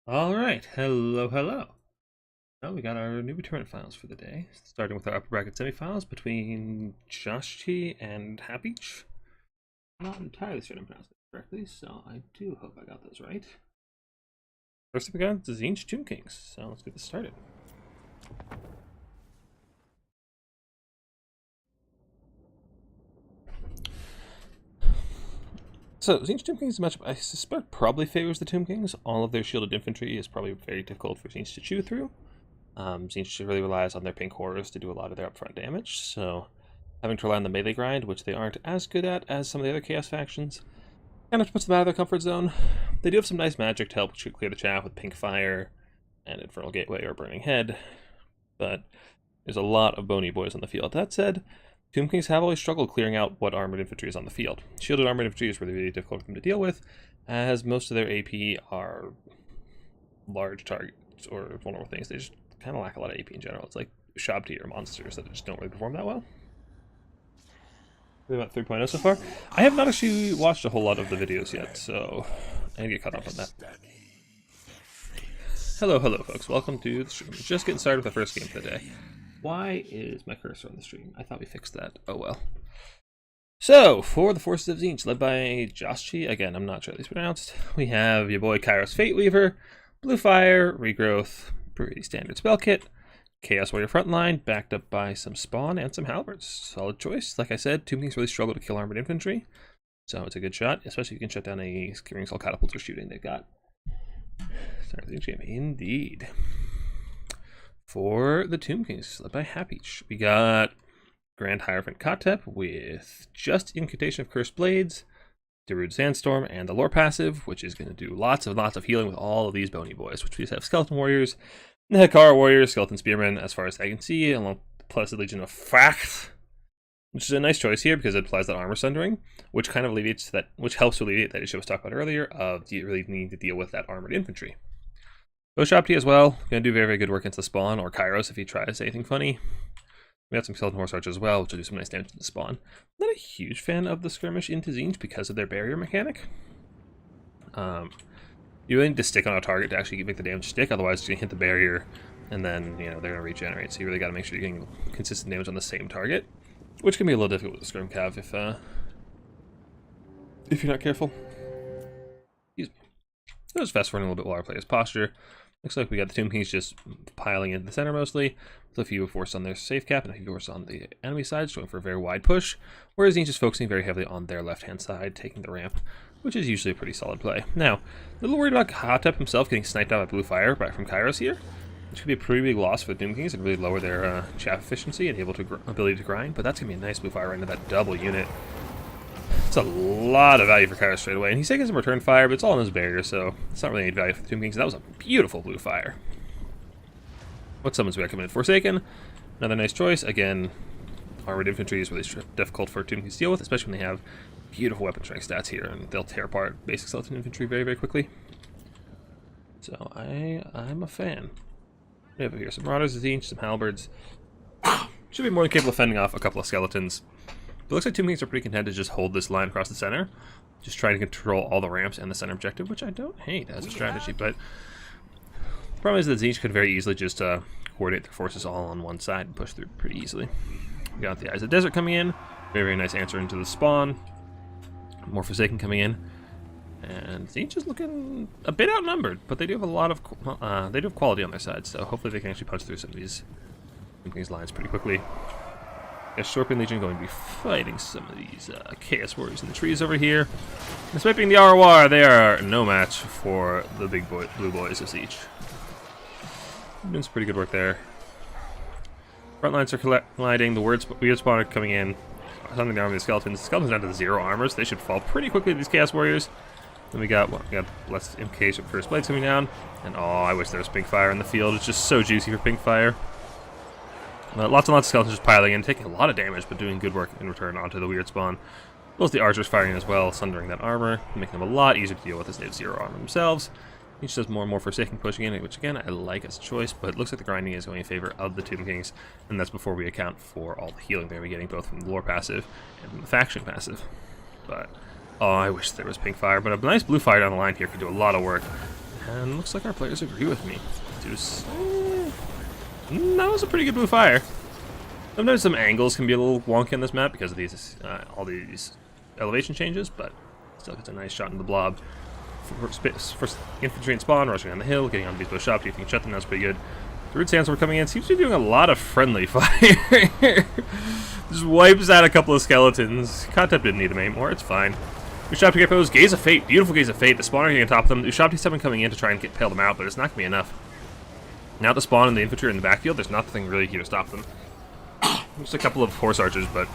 Alright, hello. Now we got our Newbie tournament finals for the day, starting with our upper bracket semifinals between Tzeentch and Tzeentch. I'm not entirely certain I'm pronouncing it correctly, so I do hope I got those right. First up we got the Tzeentch Tomb Kings, so let's get this started. So, Tzeentch Tomb Kings matchup, I suspect, probably favors the Tomb Kings. All of their shielded infantry is probably very difficult for Tzeentch to chew through. Tzeentch really relies on their pink horrors to do a lot of their upfront damage, so having to rely on the melee grind, which they aren't as good at as some of the other Chaos factions, kind of puts them out of their comfort zone. They do have some nice magic to help clear the chaff with Pink Fire and Infernal Gateway or Burning Head, but there's a lot of bony boys on the field. That said, Tomb Kings have always struggled clearing out what armored infantry is on the field. Shielded armored infantry is really difficult for them to deal with, as most of their AP are large targets or vulnerable things. They just kind of lack a lot of AP in general. It's like shop tier monsters that just don't really perform that well. We're about 3.0 so far. I have not actually watched a whole lot of the videos yet, so I need to get caught up on that. Hello folks, welcome to the stream. Just getting started with the first game of the day. Why is my cursor on the stream? I thought we fixed that. Oh well. So, for the forces of Tzeentch, led by Tzeentch, again, I'm not sure these pronounced, we have your boy Kairos Fateweaver, Blue Fire, Regrowth, pretty standard spell kit, Chaos Warrior Frontline, backed up by some Spawn and some Halberds. Solid choice. Like I said, Tomb Kings really struggle to kill armored infantry, so it's a good shot, especially if you can shut down a Greenskins catapults or shooting they've got. Start the game. Indeed. For the Tomb Kings, led by Tzeentch, we got Grand Hierophant Kotep with just Incantation of Cursed Blades, Darude Sandstorm, and the Lore passive, which is going to do lots of healing with all of these bony boys, which we just have Skeleton Warriors, Nehekara Warriors, Skeleton Spearmen, as far as I can see, along plus the Legion of Fracht, which is a nice choice here because it applies that armor sundering, which kind of alleviates that, which helps to alleviate that issue I was talking about earlier of you really need to deal with that armored infantry. Shop as well, going to do very good work against the Spawn, or Kairos if he tries anything funny. We got some Skeleton Horse Archers as well, which will do some nice damage to the Spawn. Not a huge fan of the skirmish into Tzeentch because of their barrier mechanic. You really need to stick on a target to actually make the damage stick, otherwise you're going to hit the barrier, and then, you know, they're going to regenerate, so you really got to make sure you're getting consistent damage on the same target, which can be a little difficult with the Skirm Cav if you're not careful. Excuse me. So just fast forwarding a little bit while I play his posture. Looks like we got the Tomb Kings just piling into the center mostly, with a few forces on their safe cap and a few forces on the enemy side, going for a very wide push, whereas Tzeentch is focusing very heavily on their left-hand side, taking the ramp, which is usually a pretty solid play. Now, a little worried about Kotep himself getting sniped out by Blue Fire from Kairos here, which could be a pretty big loss for the Tomb Kings and really lower their chaff efficiency and ability to grind, but that's going to be a nice Blue Fire right into that double unit. It's a lot of value for Kairos straight away, and he's taking some return fire, but it's all in his barrier, so it's not really any value for the Tomb Kings. That was a beautiful Blue Fire. What summons we recommend? Forsaken, another nice choice. Again, armored infantry is really difficult for Tomb Kings to deal with, especially when they have beautiful weapon strength stats here, and they'll tear apart basic skeleton infantry very quickly. So I'm a fan. We have here some Marauders, Tzeentch, some Halberds. Should be more than capable of fending off a couple of skeletons. It looks like Tomb Kings are pretty content to just hold this line across the center, just trying to control all the ramps and the center objective, which I don't hate as a strategy, but the problem is that Tzeentch could very easily just coordinate their forces all on one side and push through pretty easily. We got the Eyes of the Desert coming in, very nice answer into the Spawn, more Forsaken coming in, and Tzeentch is looking a bit outnumbered, but they do have a lot of they do have quality on their side, so hopefully they can actually punch through some of these Tomb Kings lines pretty quickly. A Scorpion Legion going to be fighting some of these Chaos Warriors in the trees over here. And swiping the Arwar, they are no match for the big blue boys of Tzeentch. Doing some pretty good work there. Front lines are colliding, the weird spawn are coming in. Something down with the Skeletons. The Skeletons down to 0 armors. They should fall pretty quickly to these Chaos Warriors. Then we got less Incantation of Cursed Blades coming down. And oh, I wish there was Pink Fire in the field. It's just so juicy for Pink Fire. Lots and lots of skeletons just piling in, taking a lot of damage, but doing good work in return onto the weird spawn. Both the archers firing as well, sundering that armor, making them a lot easier to deal with as they have 0 armor themselves. Each does more and more Forsaken pushing in, which again, I like as a choice, but it looks like the grinding is going in favor of the Tomb Kings, and that's before we account for all the healing they're getting, both from the Lore passive and from the Faction passive. But, oh, I wish there was Pink Fire, but a nice Blue Fire down the line here could do a lot of work. And looks like our players agree with me. Deuce. That was a pretty good blue fire. Sometimes some angles can be a little wonky on this map because of these all these elevation changes, but still gets a nice shot in the blob. First infantry and spawn, rushing on the hill, getting on these bush shops. You can shut them down, pretty good. The root sandstorm coming in seems to be doing a lot of friendly fire. Just wipes out a couple of skeletons. Contep didn't need him anymore, it's fine. Ushopti get posed, Gaze of Fate, beautiful Gaze of Fate. The spawner getting on top of them. Ushopti's having coming in to try and pale them out, but it's not going to be enough. Now the spawn and the infantry are in the backfield, there's nothing really here to stop them. Just a couple of horse archers, but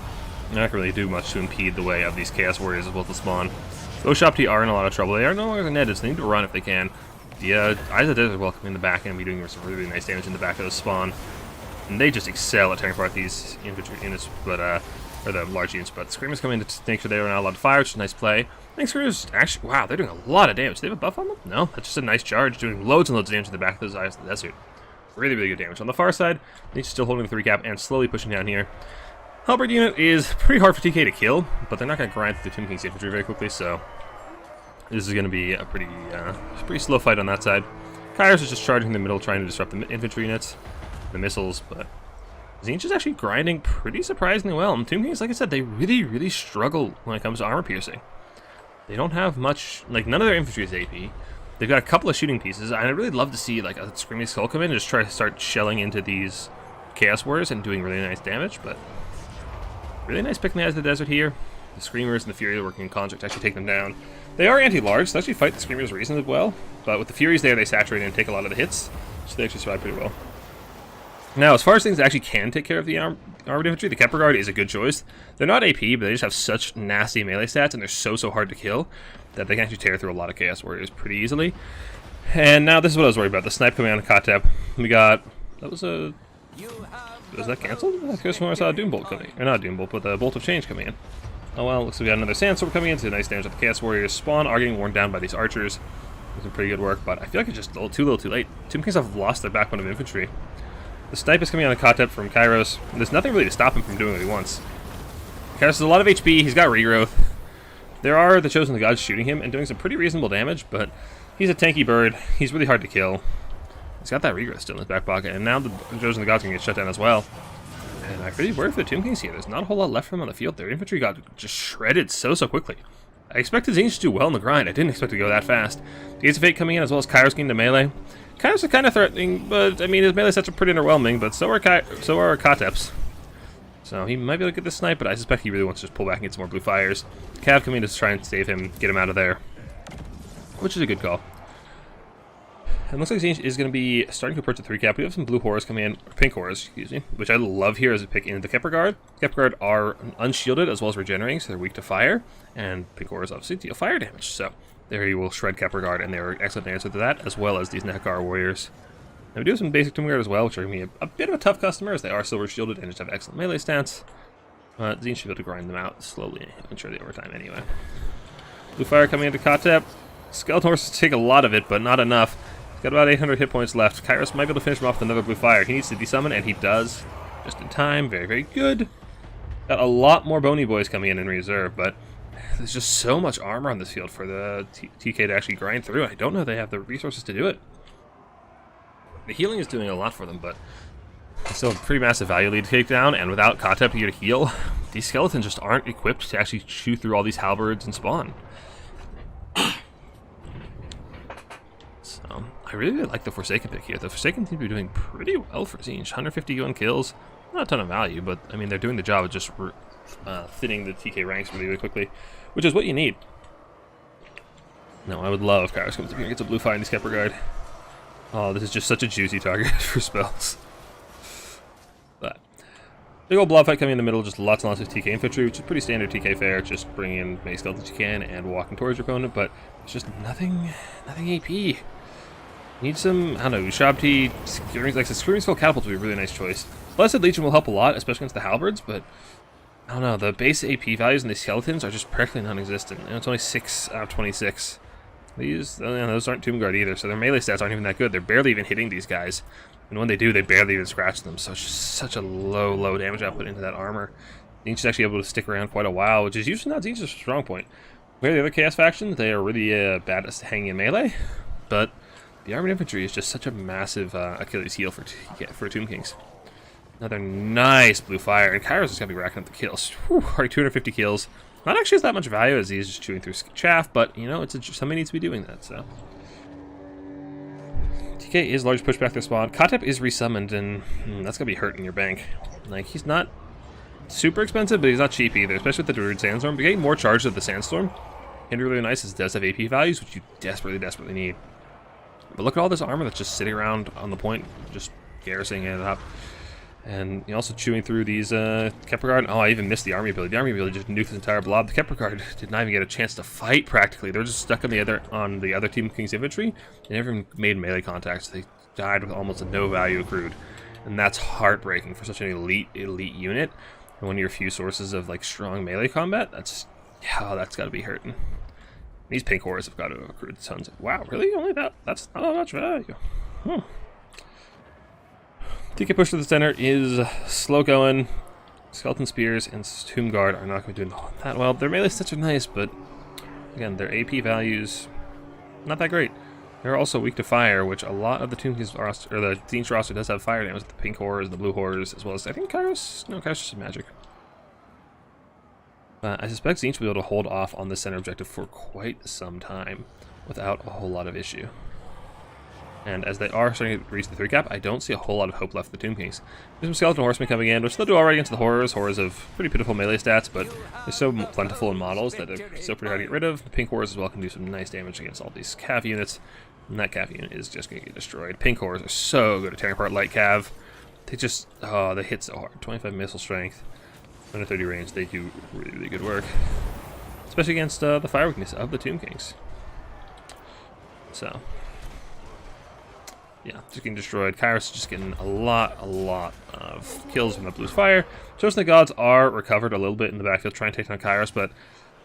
they're not going to really do much to impede the way of these Chaos Warriors as well as the spawn. Ushopti are in a lot of trouble. They are no longer netted, so they need to run if they can. The Eyes of the Desert welcome in the back and be doing some really nice damage in the back of the spawn. And they just excel at tearing apart these infantry units, but or the large units. But the Screamers come in to make sure they are not allowed to fire, which is a nice play. I think Screamers actually, wow, they're doing a lot of damage. Do they have a buff on them? No, that's just a nice charge, doing loads and loads of damage in the back of those Eyes of the Desert. Really, really good damage. On the far side, he's still holding the 3 cap and slowly pushing down here. Halberd unit is pretty hard for TK to kill, but they're not going to grind through the Tomb King's infantry very quickly, so this is going to be a pretty slow fight on that side. Kairos is just charging in the middle, trying to disrupt the infantry units, the missiles, but Tzeentch is actually grinding pretty surprisingly well. And Tomb Kings, like I said, they really, really struggle when it comes to armor piercing. They don't have much, like none of their infantry is AP. They've got a couple of shooting pieces, and I'd really love to see like a Screaming Skull come in and just try to start shelling into these Chaos Warriors and doing really nice damage, but really nice picking the Eyes of the Desert here. The Screamers and the Fury are working in concert to actually take them down. They are anti-large, so they actually fight the Screamers reasonably well, but with the Furies there, they saturate and take a lot of the hits, so they actually survive pretty well. Now, as far as things that actually can take care of the armored infantry, the Kepler Guard is a good choice. They're not AP, but they just have such nasty melee stats, and they're so hard to kill that they can actually tear through a lot of Chaos Warriors pretty easily. And now this is what I was worried about, the snipe coming on Kotep. We got, was that cancelled? I guess when I saw a Doombolt coming, or not Doombolt, but the Bolt of Change coming in. Oh well, looks like we got another Sandstorm coming in, so nice damage with the Chaos Warriors. Spawn are getting worn down by these archers. Some pretty good work, but I feel like it's just a little too late. Tomb Kings have lost their backbone of infantry. The snipe is coming on Kotep from Kairos, and there's nothing really to stop him from doing what he wants. Kairos has a lot of HP, he's got regrowth. There are the Chosen of the Gods shooting him and doing some pretty reasonable damage, but he's a tanky bird, he's really hard to kill. He's got that regrowth still in his back pocket, and now the Chosen of the Gods can get shut down as well. And I really worry for the Tomb Kings here. There's not a whole lot left for them on the field. Their infantry got just shredded so quickly. I expected Tzeentch to do well in the grind. I didn't expect to go that fast. Gates of Fate coming in as well as Kairos getting to melee. Kairos is kind of threatening, but I mean his melee sets are pretty underwhelming. But so are Kotep's. So he might be able to get this snipe, but I suspect he really wants to just pull back and get some more blue fires. Cav coming in to try and save him, get him out of there, which is a good call. And looks like Tzeentch is going to be starting to approach the 3 cap. We have some blue horrors coming in, or pink horrors, excuse me, which I love here as a pick in the Kepler Guard. Kepler Guard are unshielded as well as regenerating, so they're weak to fire, and pink horrors obviously deal fire damage. So there you will shred Kepler Guard, and they're an excellent answer to that, as well as these Nekar warriors. And we do have some basic Tomb Guard as well, which are going to be a bit of a tough customer, as they are silver shielded and just have excellent melee stats. Tzeentch should be able to grind them out slowly, eventually over time anyway. Blue fire coming into Kotep. Skeleton horses take a lot of it, but not enough. Got about 800 hit points left. Kairos might be able to finish him off with another blue fire. He needs to desummon, and he does. Just in time. Very, very good. Got a lot more bony boys coming in reserve, but there's just so much armor on this field for the TK to actually grind through. I don't know if they have the resources to do it. The healing is doing a lot for them, but it's still a pretty massive value lead to take down, and without Kotep here to heal, these skeletons just aren't equipped to actually chew through all these halberds and spawn. I really like the Forsaken pick here. The Forsaken seem to be doing pretty well for Tzeentch. 150 UN kills, not a ton of value, but I mean they're doing the job of just thinning the TK ranks really, really quickly, which is what you need. No, I would love if Kairos comes up here and gets a blue fire in the Kepler Guard. Oh, this is just such a juicy target for spells. But big old blob fight coming in the middle, just lots and lots of TK infantry, which is pretty standard TK fare. Just bring in many skeletons you can and walking towards your opponent, but it's just nothing AP. Need some, I don't know, Ushopti, like the Screaming Skull Catapult would be a really nice choice. Blessed Legion will help a lot, especially against the halberds, but I don't know, the base AP values in the skeletons are just practically non-existent. You know, it's only 6 out of 26. These, those aren't Tomb Guard either, so their melee stats aren't even that good. They're barely even hitting these guys. And when they do, they barely even scratch them, so it's just such a low damage output into that armor. Tzeentch is actually able to stick around quite a while, which is usually not Tzeentch's strong point. Where the other Chaos factions, they are really bad at hanging in melee, but The armored infantry is just such a massive Achilles heel for Tomb Kings. Another nice blue fire, and Kairos is going to be racking up the kills. Whew, already 250 kills. Not actually as that much value as he's just chewing through chaff, but, you know, somebody needs to be doing that, so. TK is large pushback their spawn. Katep is resummoned, and that's going to be hurting your bank. Like, he's not super expensive, but he's not cheap either, especially with the Druid Sandstorm. But getting more charges of the Sandstorm can be really nice, as it does have AP values, which you desperately, desperately need. But look at all this armor that's just sitting around on the point, just garrisoning it up. And you're also chewing through these Kepler Guard. Oh, I even missed the army ability. The army ability just nuked this entire blob. The Kepler Guard did not even get a chance to fight practically. They were just stuck on the other Team King's infantry. They never even made melee contacts. They died with almost no value accrued. And that's heartbreaking for such an elite unit. And one of your few sources of like strong melee combat. That's got to be hurting. These pink horrors have got to have accrued tons of. Wow, really? Only that? That's not much value. TK push to the center is slow going. Skeleton Spears and Tomb Guard are not going to be doing that well. Their melee stats are nice, but again, their AP values not that great. They're also weak to fire, which a lot of the Tomb Kings roster, or the Tzeentch roster, does have fire damage. The pink horrors, the blue horrors, as well as I think Kairos. No, Kairos is magic. I suspect Tzeentch will be able to hold off on the center objective for quite some time without a whole lot of issue. And as they are starting to reach the 3 cap, I don't see a whole lot of hope left for the Tomb Kings. There's some Skeleton Horsemen coming in, which they'll do already against the Horrors. Horrors have pretty pitiful melee stats, but they're so plentiful in models that they're still pretty hard to get rid of. The Pink Horrors as well can do some nice damage against all these Cav units, and that Cav unit is just going to get destroyed. Pink Horrors are so good at tearing apart light Cav. They just, they hit so hard. 25 missile strength, 130 range, they do really, really good work. Especially against the fire weakness of the Tomb Kings. So yeah, just getting destroyed. Kairos is just getting a lot of kills from the blue's fire. Chosen the Gods are recovered a little bit in the backfield, trying to take down Kairos, but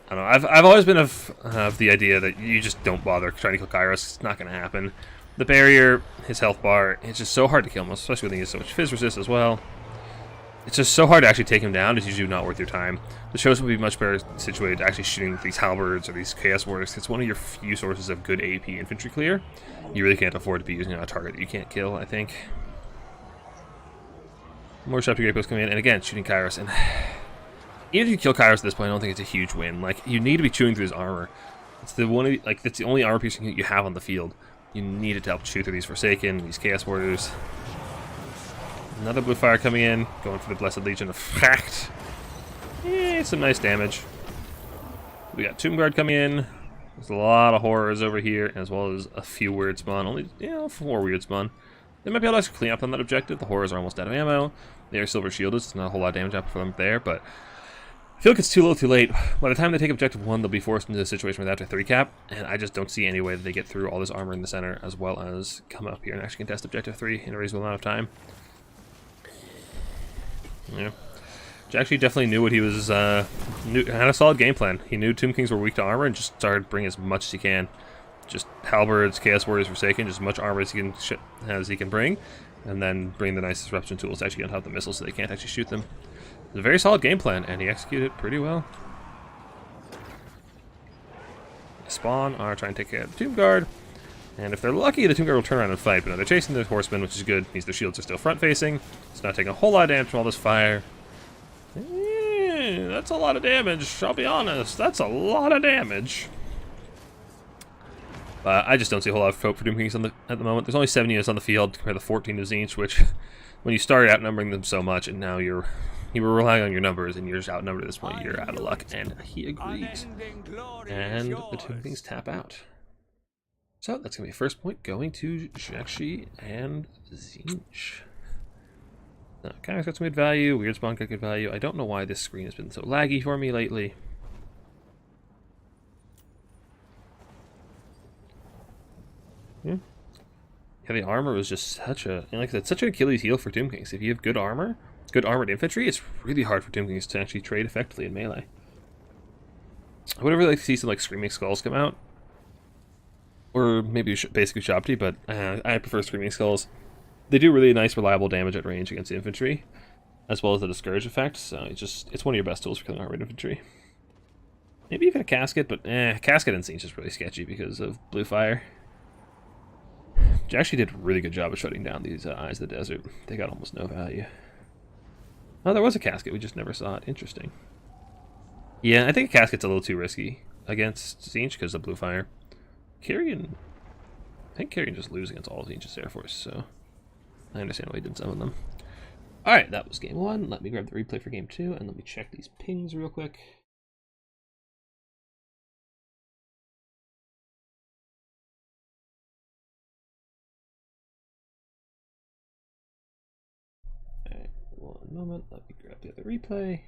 I don't know. I've always been of the idea that you just don't bother trying to kill Kairos. It's not going to happen. The barrier, his health bar, it's just so hard to kill him, especially when he has so much Fizz resist as well. It's just so hard to actually take him down. It's usually not worth your time. The Chosen would be much better situated to actually shooting these halberds or these chaos warriors. It's one of your few sources of good AP infantry clear. You really can't afford to be using a target that you can't kill, I think. More Shop to Great Post coming in, and again, shooting Kairos. And even if you kill Kairos at this point, I don't think it's a huge win. Like, you need to be chewing through his armor. It's that's the only armor piece you have on the field. You need it to help chew through these Forsaken, these Chaos Warriors. Another blue fire coming in, going for the Blessed Legion of Fact. Some nice damage. We got Tomb Guard coming in. There's a lot of horrors over here, as well as a few weird spawn. Only, 4 weird spawn. They might be able to actually clean up on that objective. The horrors are almost out of ammo. They are silver shielded, so not a whole lot of damage up for them there, but I feel like it's too little too late. By the time they take objective 1, they'll be forced into a situation where they have to 3 cap, and I just don't see any way that they get through all this armor in the center, as well as come up here and actually contest objective 3 in a reasonable amount of time. Yeah. Actually definitely knew what he was, had a solid game plan. He knew Tomb Kings were weak to armor and just started bringing as much as he can. Just halberds, Chaos Warriors, Forsaken, just as much armor as he can bring, and then bring the nice disruption tools to actually unhook the missiles so they can't actually shoot them. It's a very solid game plan, and he executed it pretty well. Spawn are trying to take care of the Tomb Guard, and if they're lucky, the Tomb Guard will turn around and fight, but no, they're chasing the Horsemen, which is good. Means their shields are still front-facing. It's not taking a whole lot of damage from all this fire. That's a lot of damage, I'll be honest. That's a lot of damage. But I just don't see a whole lot of hope for Tomb Kings at the moment. There's only 7 units on the field compared to 14 to Tzeentch, which, when you started outnumbering them so much, and now you were relying on your numbers, and you're just outnumbered at this point, you're out of luck. And he agrees. And the Tomb Kings tap out. So that's going to be first point going to Jiangxi and Tzeentch. Kind of got some good value. Weird Spawn got good value. I don't know why this screen has been so laggy for me lately. Yeah, the armor was just such a, like I said, such an Achilles heel for Tomb Kings. If you have good armor, good armored infantry, it's really hard for Tomb Kings to actually trade effectively in melee. I would really like to see some like Screaming Skulls come out. Or maybe basically Shabti, but I prefer Screaming Skulls. They do really nice, reliable damage at range against infantry, as well as the Discourage effect, so it's one of your best tools for killing armored infantry. Maybe even a Casket, but Casket and Tzeentch is really sketchy because of blue fire. actually did a really good job of shutting down these Eyes of the Desert. They got almost no value. Oh, there was a casket. We just never saw it. Interesting. Yeah, I think a casket's a little too risky against Tzeentch because of blue fire. Carrion... I think Carrion just loses against all of Tzeentch's Air Force, so... I understand why he didn't summon them. Alright, that was game 1. Let me grab the replay for game 2, and let me check these pings real quick. Alright, 1 moment. Let me grab the other replay.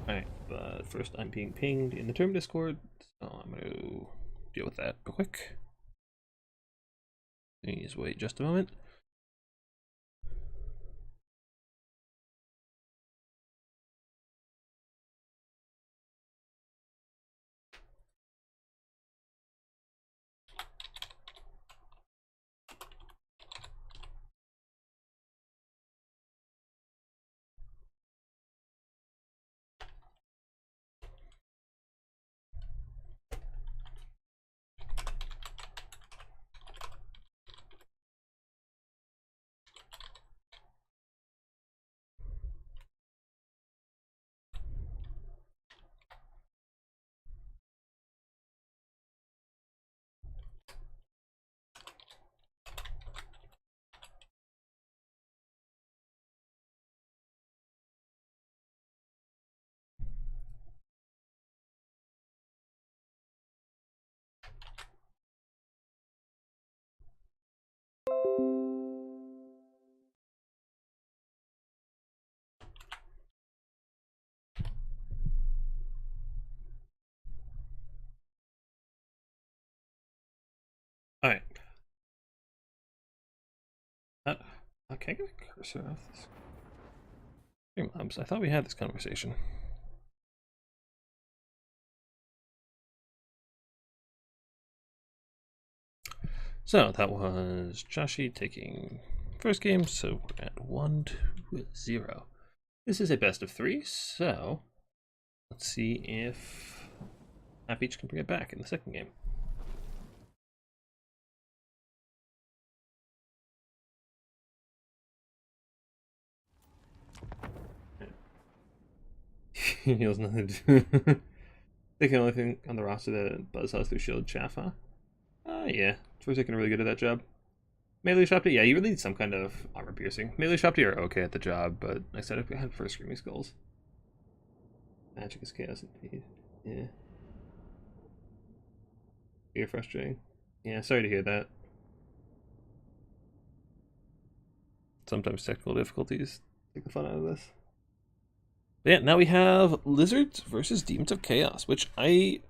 Alright, but first I'm being pinged in the term Discord, so I'm going to deal with that real quick. Please wait just a moment. Alright. I can't get a cursor off this. I thought we had this conversation. So that was Joshi taking first game, so we're at 1-0. This is a best of 3, so let's see if Peach can bring it back in the second game. He has nothing to do. They can only thing on the roster that Buzz has through Shield Chaff, huh? Yeah. First taking really good at that job. Melee Shopty, yeah, you really need some kind of armor piercing. Melee Shopty are okay at the job, but I said if we had first Screaming Skulls. Magic is chaos indeed. Yeah. You're frustrating. Yeah, sorry to hear that. Sometimes technical difficulties take the fun out of this. But yeah, now we have Lizards versus Demons of Chaos, which I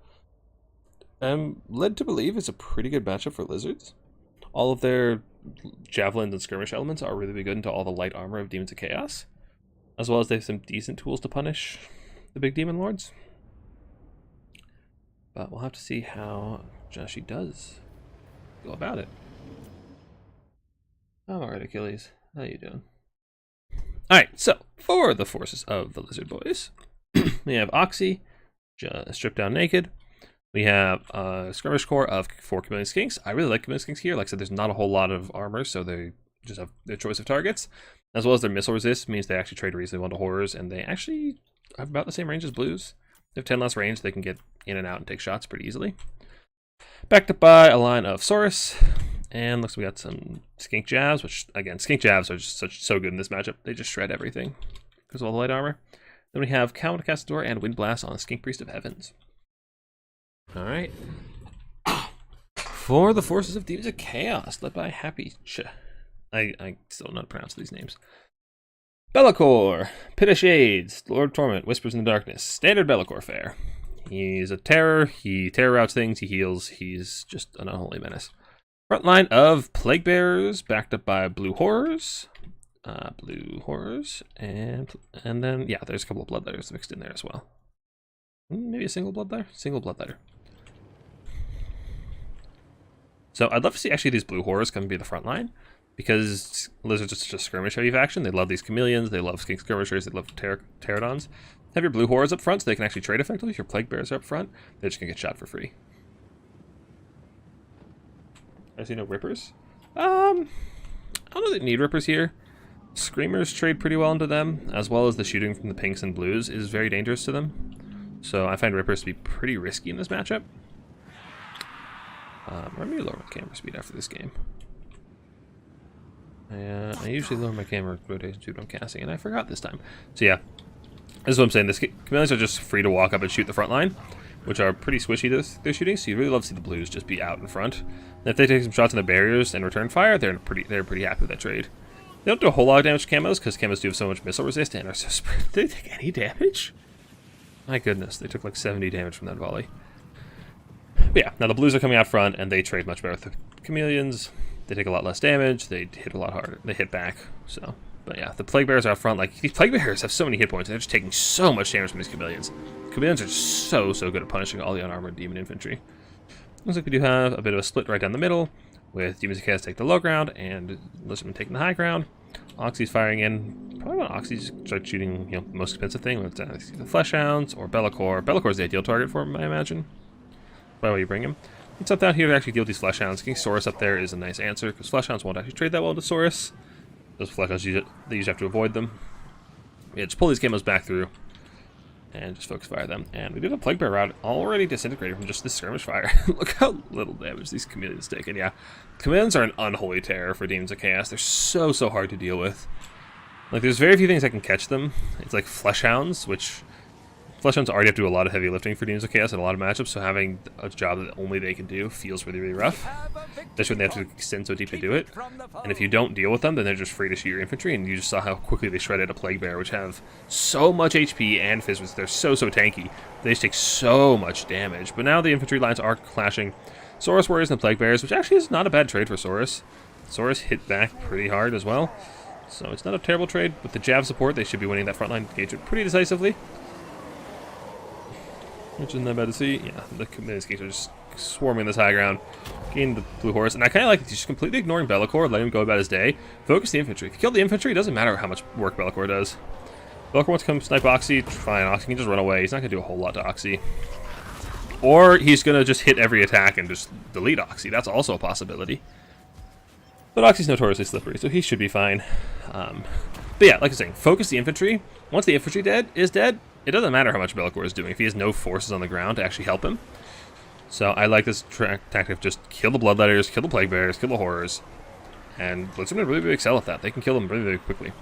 am led to believe is a pretty good matchup for Lizards. All of their javelins and skirmish elements are really good into all the light armor of Demons of Chaos, as well as they have some decent tools to punish the big demon lords. But we'll have to see how Joshi does go about it. Alright, Achilles, how you doing? Alright, so for the forces of the Lizard Boys, we have Oxy, just stripped down naked. We have a skirmish core of 4 Chameleon Skinks. I really like Chameleon Skinks here. Like I said, there's not a whole lot of armor, so they just have their choice of targets. As well as their missile resist means they actually trade reasonably well to horrors, and they actually have about the same range as blues. They have 10 less range, they can get in and out and take shots pretty easily. Backed up by a line of Saurus. And looks like we got some Skink Jabs, which, again, Skink Jabs are just so good in this matchup. They just shred everything because of all the light armor. Then we have Counter Castador and Wind Blast on Skink Priest of Heavens. Alright. For the forces of Demons of Chaos, led by Peach. I still don't know how to pronounce these names. Be'lakor, Pit of Shades, Lord of Torment, Whispers in the Darkness. Standard Be'lakor fare. He's a terror, he terror routs things, he heals, he's just an unholy menace. Front line of Plague Bearers, backed up by Blue Horrors. And then, yeah, there's a couple of Bloodletters mixed in there as well. Maybe a single Bloodletter? Single Bloodletter. So I'd love to see actually these blue horrors come be the front line, because Lizards are such a skirmish-heavy faction. They love these chameleons, they love skink skirmishers, they love pterodons. Have your blue horrors up front so they can actually trade effectively. If your plague bears are up front, they're just going to get shot for free. I see no rippers. I don't know that you need rippers here. Screamers trade pretty well into them, as well as the shooting from the pinks and blues is very dangerous to them. So I find rippers to be pretty risky in this matchup. Let me lower my camera speed after this game. I usually lower my camera rotation speed when I'm casting, and I forgot this time. So yeah, this is what I'm saying. The chameleons are just free to walk up and shoot the front line, which are pretty squishy they're shooting, so you really love to see the blues just be out in front. And if they take some shots on the barriers and return fire, they're pretty happy with that trade. They don't do a whole lot of damage to camos, because camos do have so much missile resist and are so spread. Did they take any damage? My goodness, they took like 70 damage from that volley. But yeah, now the blues are coming out front, and they trade much better with the chameleons. They take a lot less damage, they hit a lot harder, they hit back, so. But yeah, the plague bears are out front. Like, these plague bears have so many hit points, and they're just taking so much damage from these chameleons. Chameleons are so good at punishing all the unarmored demon infantry. Looks like we do have a bit of a split right down the middle, with Demons of Chaos take the low ground, and Lizardmen taking the high ground. Oxy's firing in. Probably want Oxy to start shooting, the most expensive thing, with the Flesh Hounds or Be'lakor. Be'lakor is the ideal target for him, I imagine. By the way you bring him. It's up down here to actually deal with these Flesh Hounds. Getting Saurus up there is a nice answer, because Flesh Hounds won't actually trade that well to Saurus. Those Flesh Hounds, they usually have to avoid them. Yeah, just pull these camos back through, and just focus fire them. And we did a Plague Bear route already disintegrated from just this skirmish fire. Look how little damage these chameleons take. And yeah, chameleons are an unholy terror for Demons of Chaos. They're so hard to deal with. Like, there's very few things that can catch them. It's like Flesh Hounds, which Flesh Hounds already have to do a lot of heavy lifting for Demons of Chaos in a lot of matchups, so having a job that only they can do feels really rough. Especially when they have to extend so deep to do it. And if you don't deal with them, then they're just free to shoot your infantry, and you just saw how quickly they shredded a Plague Bear, which have so much HP and Phys. They're so tanky. They just take so much damage. But now the infantry lines are clashing. Saurus Warriors and the Plague Bears, which actually is not a bad trade for Saurus. Saurus hit back pretty hard as well. So it's not a terrible trade. With the Jav support, they should be winning that frontline engagement pretty decisively. Which isn't that bad to see. Yeah, the Greenskins are just swarming this high ground. Gain the blue horse. And I kind of like just completely ignoring Be'lakor, letting him go about his day. Focus the infantry. If you kill the infantry, it doesn't matter how much work Be'lakor does. Be'lakor wants to come snipe Oxy. Fine, Oxy can just run away. He's not going to do a whole lot to Oxy. Or he's going to just hit every attack and just delete Oxy. That's also a possibility. But Oxy's notoriously slippery, so he should be fine. But yeah, like I was saying, focus the infantry. Once the infantry is dead, it doesn't matter how much Be'lakor is doing if he has no forces on the ground to actually help him. So I like this tactic of just kill the Bloodletters, kill the Plague Bears, kill the Horrors. And Lizardmen really excel at that. They can kill them really quickly.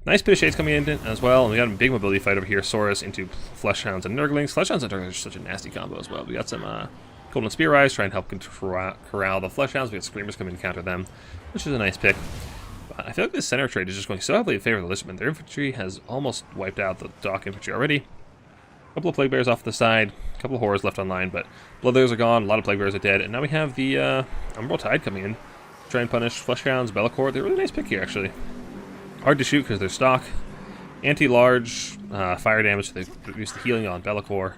Nice bit of Shades coming in as well, and we got a big mobility fight over here. Saurus into Flesh Hounds and Nurglings. Flesh Hounds and Nurglings are such a nasty combo as well. We got some Golden Spear Eyes, try and help corral the Flesh Hounds. We got Screamers coming to counter them, which is a nice pick. But I feel like this center trade is just going so heavily in favor of the Lizardmen. Their infantry has almost wiped out the Dock infantry already. A couple of Plague Bears off the side, a couple of Horrors left online, but Bloodletters are gone, a lot of Plague Bears are dead, and now we have the Umbral Tide coming in. Try and punish Flesh Hounds, Be'lakor. They're a really nice pick here, actually. Hard to shoot because they're stock. Anti-large, fire damage, so they reduce the healing on Be'lakor.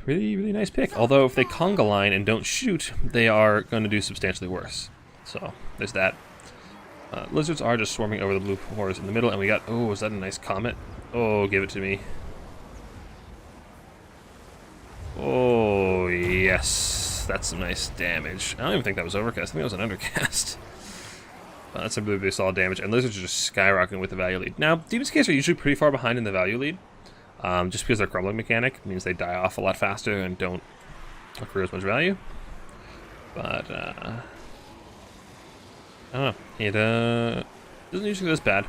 Really nice pick. Although if they conga line and don't shoot, they are going to do substantially worse. So there's that. Lizards are just swarming over the blue horrors in the middle, and we got, oh, is that a nice comet? Oh, give it to me. Oh, yes. That's some nice damage. I don't even think that was overcast. I think it was an undercast. That's some really solid damage, and Lizards are just skyrocketing with the value lead. Now, Demons of Chaos are usually pretty far behind in the value lead, just because their crumbling mechanic means they die off a lot faster and don't accrue as much value. But, I don't know. It doesn't usually go this bad.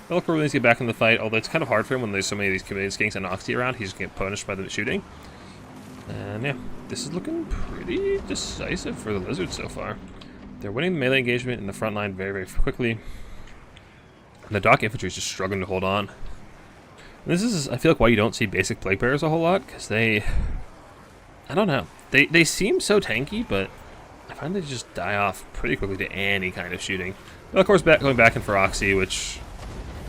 Be'lakor really needs to get back in the fight, although it's kind of hard for him when there's so many of these chameleon skinks and Oxy around. He's just getting punished by the shooting. And yeah, this is looking pretty decisive for the Lizards so far. They're winning the melee engagement in the front line very quickly. And the Dock infantry is just struggling to hold on. And this is, I feel like, why you don't see basic Plague Bears a whole lot, because they, I don't know. They seem so tanky, but I find they just die off pretty quickly to any kind of shooting. Be'lakor's going back in for Oxy, which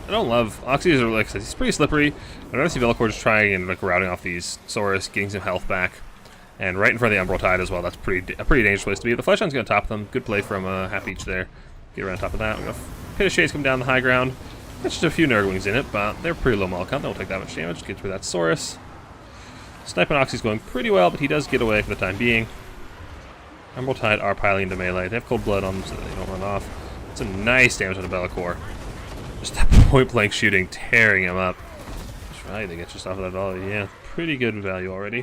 I don't love. Oxy is, like I said, he's pretty slippery. I'd rather see Be'lakor just trying and like routing off these Saurus, getting some health back. And right in front of the Umbral Tide as well. That's a pretty dangerous place to be. The Fleshhound's going to top them. Good play from Half-Each there. Get around top of that. We're going to Pit of Shades come down the high ground. There's just a few Nurglings in it, but they're pretty low mall count. They won't take that much damage. Get through that Saurus. Sniping Oxy's going pretty well, but he does get away for the time being. Umbral Tide are piling into melee. They have cold blood on them so that they don't run off. It's a nice damage on the Be'lakor. Just that point-blank shooting, tearing him up. That's right, they get just off of that volley. Yeah, pretty good value already.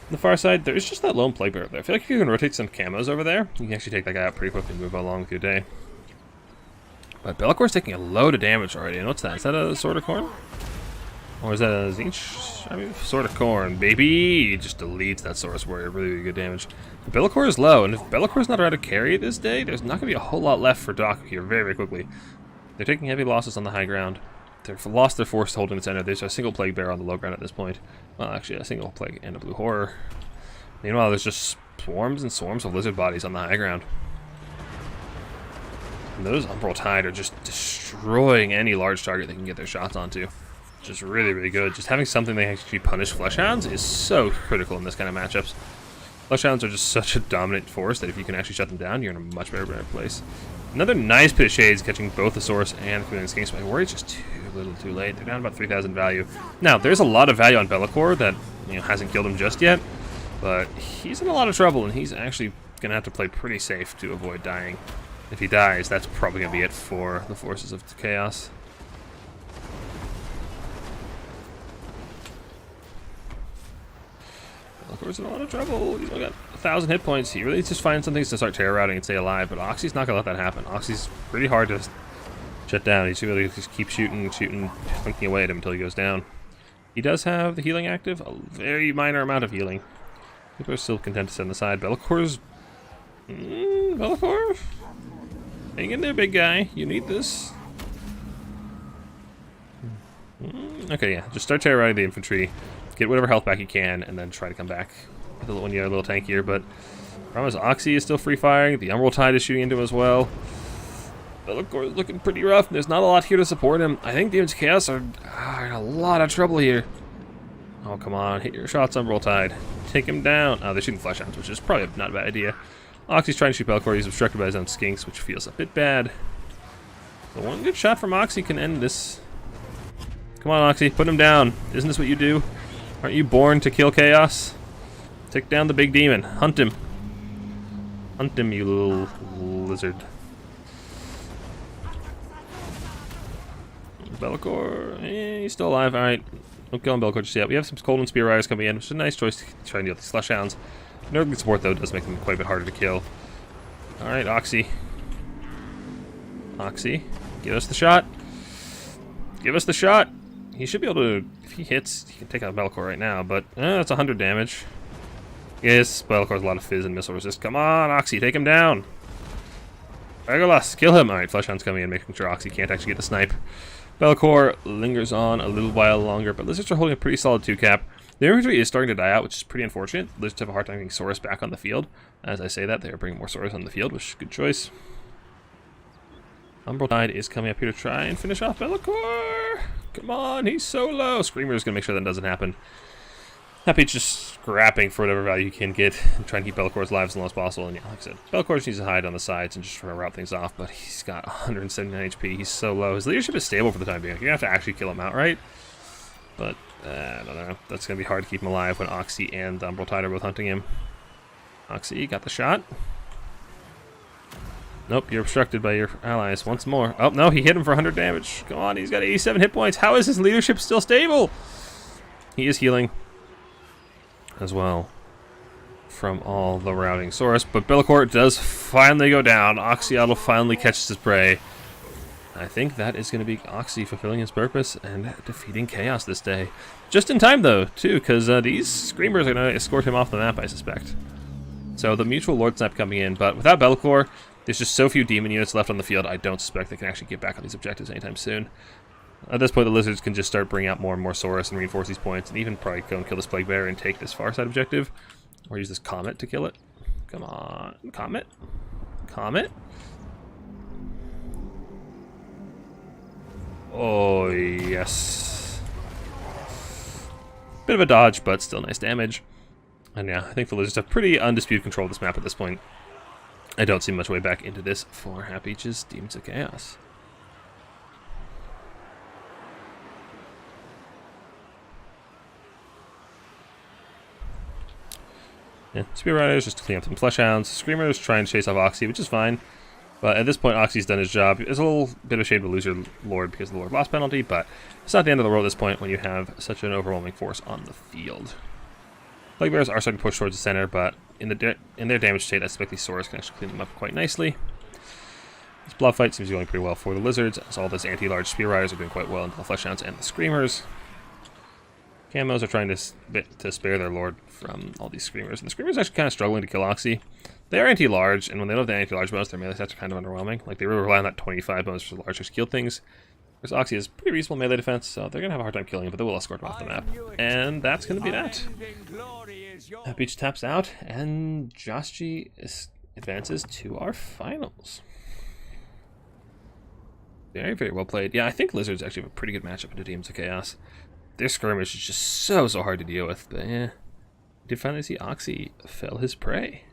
On the far side, there's just that lone Plague Bearer there. I feel like if you can rotate some camos over there, you can actually take that guy out pretty quickly and move along with your day. But Be'lakor's taking a load of damage already. And what's that? Is that a Sword of Corn? Or is that a Tzeentch? I mean, Sword of Corn, baby! He just deletes that Saurus Warrior. Really good damage. But Be'lakor is low, and if Be'lakor's not around to carry this day, there's not going to be a whole lot left for Doc here very quickly. They're taking heavy losses on the high ground. They've lost their force holding the center. There's a single Plague Bearer on the low ground at this point. Well, actually, a single Plague and a Blue Horror. Meanwhile, there's just swarms and swarms of lizard bodies on the high ground. And those Umbral Tide are just destroying any large target they can get their shots onto. Just really good. Just having something that actually punish Fleshhounds is so critical in this kind of matchups. Fleshhounds are just such a dominant force that if you can actually shut them down, you're in a much better place. Another nice Pit of Shades catching both the Saurus and the Skinks, but I worry it's just too little too late. They're down about 3,000 value. Now, there's a lot of value on Be'lakor that hasn't killed him just yet, but he's in a lot of trouble, and he's actually going to have to play pretty safe to avoid dying. If he dies, that's probably going to be it for the forces of Chaos. Be'lakor's in a lot of trouble. He's only got 1,000 hit points. He really needs to find some things to start terror routing and stay alive, but Oxy's not going to let that happen. Oxy's pretty hard to shut down. He's really just keep shooting, punking away at him until he goes down. He does have the healing active, a very minor amount of healing. People are still content to send aside. Be'lakor's... Be'lakor? Hang in there, big guy. You need this. Okay, yeah. Just start terrorizing the infantry. Get whatever health back you can, and then try to come back when you're a little tankier. But the problem is Oxy is still free firing. The Umbral Tide is shooting into him as well. Be'lakor is looking pretty rough. There's not a lot here to support him. I think Demons Chaos are in a lot of trouble here. Oh, come on. Hit your shots, Umbral Tide. Take him down. Oh, they're shooting Fleshhounds, which is probably not a bad idea. Oxy's trying to shoot Be'lakor. He's obstructed by his own Skinks, which feels a bit bad. But one good shot from Oxy can end this. Come on, Oxy. Put him down. Isn't this what you do? Aren't you born to kill Chaos? Take down the big demon. Hunt him. Hunt him, you little lizard. Be'lakor, he's still alive. Alright. Don't kill him, Be'lakor, just yet. We have some Cold and Spear Riders coming in, which is a nice choice to try and deal with the Slushhounds. Nurgling support, though, does make them quite a bit harder to kill. Alright, Oxy. Oxy, give us the shot. Give us the shot. He should be able to, if he hits, he can take out Be'lakor right now, but that's 100 damage. Yes, Be'lakor's a lot of fizz and missile resist. Come on, Oxy, take him down. Legolas, kill him. Alright, Fleshhound's coming in, making sure Oxy can't actually get the snipe. Be'lakor lingers on a little while longer, but Lizards are holding a pretty solid 2-cap. The infantry is starting to die out, which is pretty unfortunate. Lizards have a hard time getting Saurus back on the field. As I say that, they are bringing more Saurus on the field, which is a good choice. Umbral Tide is coming up here to try and finish off Be'lakor. Come on, he's so low. Screamer is going to make sure that doesn't happen. Half-Each just scrapping for whatever value he can get and try and keep Be'lakor's lives as long as possible. And yeah, like I said, Be'lakor just needs to hide on the sides and just try to route things off, but he's got 179 HP. He's so low. His leadership is stable for the time being. You're going to have to actually kill him outright. But, I don't know. That's going to be hard to keep him alive when Oxy and Umbral Tide are both hunting him. Oxy got the shot. Nope, you're obstructed by your allies once more. Oh, no, he hit him for 100 damage. Come on, he's got 87 hit points. How is his leadership still stable? He is healing as well from all the routing Saurus, but Be'lakor does finally go down. Oxyotl finally catches his prey. I think that is going to be Oxy fulfilling his purpose and defeating Chaos this day. Just in time, though, too, because these Screamers are going to escort him off the map, I suspect. So the Mutual Lord Snap coming in, but without Be'lakor, there's just so few demon units left on the field, I don't suspect they can actually get back on these objectives anytime soon. At this point, the Lizards can just start bringing out more and more Saurus and reinforce these points, and even probably go and kill this Plague Bearer and take this far side objective. Or use this Comet to kill it. Come on, Comet? Comet? Oh, yes. Bit of a dodge, but still nice damage. And yeah, I think the Lizards have pretty undisputed control of this map at this point. I don't see much way back into this for Happeach's Demons of Chaos. Yeah, Spear Riders just to clean up some Flesh Hounds. Screamers trying to chase off Oxy, which is fine. But at this point, Oxy's done his job. It's a little bit of a shame to lose your Lord because of the Lord loss penalty, but it's not the end of the world at this point when you have such an overwhelming force on the field. Plague Bears are starting to push towards the center, but in their damage state, I expect these swords can actually clean them up quite nicely. This blob fight seems to be going pretty well for the Lizards, as all those anti-large Spear Riders are doing quite well into the Flesh Hounds and the Screamers. Camos are trying to spare their Lord from all these Screamers, and the Screamers are actually kind of struggling to kill Oxy. They are anti-large, and when they don't have the anti-large bonus, their melee stats are kind of underwhelming. Like, they really rely on that 25 bonus for the larger skill things. Whereas Oxy has pretty reasonable melee defense, so they're going to have a hard time killing him, but they will escort him off the map. And that's going to be that. Happeach taps out, and Joschi advances to our finals. Very, very well played. Yeah, I think Lizards actually have a pretty good matchup into Demons of Chaos. Their skirmish is just so hard to deal with, but yeah. We did finally see Oxy fell his prey.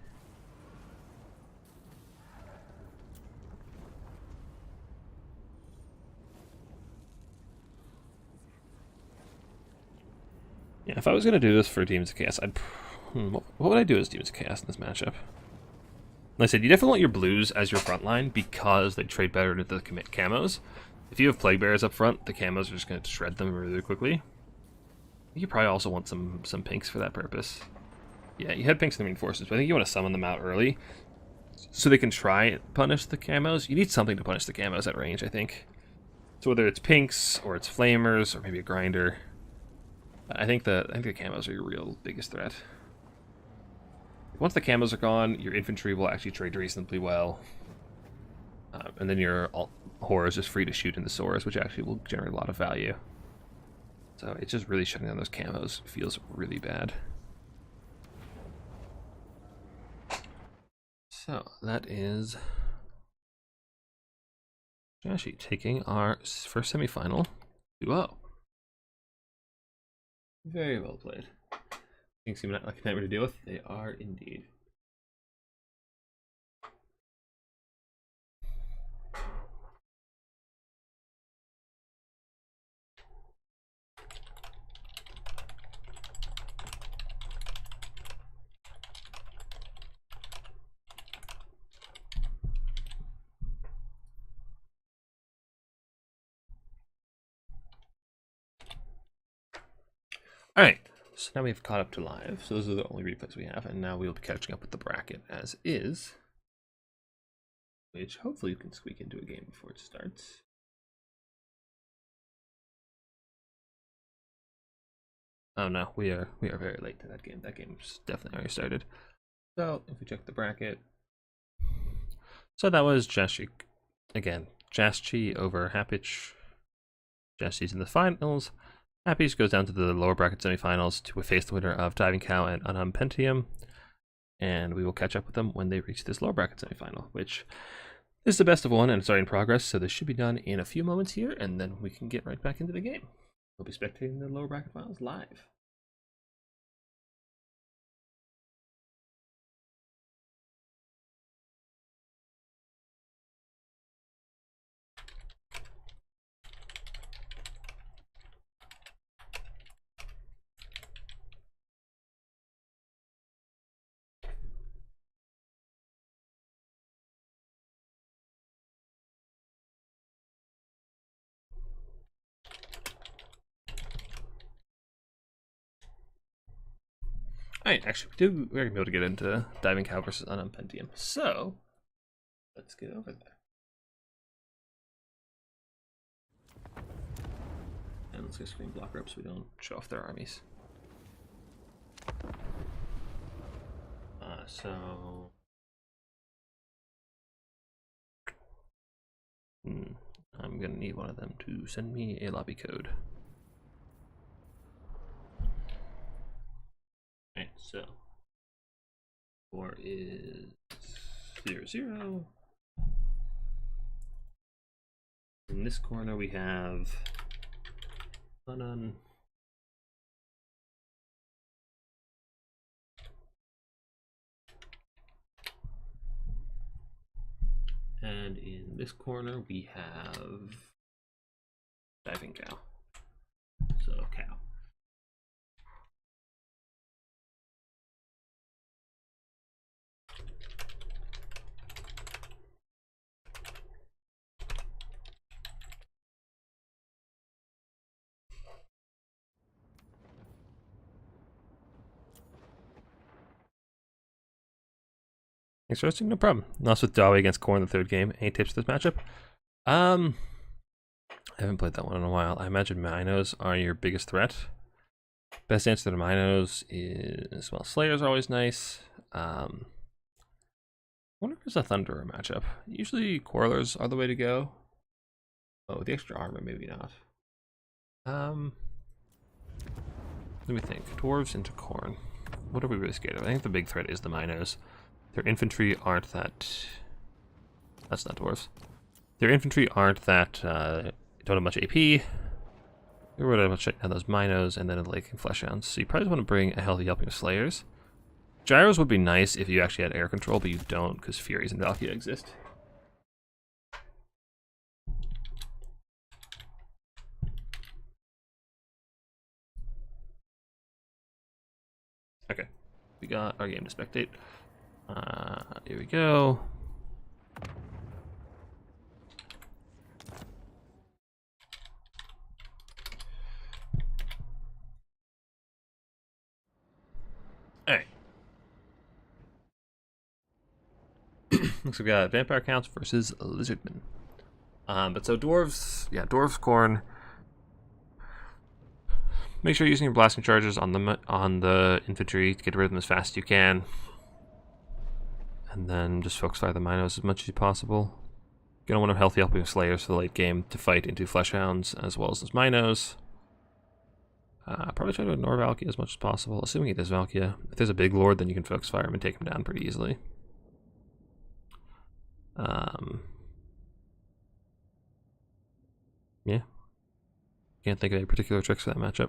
Yeah, if I was going to do this for Demons of Chaos, what would I do as Demons of Chaos in this matchup? Like I said, you definitely want your blues as your front line because they trade better into the camos. If you have Plague Bears up front, the camos are just going to shred them really quickly. You probably also want some pinks for that purpose. Yeah, you had pinks in the main forces, but I think you want to summon them out early so they can try and punish the camos. You need something to punish the camos at range, I think. So whether it's pinks or it's flamers or maybe a grinder, I think the camos are your real biggest threat. Once the camos are gone, your infantry will actually trade reasonably well. And then your horror is just free to shoot into swords, which actually will generate a lot of value. So it's just really shutting down those camos feels really bad. So that is Joschi taking our first semifinal 2-0. Very well played. Things seem like a nightmare to deal with. They are indeed. Alright, so now we've caught up to live. So those are the only replays we have, and now we'll be catching up with the bracket as is. Which hopefully you can squeak into a game before it starts. Oh no, we are very late to that game. That game's definitely already started. So if we check the bracket. So that was Joschi again. Joschi over Happeach. Joschi's in the finals. Happeach goes down to the lower bracket semifinals to face the winner of Diving Cow and Unhum Pentium. And we will catch up with them when they reach this lower bracket semifinal, which is the best of one and it's already in progress. So this should be done in a few moments here, and then we can get right back into the game. We'll be spectating the lower bracket finals live. Alright, actually, we're going to be able to get into Diving Cow versus Unhum Pentium. So, let's get over there. And let's get screen blocker up so we don't show off their armies. I'm going to need one of them to send me a lobby code. Alright, so 4 is 0, 0. In this corner we have Unknown And in this corner, we have Diving Cow. So, cow. Thanks for hosting, no problem. Lost with Dawi against Core in the third game. Any tips for this matchup? I haven't played that one in a while. I imagine Minos are your biggest threat. Best answer to Minos is, well, Slayers are always nice. I wonder if there's a Thunderer matchup. Usually Quarrelers are the way to go. Oh, with the extra armor, maybe not. Let me think. Dwarves into Khorne. What are we really scared of? I think the big threat is the Minos. Their infantry aren't that... That's not dwarves. Their infantry aren't that... don't have much AP. We're going to check out those Minos and then a Lake and Fleshhounds. So you probably want to bring a healthy helping of Slayers. Gyros would be nice if you actually had air control, but you don't because Furies and Valkyria exist. Okay, we got our game to spectate. Here we go. Alright. Looks like we got Vampire Counts versus Lizardmen. But so Dwarves, yeah, Dwarves, Khorne. Make sure you're using your blasting charges on the infantry to get rid of them as fast as you can. And then just focus fire the Minos as much as possible. You're gonna want a healthy helping of Slayers for the late game to fight into Fleshhounds as well as those Minos. Probably try to ignore Valkyria as much as possible, assuming it is Valkyria. If there's a big lord, then you can focus fire him and take him down pretty easily. Yeah. Can't think of any particular tricks for that matchup.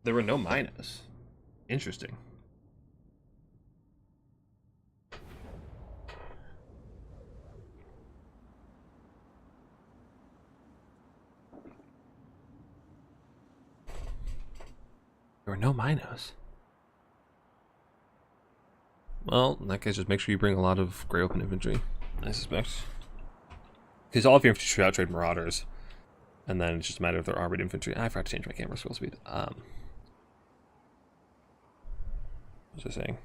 There were no Minos. Interesting. There were no Minos. Well, in that case, just make sure you bring a lot of Grey Open infantry, I suspect. Because all of your infantry should outtrade Marauders. And then it's just a matter of their armored infantry. I forgot to change my camera scroll speed. What was I saying?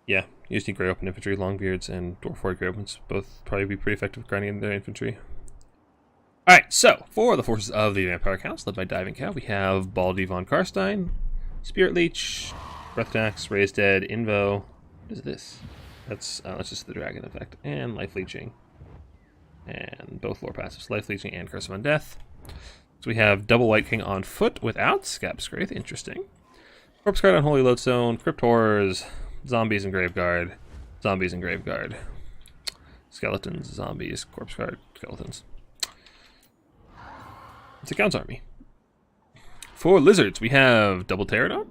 Yeah, you just need Grey Open infantry, Longbeards, and Dwarf Horde Grey Opens. Both probably be pretty effective grinding in their infantry. Alright, so, for the forces of the Vampire Counts, led by Diving Cow, we have Baldy von Karstein, Spirit Leech, Breath Attacks, Raise Dead, Invo. What is this? That's just the Dragon effect. And Life Leeching. And both lore passives, Life Leeching and Curse of Undeath. So we have Double White King on foot without Scab Scraith, interesting. Corpse Guard on Holy Lodestone, Crypt Horrors, Zombies and Graveguard, Zombies and Graveguard, Skeletons, Zombies, Corpse Guard, Skeletons. It's a Count's army. For Lizards, we have Double Pterodon,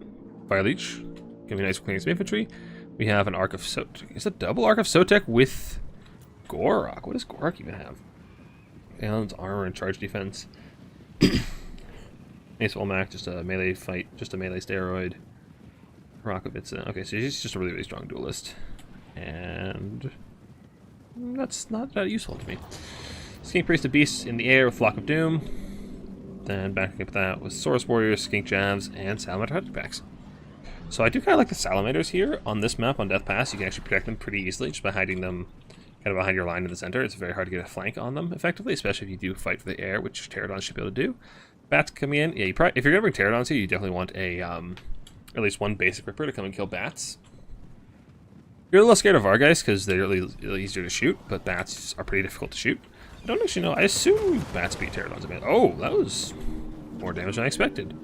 Fire Leech, giving nice cleaning some infantry. We have an Arc of Sotek. Is it double Arc of Sotek with Gorok? What does Gorok even have? Aeon's armor and charge defense. Ace Olmec, just a melee fight, just a melee steroid. Rakovitsa. Okay, so he's just a really, really strong duelist. And that's not that useful to me. Skink Priest of Beasts in the air with Flock of Doom. Then backing up that with Saurus Warriors, Skink Javs, and Salamander Hunchbacks. So I do kind of like the Salamanders here on this map on Death Pass. You can actually protect them pretty easily just by hiding them kind of behind your line in the center. It's very hard to get a flank on them effectively, especially if you do fight for the air, which Pterodons should be able to do. Bats coming in. Yeah, if you're going to bring Pterodons here, you definitely want a at least one basic Ripper to come and kill bats. You're a little scared of Vargeist because they're really easier to shoot, but bats are pretty difficult to shoot. I don't actually know. I assume bats beat Pterodons a bit. Oh, that was more damage than I expected.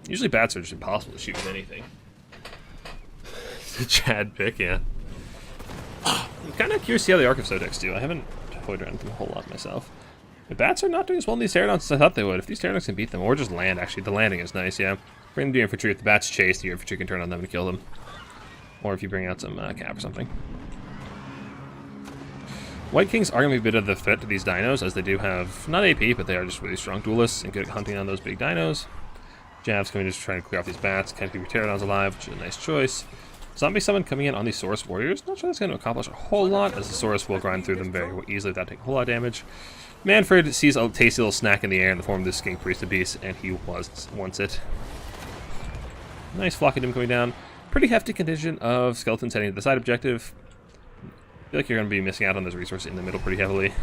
Usually bats are just impossible to shoot with anything. The Chad pick, yeah. I'm kind of curious to see how the Arc of Sotex do. I haven't toyed around with them a whole lot myself. The bats are not doing as well in these pterodons as I thought they would. If these pterodons can beat them, or just land, actually. The landing is nice, yeah. Bring them to your infantry. If the bats chase, your infantry can turn on them and kill them. Or if you bring out some cap or something. White Kings are going to be a bit of the threat to these dinos, as they do have, not AP, but they are just really strong duelists and good at hunting on those big dinos. Jav's coming to just try to clear off these bats, kind of keep your pterodons alive, which is a nice choice. Zombie summon coming in on these Saurus warriors. Not sure that's going to accomplish a whole lot, as the Saurus will grind through them very easily without taking a whole lot of damage. Manfred sees a tasty little snack in the air in the form of this Skink Priest of Beast, and he wants it. Nice flock of them coming down. Pretty hefty contingent of skeletons heading to the side objective. I feel like you're going to be missing out on this resource in the middle pretty heavily.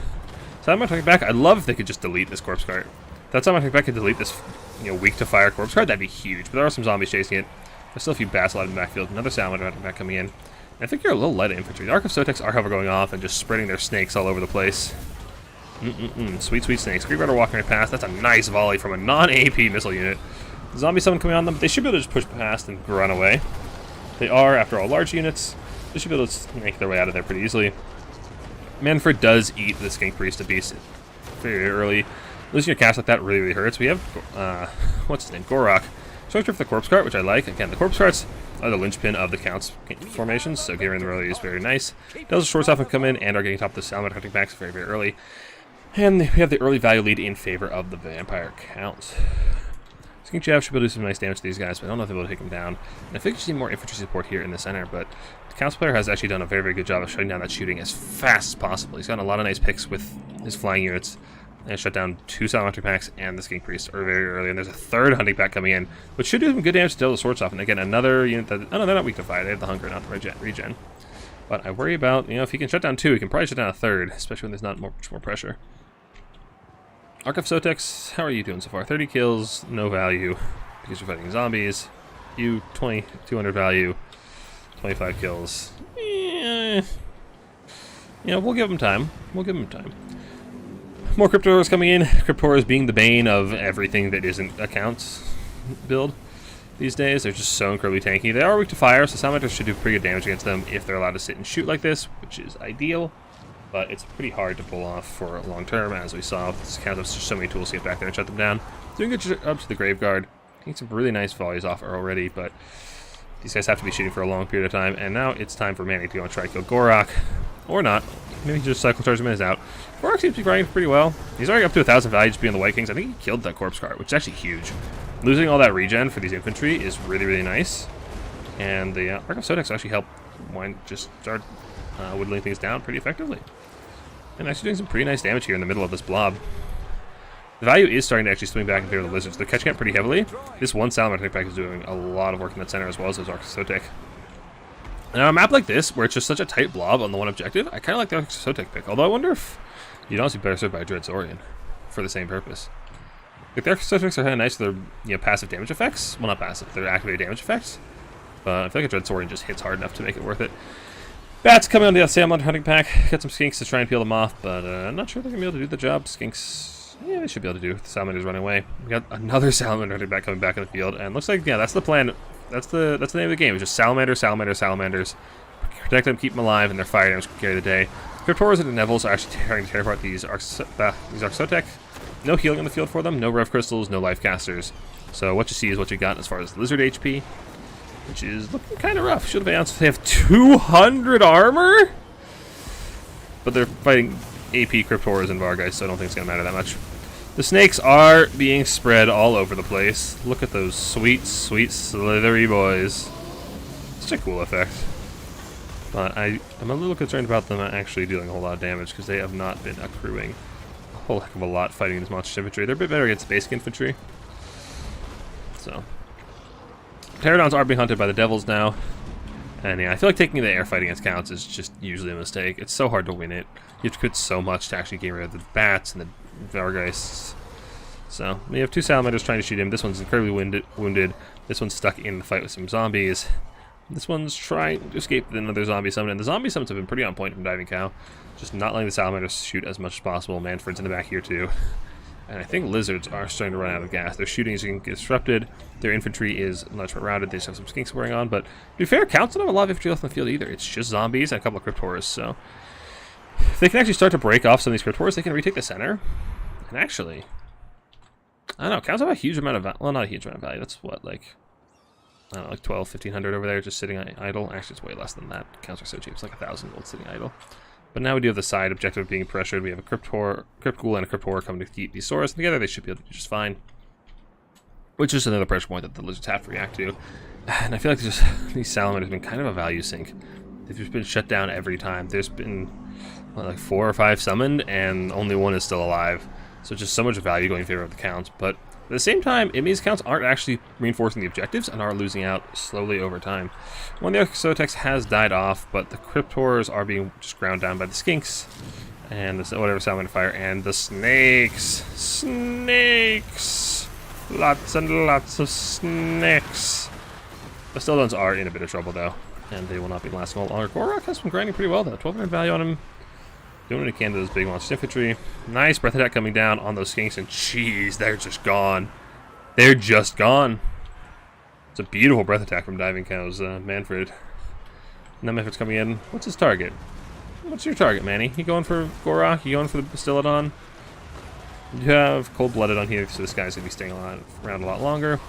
So I'm going to take back. I'd love if they could just delete this corpse cart. If that Salamander back could delete this, weak to fire corpse cart, that'd be huge. But there are some zombies chasing it. There's still a few bats alive in the backfield. Another Salamander back coming in. And I think you're a little light infantry. The Arc of Sotex are, however, going off and just spreading their snakes all over the place. Sweet, sweet snakes. Green Rider walking right past. That's a nice volley from a non-AP missile unit. Zombie summon coming on them. They should be able to just push past and run away. They are, after all, large units. They should be able to make their way out of there pretty easily. Manfred does eat the Skink Priest of Beast very early. Losing your cast like that really hurts. We have, what's his name? Gorok. Structure for the corpse cart, which I like. Again, the corpse carts are the linchpin of the Count's formations, so getting rid of them early is very nice. Devils short often come in and are getting top of the Salamander hunting backs very early. And we have the early value lead in favor of the Vampire Counts. Skink Jav should be able to do some nice damage to these guys, but I don't know if they'll be able to take them down. And I think you see more infantry support here in the center, but the Counts player has actually done a very good job of shutting down that shooting as fast as possible. He's gotten a lot of nice picks with his flying units, and shut down 2 Salamander packs and the Skink Priest very early. And there's a 3rd hunting pack coming in, which should do some good damage to Devil Swords off. And again, another unit that, oh no, they're not weak to fire. They have the hunger, not the regen. But I worry about, if he can shut down 2, he can probably shut down a 3rd, especially when there's not much more pressure. Arc of Sotex, how are you doing so far? 30 kills, no value, because you're fighting zombies. You, 200 value, 25 kills. Yeah, we'll give him time. More Cryptosaurs coming in. Cryptosaurs being the bane of everything that isn't a Count's build these days. They're just so incredibly tanky. They are weak to fire, so Salamanders should do pretty good damage against them if they're allowed to sit and shoot like this, which is ideal. But it's pretty hard to pull off for long term, as we saw. This Count has just so many tools to get back there and shut them down. Doing good up to the Grave Guard. Getting some really nice volleys off already, but these guys have to be shooting for a long period of time. And now it's time for Manny to go and try to kill Gorok. Or not. Maybe just cycle charge him in his out. Gorok seems to be grinding pretty well. He's already up to 1,000 value just being the White Kings. I think he killed that corpse cart, which is actually huge. Losing all that regen for these infantry is really nice. And the Arc of Sotex actually helped just start whittling things down pretty effectively. And actually doing some pretty nice damage here in the middle of this blob. The value is starting to actually swing back in favor of the Lizards. They're catching up pretty heavily. This one Salamander pack is doing a lot of work in that center, as well as those Arc of Sotex. And on a map like this, where it's just such a tight blob on the one objective, I kind of like the Arc of Sotex pick. Although I wonder if you'd honestly better served by a Dread Saurian for the same purpose. Like, the Arc of Sotex are kind of nice for their passive damage effects. Well, not passive, they're activated damage effects. But I feel like a Dread Saurian just hits hard enough to make it worth it. Bats coming on the Salamander hunting pack. Got some Skinks to try and peel them off, but I'm not sure they're going to be able to do the job. Skinks, yeah, they should be able to do. The Salamander's running away. We got another Salamander hunting pack coming back in the field, and looks like, yeah, that's the plan. That's the name of the game. It's just Salamanders. Protect them, keep them alive, and their fire damage can carry the day. Cryptosaurs and the Nevils are actually trying to tear apart these Arc Sotex. No healing on the field for them, no Rev Crystals, no Life Casters. So what you see is what you got as far as Lizard HP, which is looking kind of rough. Should have announced they have 200 armor? But they're fighting AP Cryptosaurs and Vargeist, so I don't think it's going to matter that much. The snakes are being spread all over the place. Look at those sweet, slithery boys. Such a cool effect. But I'm a little concerned about them not actually dealing a whole lot of damage, because they have not been accruing a whole heck of a lot fighting this monster infantry. They're a bit better against basic infantry. So, Pterodons are being hunted by the Devils now. And yeah, I feel like taking the air fight against Counts is just usually a mistake. It's so hard to win it. You have to quit so much to actually get rid of the bats and the Vargeists. So, we have 2 Salamanders trying to shoot him. This one's incredibly wounded. This one's stuck in the fight with some zombies. This one's trying to escape another zombie summon, and the zombie summons have been pretty on point from Diving Cow. Just not letting the Salamanders shoot as much as possible. Manfred's in the back here too. And I think Lizards are starting to run out of gas. Their shooting is getting disrupted. Their infantry is much more routed. They just have some Skinks going on, but to be fair, Counts don't have a lot of infantry left in the field either. It's just zombies and a couple of Cryptosaurs, so if they can actually start to break off some of these Cryptosaurs, they can retake the center. And actually, I don't know, counts have a huge amount of, well, not a huge amount of value. That's what, like, I don't know, like 1,500 over there just sitting idle. Actually, it's way less than that. Counts are so cheap. It's like 1,000 gold sitting idle. But now we do have the side objective of being pressured. We have a Crypt Ghoul and a Crypt Horror coming to keep these Saurus together. They should be able to do just fine. Which is another pressure point that the Lizards have to react to. And I feel like just these Salamanders have been kind of a value sink. They've just been shut down every time. There's been, what, like 4 or 5 summoned, and only 1 is still alive. So just so much value going in favor of the counts. But at the same time, it means counts aren't actually reinforcing the objectives and are losing out slowly over time. One of the Exotex has died off, but the Crypt Horrors are being just ground down by the Skinks. And the whatever Salamander Fire, and the Snakes! Snakes! Lots and lots of snakes! The Stilldones are in a bit of trouble, though, and they will not be lasting long longer. Gorok has been grinding pretty well, though. 1,200 value on him. Doing what he can to those big monster infantry. Nice breath attack coming down on those Skinks, and jeez, they're just gone. They're just gone. It's a beautiful breath attack from Diving Cow's Manfred. Now Manfred's coming in. What's his target? What's your target, Manny? You going for Gorok? You going for the Bastillodon? You have Cold-Blooded on here, so this guy's going to be staying around a lot longer.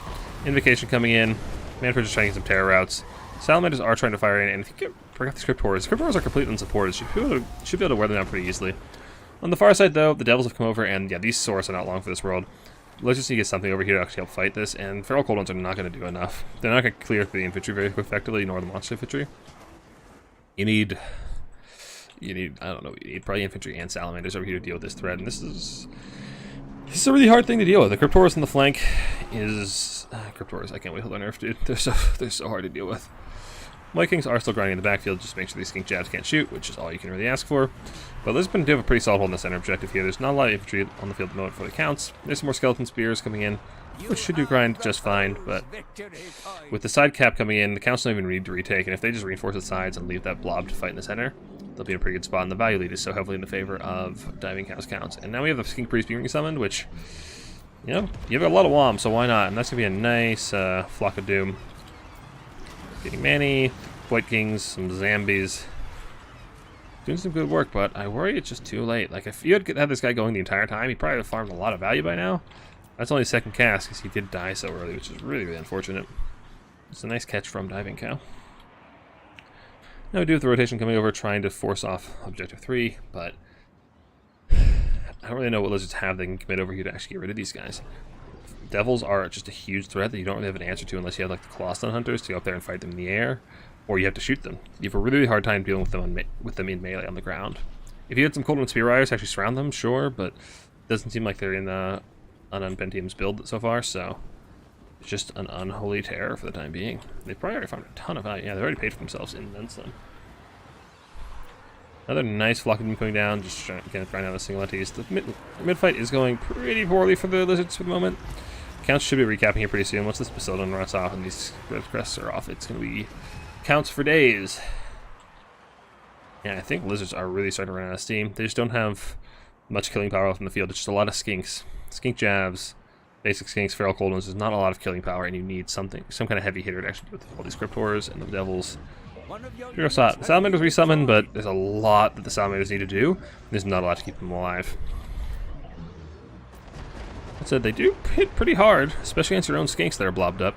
Invocation coming in. Manfred's just trying to get some terror routes. Salamanders are trying to fire in, and if you can bring out the Crypt Horrors are completely unsupported. Should be able to wear them down pretty easily. On the far side, though, the Devils have come over, and yeah, these Saurus are not long for this world. Let's just need to get something over here to actually help fight this, and Feral Cold Ones are not going to do enough. They're not going to clear the infantry very effectively, nor the monster infantry. You need, I don't know, you need probably infantry and Salamanders over here to deal with this threat, and this is a really hard thing to deal with. The Crypt Horrors on the flank is... Crypt Horrors, I can't wait till they're nerfed, dude. They're so hard to deal with. Vikings are still grinding in the backfield, just to make sure these Skink Jabs can't shoot, which is all you can really ask for. But Lizardmen do have a pretty solid hold in the center objective here. There's not a lot of infantry on the field at the moment for the counts. There's some more Skeleton Spears coming in, which should do grind just fine, but with the side cap coming in, the counts don't even need to retake, and if they just reinforce the sides and leave that blob to fight in the center, they'll be in a pretty good spot, and the value lead is so heavily in the favor of Diving Cow's counts. And now we have the Skink Priest being summoned, which, you know, you have a lot of WOM, so why not? And that's going to be a nice Flock of Doom. Getting Manny, White Kings, some Zambies. Doing some good work, but I worry it's just too late. Like, if you had this guy going the entire time, he probably would have farmed a lot of value by now. That's only second cast, because he did die so early, which is really, really unfortunate. It's a nice catch from Diving Cow. Now we do have the rotation coming over, trying to force off Objective 3, but I don't really know what Lizards have they can commit over here to actually get rid of these guys. Devils are just a huge threat that you don't really have an answer to unless you have like the Colossus Hunters to go up there and fight them in the air, or you have to shoot them. You have a really, really hard time dealing with them in melee on the ground. If you had some Cold Wind Spear Riders to actually surround them, sure, but it doesn't seem like they're in an Unpentium's build so far, so it's just an unholy terror for the time being. They've probably already found a ton of value. Yeah, they've already paid for themselves and then some. Another nice Flock of them coming down, just trying to grind out the Singuleti's. The mid fight is going pretty poorly for the Lizards for the moment. Counts should be recapping here pretty soon. Once this Bastillodon runs off and these Red Crests are off, it's going to be counts for days. Yeah, I think Lizards are really starting to run out of steam. They just don't have much killing power left in the field. It's just a lot of Skinks. Skink Jabs, basic Skinks, Feral Cold Ones. There's not a lot of killing power, and you need some kind of heavy hitter to actually deal with all these Crypt Horrors and the Devils. Salamanders resummon, but there's a lot that the Salamanders need to do. There's not a lot to keep them alive. That said, they do hit pretty hard, especially against your own Skinks that are blobbed up.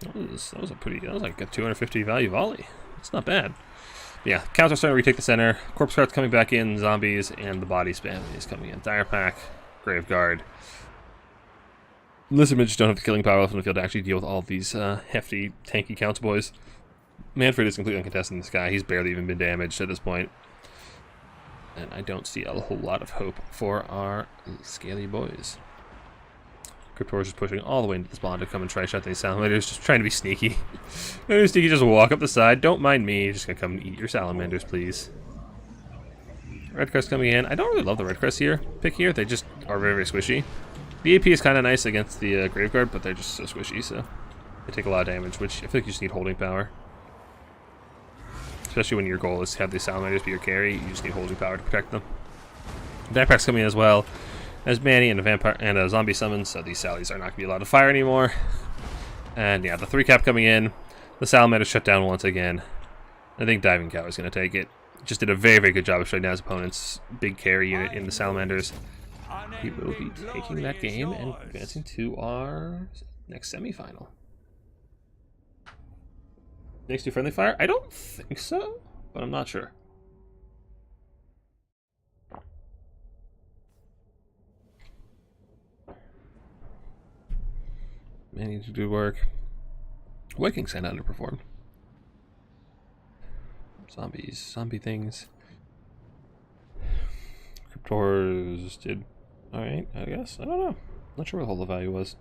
That was like a 250 value volley. It's not bad. Yeah, counts are starting to retake the center. Corpse Guards coming back in, zombies, and the body spam is coming in. Dire Pack, Grave Guard. Lizardmen just don't have the killing power left in the field to actually deal with all of these hefty, tanky counts boys. Manfred is completely uncontested in this guy. He's barely even been damaged at this point. And I don't see a whole lot of hope for our scaly boys. Crypt Horrors is pushing all the way into the spawn to come and try to shut these Salamanders, just trying to be sneaky. Very sneaky, just walk up the side. Don't mind me, just gonna come and eat your Salamanders, please. Red Crest coming in. I don't really love the Red Crest pick here. They just are very, very squishy. The AP is kind of nice against the Grave Guard, but they're just so squishy, so they take a lot of damage, which I feel like you just need holding power. Especially when your goal is to have these Salamanders be your carry, you just need holding power to protect them. Backpack's coming in as well, as Manny and a vampire and a zombie summon, so these Sallies are not going to be allowed to fire anymore. And yeah, the 3-cap coming in, the Salamander shut down once again. I think Diving Cow is going to take it. Just did a very, very good job of shutting down his opponent's big carry unit in the Salamanders. He will be taking that game and advancing to our next semifinal. Next to friendly fire? I don't think so, but I'm not sure. Many to do work. Waking Sand underperformed. Zombies, zombie things. Cryptors did alright, I guess. I don't know. Not sure what the whole value was.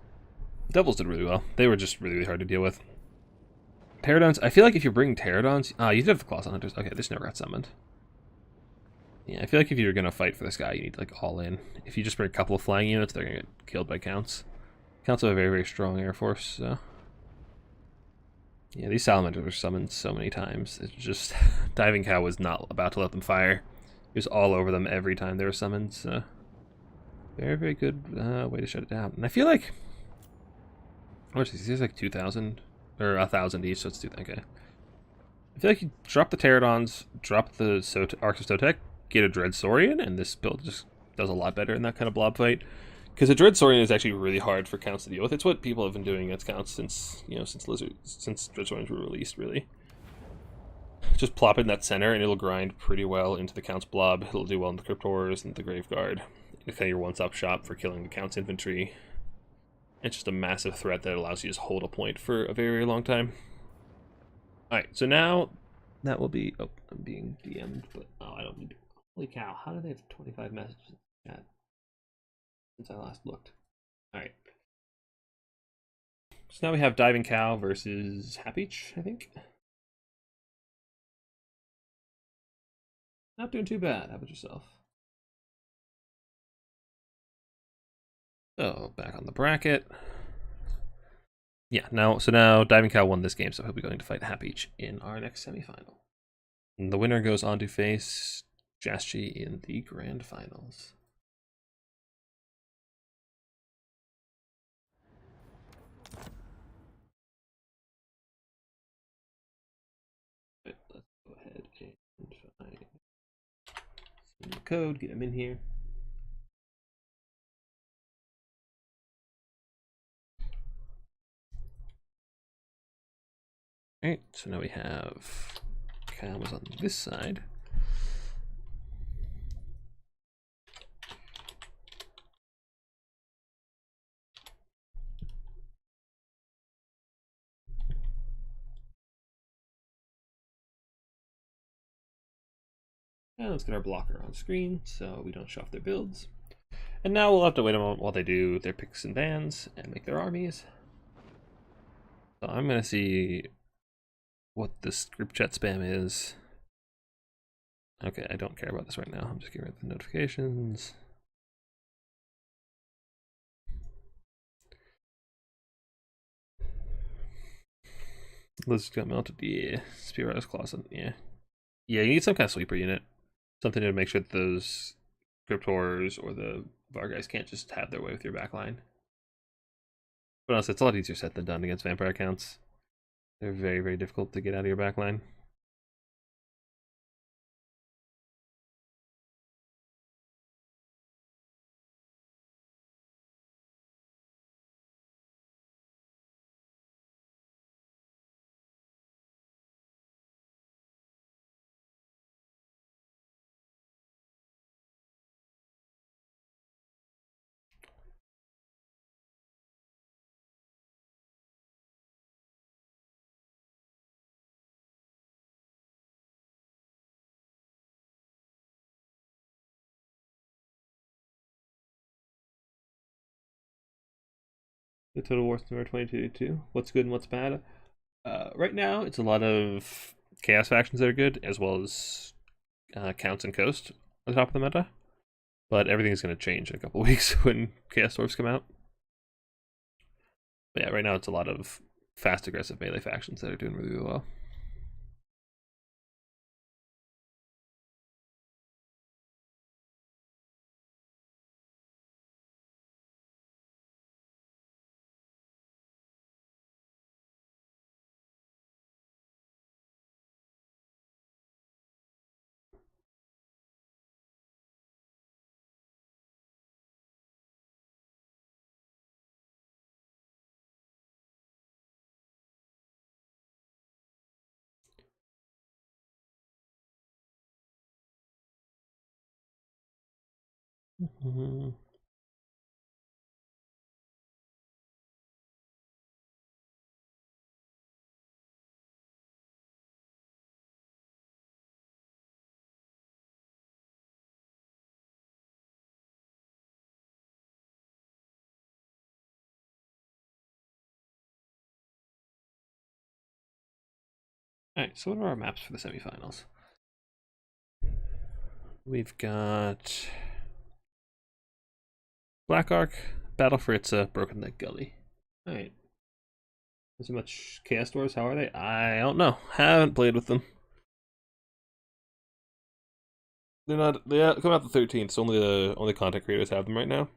Devils did really well. They were just really, really hard to deal with. Pterodons, I feel like if you bring Pterodons... you did have the Claws on Hunters. Okay, this never got summoned. Yeah, I feel like if you're going to fight for this guy, you need to, like, all in. If you just bring a couple of flying units, they're going to get killed by Counts. Counts have a very, very strong Air Force, so... Yeah, these Salamanders were summoned so many times. It's just... Diving Cow was not about to let them fire. He was all over them every time they were summoned, so... Very, very good way to shut it down. And I feel like... What is this? These are like 2,000... Or 1,000 each, so it's 2... Okay. I feel like you drop the Pterodons, drop the Arcs of Sotek, get a Dreadsaurian, and this build just does a lot better in that kind of blob fight. Because a Dreadsaurian is actually really hard for Counts to deal with. It's what people have been doing against Counts since, since Dreadsaurians were released, really. Just plop it in that center, and it'll grind pretty well into the Count's blob. It'll do well in the Cryptors and the Graveguard. It's kind of your one-stop shop for killing the Count's infantry. It's just a massive threat that allows you to just hold a point for a very, very long time. Alright, so now that will be... Oh, I'm being DM'd, but... Oh, I don't need to... Holy cow, how do they have 25 messages in the chat since I last looked? Alright. So now we have Diving Cow versus Happych, I think. Not doing too bad. How about yourself? So, back on the bracket. Yeah, so now Diving Cow won this game, so he'll be going to fight Happych in our next semifinal. And the winner goes on to face Jaschi in the grand finals. Right, let's go ahead and find the code, get him in here. Alright, so now we have Cows on this side. And let's get our blocker on screen so we don't show off their builds. And now we'll have to wait a moment while they do their picks and bans and make their armies. So I'm going to see what this group chat spam is. Okay, I don't care about this right now. I'm just getting rid of the notifications. Lizard got melted. Yeah. Spear Rider's Claws. Yeah. Yeah, you need some kind of sweeper unit. Something to make sure that those Cryptors or the Varguys can't just have their way with your backline. But honestly, it's a lot easier said than done against vampire accounts. They're very, very difficult to get out of your backline. The Total War Scenario 22. What's good and what's bad? Right now, it's a lot of Chaos factions that are good, as well as Counts and Coast on top of the meta. But everything's going to change in a couple weeks when Chaos Dwarves come out. But yeah, right now it's a lot of fast, aggressive melee factions that are doing really, really well. Mhm. Alright, so what are our maps for the semifinals? We've got Black Ark, Battle for Itza, Broken Leg Gully. Alright. Is there much Chaos Dwarves? How are they? I don't know. Haven't played with them. They're not. They come out the 13th, so only content creators have them right now.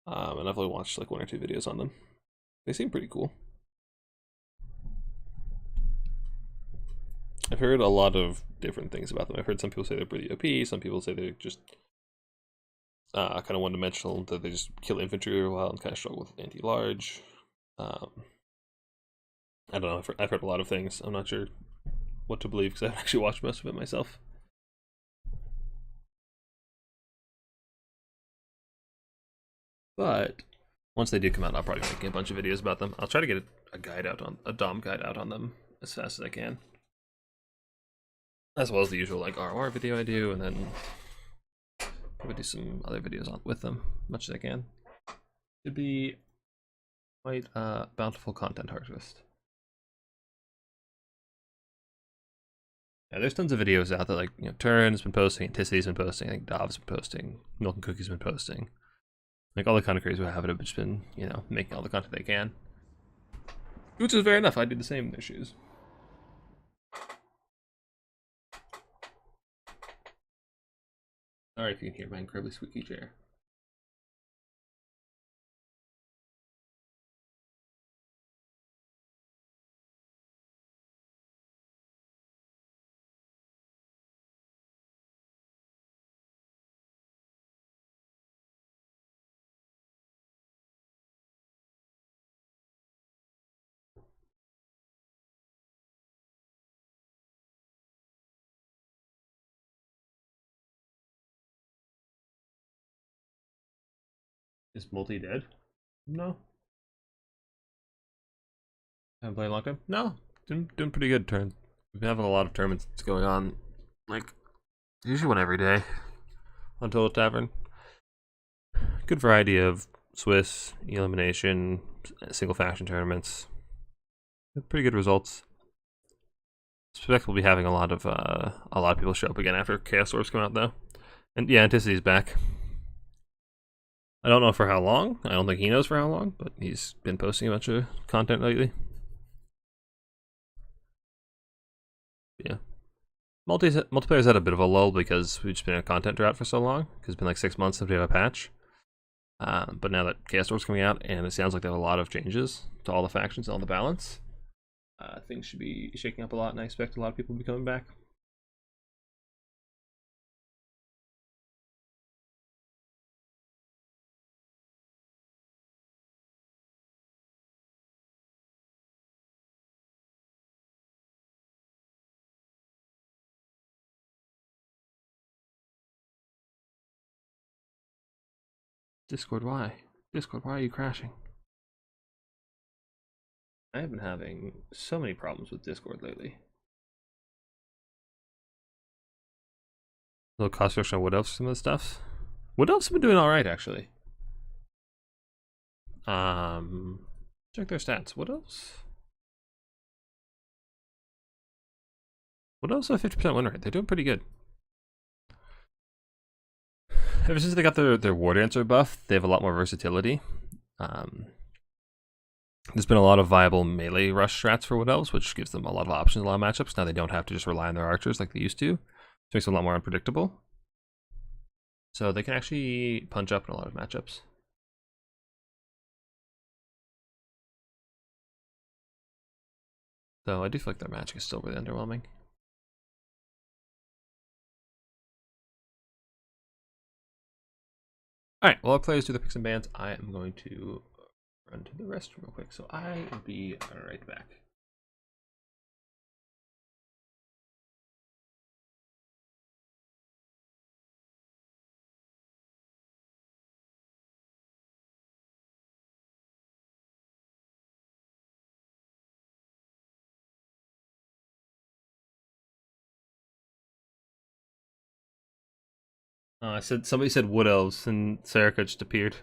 And I've only watched like 1 or 2 videos on them. They seem pretty cool. I've heard a lot of different things about them. I've heard some people say they're pretty OP. Some people say they're just kind of one-dimensional. That they just kill infantry for a while and kind of struggle with anti-large. I don't know. I've heard a lot of things. I'm not sure what to believe because I haven't actually watched most of it myself. But once they do come out, I'll probably be making a bunch of videos about them. I'll try to get a guide out on a DOM guide out on them as fast as I can, as well as the usual like ROR video I do, and then probably do some other videos on with them, much as I can. Should be quite a bountiful content harvest. Yeah, there's tons of videos out there, like Turin's been posting, Anticity's been posting, I think Dov's been posting, Milk and Cookie's been posting. Like all the content creators who have it have just been, making all the content they can. Which is fair enough, I'd do the same in their shoes. Sorry if you can hear my incredibly squeaky chair. Is multi dead? No. Haven't played a long time? No. Doing pretty good turn. We've been having a lot of tournaments going on, like, usually one every day on Total Tavern. Good variety of Swiss, elimination, single faction tournaments. Pretty good results. Suspect we'll be having a lot of people show up again after Chaos Orbs come out though. And yeah, Anticity's back. I don't know for how long. I don't think he knows for how long, but he's been posting a bunch of content lately. Yeah. Multiplayer's had a bit of a lull because we've just been in a content drought for so long. Because it's been like 6 months since we have a patch. But now that Chaos Orb's coming out, and it sounds like there are a lot of changes to all the factions and all the balance, things should be shaking up a lot, and I expect a lot of people will be coming back. Discord, why? Discord, why are you crashing? I have been having so many problems with Discord lately. A little cost reduction on Wood Elves, some of the stuff. Wood Elves have been doing alright, actually. Check their stats. Wood Elves? Wood Elves have a 50% win rate. They're doing pretty good. Ever since they got their War Dancer buff, they have a lot more versatility. There's been a lot of viable melee rush strats for Wood Elves, which gives them a lot of options in a lot of matchups. Now they don't have to just rely on their archers like they used to. It makes them a lot more unpredictable. So they can actually punch up in a lot of matchups. So I do feel like their magic is still really underwhelming. Alright, while our players do their picks and bans, I am going to run to the restroom real quick. So I will be right back. Somebody said wood elves, and Sarika just appeared.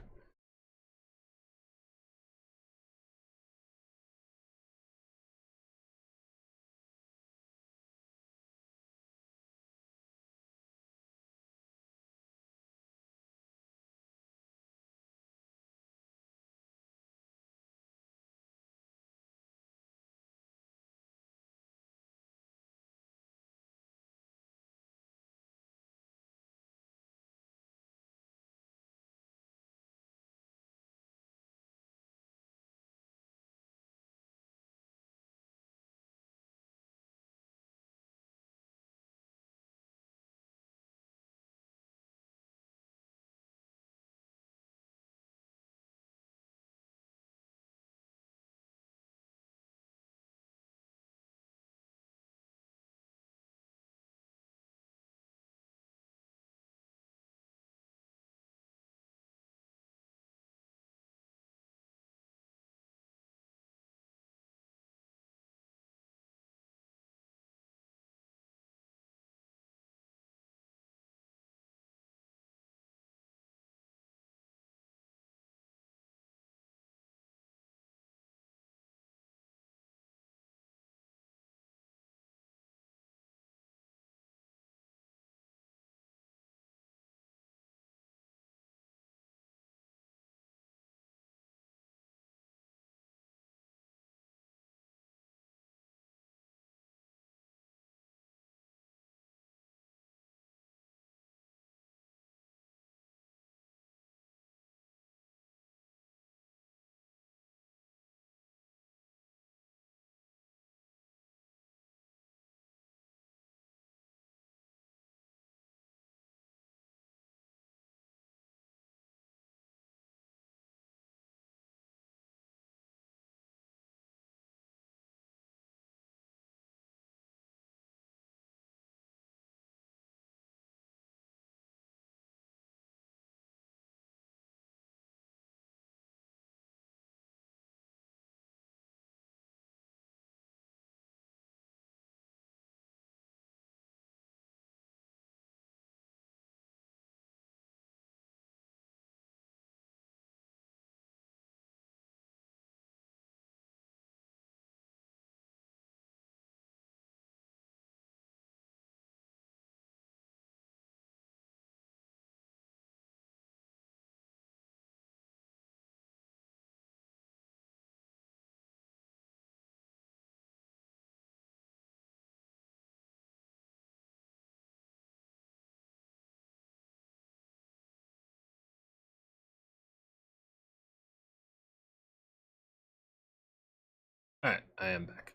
Alright, I am back.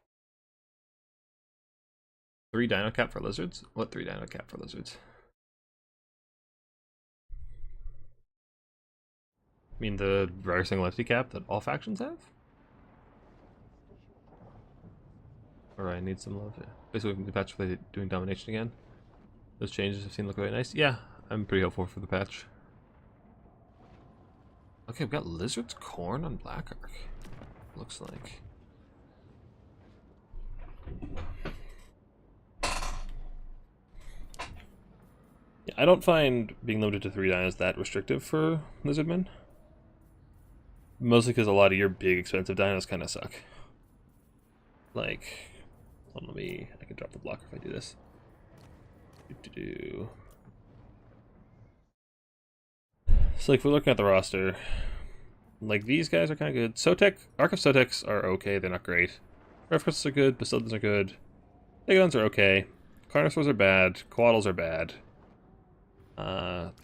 3 dino cap for lizards? What 3 dino cap for lizards? I mean the rare single entity cap that all factions have? Or I need some love. Yeah. Basically, the patch for doing domination again. Those changes I've seen look really nice. Yeah, I'm pretty hopeful for the patch. Okay, we've got lizards, corn on black arc. Looks like. Yeah, I don't find being limited to 3 dinos that restrictive for Lizardmen. Mostly because a lot of your big expensive dinos kind of suck. Like, hold on, I can drop the blocker if I do this. So like, if we're looking at the roster, like these guys are kind of good. Sotek, Arc of Soteks are okay, they're not great. Refcrusts are good, Basildons are good. Megalons are okay. Carnosaurs are bad, Coatls are bad.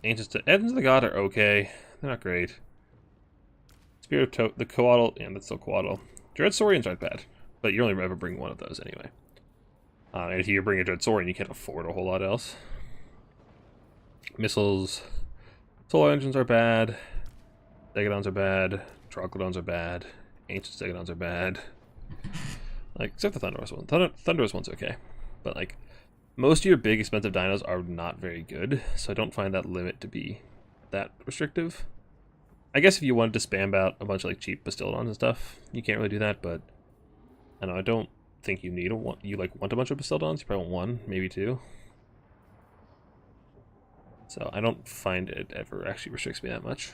Ancients to Engines of the God are okay, they're not great. Spirit of the Coatl, yeah, that's still Coatl. Dreadsaurians aren't bad, but you only ever bring one of those anyway. And if you bring a Dreadsaurian, you can't afford a whole lot else. Missiles, Solar Engines are bad. Stegodons are bad. Troglodons are bad. Ancient Stegodons are bad. Like, except the Thunderous one. Thunderous one's okay. But, like, most of your big expensive dinos are not very good, so I don't find that limit to be that restrictive. I guess if you wanted to spam out a bunch of, like, cheap Bastildons and stuff, you can't really do that, but I don't know, I don't think you need want a bunch of Bastildons. You probably want 1, maybe 2. So I don't find it ever actually restricts me that much.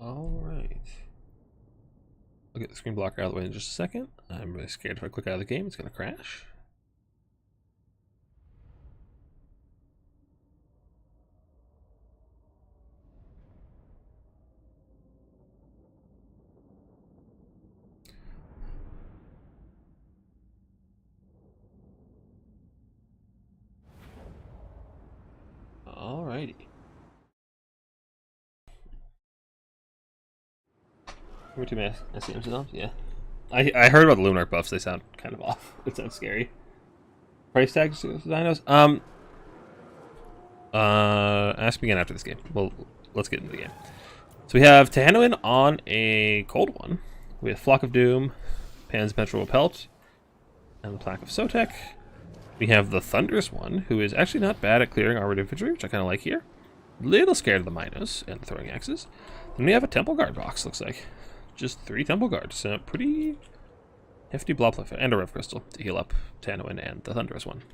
Alright. I'll get the screen blocker out of the way in just a second. I'm really scared if I click out of the game, it's going to crash. Alrighty. Were too many SCMs on? Yeah. I heard about the Lunar buffs, they sound kind of off. It sounds scary. Price tags for dinos? Ask me again after this game. Well, let's get into the game. So we have Tehanoin on a cold one. We have Flock of Doom, Pan's Petrol Pelt, and the Plaque of Sotek. We have the Thunderous one, who is actually not bad at clearing armored infantry, which I kind of like here. Little scared of the Minos and the throwing axes. Then we have a Temple Guard box, looks like. Just 3 Temple Guards. So pretty hefty blob life and a Rev Crystal to heal up Tehanoin and the Thunderous one.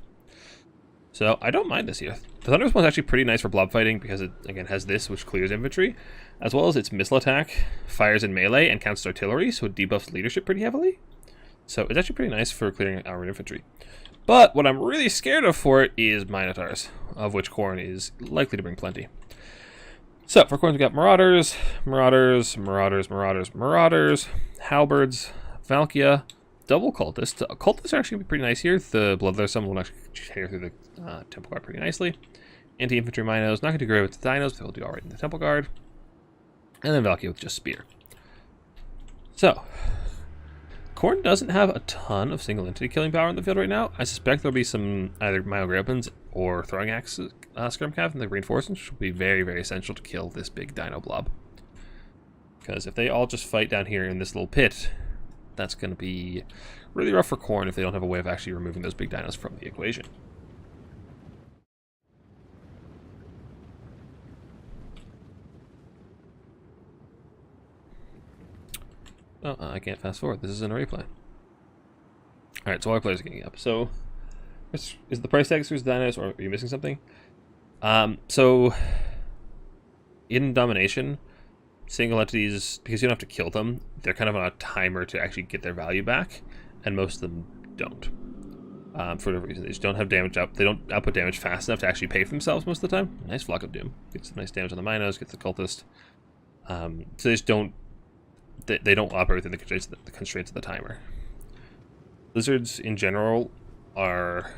So I don't mind this here. The Thunderous one's actually pretty nice for blob fighting because it, again, has this, which clears infantry, as well as its missile attack, fires in melee, and counts artillery, so it debuffs leadership pretty heavily. So it's actually pretty nice for clearing armored infantry. But what I'm really scared of for it is Minotaurs, of which Khorne is likely to bring plenty. So for Khorne, we got Marauders, Marauders, Marauders, Marauders, Marauders, Halberds, Valkia, double Cultists. Cultists are actually going to be pretty nice here. The Bloodleather Summon will actually tear through the Temple Guard pretty nicely. Anti-Infantry Minos, not going to do great with the Dinos, but they'll do alright in the Temple Guard. And then Valkia with just Spear. So, Khorne doesn't have a ton of single entity killing power in the field right now. I suspect there'll be some either Mile Grey Weapons or Throwing Axe Skirmcav and the Reinforcements, which will be very, very essential to kill this big Dino blob. Because if they all just fight down here in this little pit, that's going to be really rough for Khorne if they don't have a way of actually removing those big dinos from the equation. Oh, I can't fast forward. This is in a replay. Alright, so all our players are getting up. So, is the price tag through the dinos, or are you missing something? So, in Domination, single entities, because you don't have to kill them, they're kind of on a timer to actually get their value back, and most of them don't. For whatever reason, they just don't have damage up. They don't output damage fast enough to actually pay for themselves most of the time. Nice Flock of Doom. Gets some nice damage on the Minos, gets the Cultist. So they just don't... They don't operate within the constraints of the timer. Lizards, in general, are...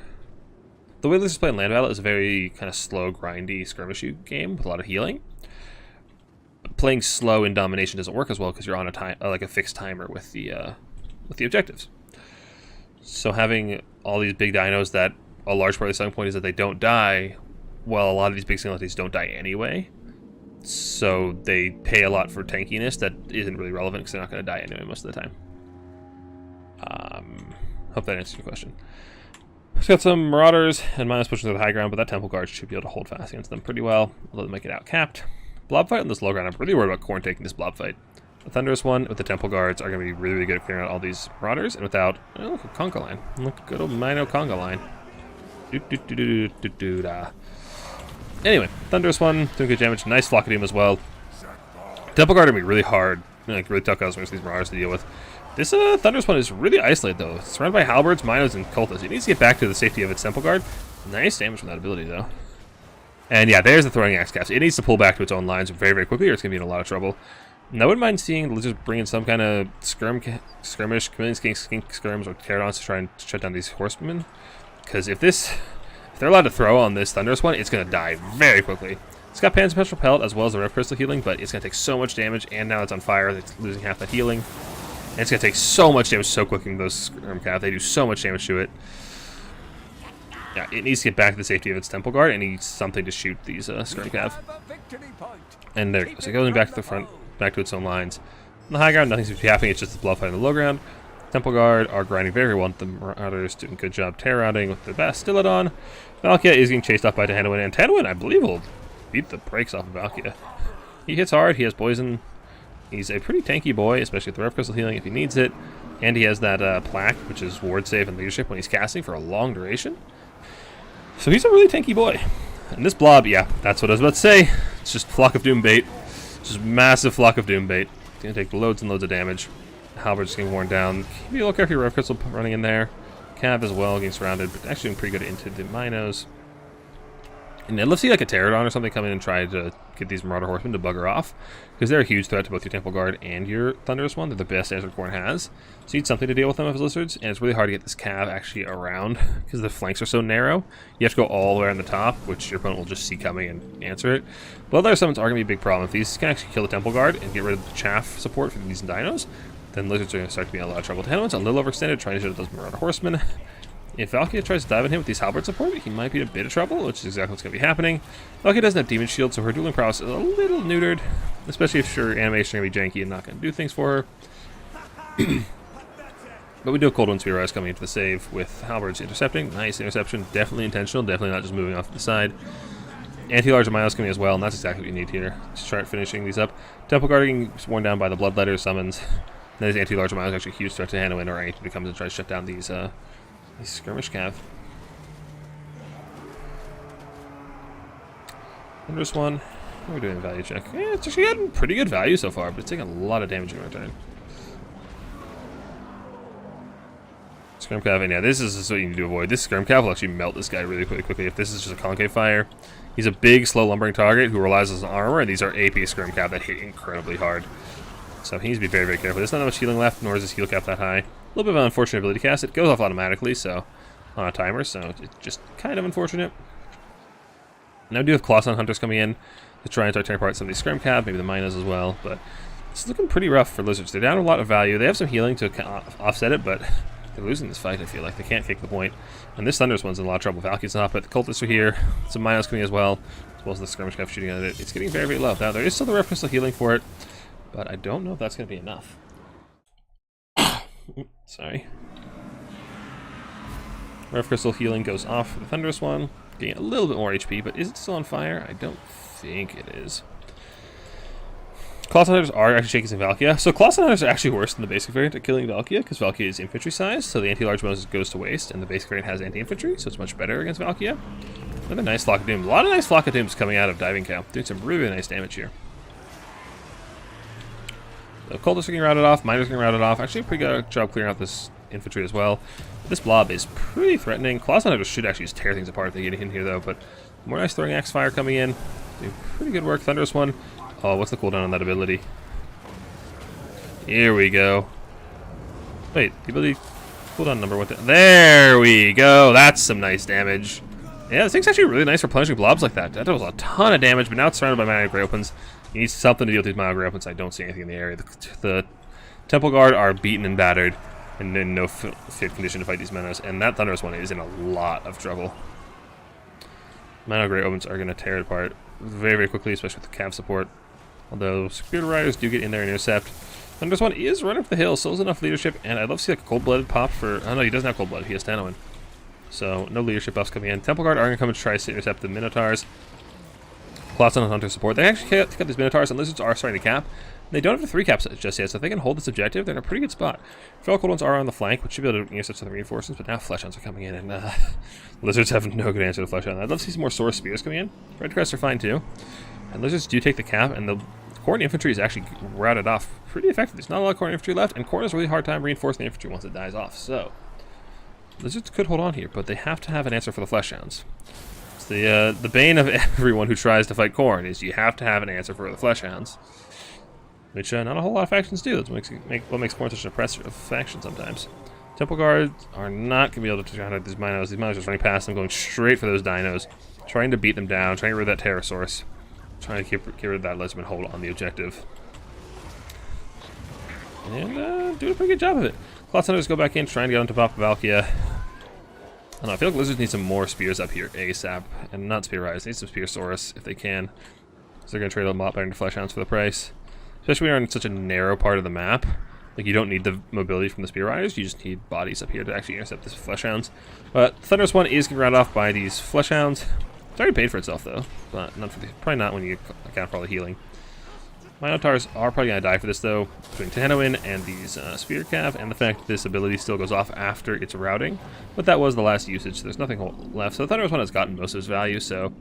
The way Lizards play in Land Battle is a very kind of slow, grindy, skirmishy game with a lot of healing. Playing slow in Domination doesn't work as well because you're on a time, like a fixed timer with the objectives. So having all these big dinos that a large part of the selling point is that they don't die, well, a lot of these big single entities don't die anyway. So they pay a lot for tankiness that isn't really relevant because they're not going to die anyway most of the time. Hope that answers your question. It's got some Marauders and Minos pushing to the high ground, but that Temple Guard should be able to hold fast against them pretty well, although they might get outcapped. Blob fight on this low ground, I'm really worried about Khorne taking this blob fight. The Thunderous one with the Temple Guards are going to be really, really good at clearing out all these Marauders, and without... Oh, look, a Conga line. Look, good old Mino Conga line. Anyway, Thunderous one, doing good damage. Nice Flock of Doom as well. Temple Guard are going to be really hard, like really tough customers, these Marauders to deal with. This Thunderous one is really isolated, though. It's surrounded by halberds, minos, and cultists. It needs to get back to the safety of its temple guard. Nice damage from that ability, though. And yeah, there's the throwing axe cast. It needs to pull back to its own lines very, very quickly, or it's going to be in a lot of trouble. And I wouldn't mind seeing the Lizards bring in some kind of skirmish, chameleon skink skirms, or pterodons to try and shut down these horsemen. Because if they're allowed to throw on this Thunderous one, it's going to die very quickly. It's got Pan's Special Pelt as well as the Rev Crystal healing, but it's going to take so much damage, and now it's on fire, it's losing half that healing. And it's going to take so much damage so quickly, those Skirm Cav. They do so much damage to it. Yeah, it needs to get back to the safety of its Temple Guard, and needs something to shoot these Skirm Cav. And there it goes. It goes back to the front, back to its own lines. On the high ground, nothing seems to be happening, it's just the blood fight on the low ground. Temple Guard are grinding very well. The Marauders doing a good job terror-routing with the Bastillodon. Valkia is getting chased off by Tandwin, and Tandwin, I believe, will beat the brakes off of Valkia. He hits hard, he has poison. He's a pretty tanky boy, especially with the Rev Crystal healing if he needs it. And he has that plaque, which is ward save and leadership when he's casting for a long duration. So he's a really tanky boy. And this blob, yeah, that's what I was about to say. It's just Flock of Doom bait. Just massive Flock of Doom bait. It's going to take loads and loads of damage. Halberd's getting worn down. Be a little careful, Rev Crystal running in there. Cav as well, getting surrounded, but actually doing pretty good into the Minos. And then let's see like a Pterodon or something come in and try to get these Marauder Horsemen to bugger off. Because they're a huge threat to both your Temple Guard and your Thunderous one. They're the best Azurcorn has. So you need something to deal with them as Lizards. And it's really hard to get this Cav actually around because the flanks are so narrow. You have to go all the way on the top, which your opponent will just see coming and answer it. But other summons are going to be a big problem. If these can actually kill the Temple Guard and get rid of the chaff support for these dinos, then Lizards are going to start to be in a lot of trouble. Tandwin's a little overextended trying to shoot those Marauder Horsemen. If Valkia tries to dive at him with these halberd support, he might be in a bit of trouble, which is exactly what's going to be happening. Valkia doesn't have Demon Shield, so her dueling prowess is a little neutered, especially if her animation is going to be janky and not going to do things for her. But we do have Cold Wind Spear Rise coming into the save with halberds intercepting. Nice interception, definitely intentional, definitely not just moving off to the side. Anti-Large and Minos coming as well, and that's exactly what you need here. Just start finishing these up. Temple Guard getting worn down by the Bloodletter summons. And these Anti-Large and Minos actually a huge threat to Hanowin or anything that comes and tries to shut down these skirmish cav. Thunderous one. What are we doing a value check? Yeah, it's actually gotten pretty good value so far, but it's taking a lot of damage in return. Skirm Cav, and yeah, this is what you need to avoid. This Skirm Cav will actually melt this guy really quickly if this is just a concave fire. He's a big, slow lumbering target who relies on his armor, and these are AP Skirm Cav that hit incredibly hard. So he needs to be very, very careful. There's not that much healing left, nor is his heal cap that high. A little bit of an unfortunate ability cast. It goes off automatically, so on a timer, so it's just kind of unfortunate. Now we do have Colossus Hunters coming in to try and start tearing apart some of these Skirm Cav, maybe the Minos as well, but it's looking pretty rough for Lizards. They're down a lot of value. They have some healing to offset it, but they're losing this fight, I feel like. They can't kick the point. And this Thunderous one's in a lot of trouble. Valky's not, but the Cultists are here. Some Minos coming as well as the Skirmish Cav shooting at it. It's getting very, very low. Now, there is still the Rev Crystal healing for it, but I don't know if that's going to be enough. Sorry. Rev Crystal healing goes off for the Thunderous one, getting a little bit more HP, but is it still on fire? I don't think it is. Colossus Hunters are actually shaking some Valkia. So Colossus Hunters are actually worse than the basic variant at killing Valkia, because Valkia is infantry size, so the anti-large bonus goes to waste, and the basic variant has anti-infantry, so it's much better against Valkia. Another nice Flock of Doom. A lot of nice Flock of Dooms coming out of Diving Cow, doing some really, really nice damage here. The Cultists are getting routed off, Miners are getting routed off. Actually, a pretty good job clearing out this infantry as well. This blob is pretty threatening. Colossus Hunters should actually just tear things apart if they get in here, though, but more nice throwing axe fire coming in. Doing pretty good work. Thunderous one. Oh, what's the cooldown on that ability? Here we go. Wait, the ability cooldown number went down. There we go. That's some nice damage. Yeah, this thing's actually really nice for punishing blobs like that. That was a ton of damage, but now it's surrounded by Mana Grey Opens. You need something to deal with these Mana Grey Opens. I don't see anything in the area. The Temple Guard are beaten and battered and in no fit condition to fight these Menos, and that Thunderous one is in a lot of trouble. Mana Grey Opens are going to tear it apart very, very quickly, especially with the Cav support. Although Spirit Riders do get in there and intercept. Thunderous one is running up the hill, still has enough leadership, and I'd love to see like a cold-blooded pop for... Oh no, he doesn't have cold-blooded, he has Tanowin. So, no leadership buffs coming in. Temple Guard are going to come and try to intercept the Minotaurs. Colossus and Hunter support. They actually got these Minotaurs, and Lizards are starting to cap. They don't have the 3 caps just yet, so if they can hold this objective, they're in a pretty good spot. Feral Cold Ones are on the flank, which should be able to intercept some of the reinforcements, but now Flesh Hounds are coming in, and Lizards have no good answer to Flesh Hound. I'd love to see some more Source Spears coming in. Red Crests are fine too. And Lizards do take the cap, and the Khorne infantry is actually routed off pretty effectively. There's not a lot of Khorne infantry left, and Khorne has a really hard time reinforcing the infantry once it dies off. So Lizards could hold on here, but they have to have an answer for the Fleshhounds. It's the bane of everyone who tries to fight Khorne is you have to have an answer for the Fleshhounds, which not a whole lot of factions do. That's what makes Khorne such an oppressive faction sometimes. Temple Guards are not going to be able to counter these Minos. These Minos are just running past them, going straight for those dinos, trying to beat them down, trying to get rid of that Pterosaurus, trying to get rid of that Lizardman hold on the objective. And doing a pretty good job of it. Cloth Hunters go back in, trying to get on top of Valkia. I don't know, I feel like Lizards need some more spears up here ASAP. And not Spear Riders, they need some Spearsaurus if they can. So they're going to trade a lot better into Fleshhounds for the price. Especially when you're in such a narrow part of the map. Like, you don't need the mobility from the Spear Riders, you just need bodies up here to actually intercept this Fleshhounds. But Thunderous one is getting rounded off by these Fleshhounds. It's already paid for itself though, but not for probably not when you account for all the healing. Minotaurs are probably going to die for this though, between Tehenoin and these Spear Cav, and the fact that this ability still goes off after its routing. But that was the last usage, so there's nothing left. So the Thunderous one has gotten most of its value, so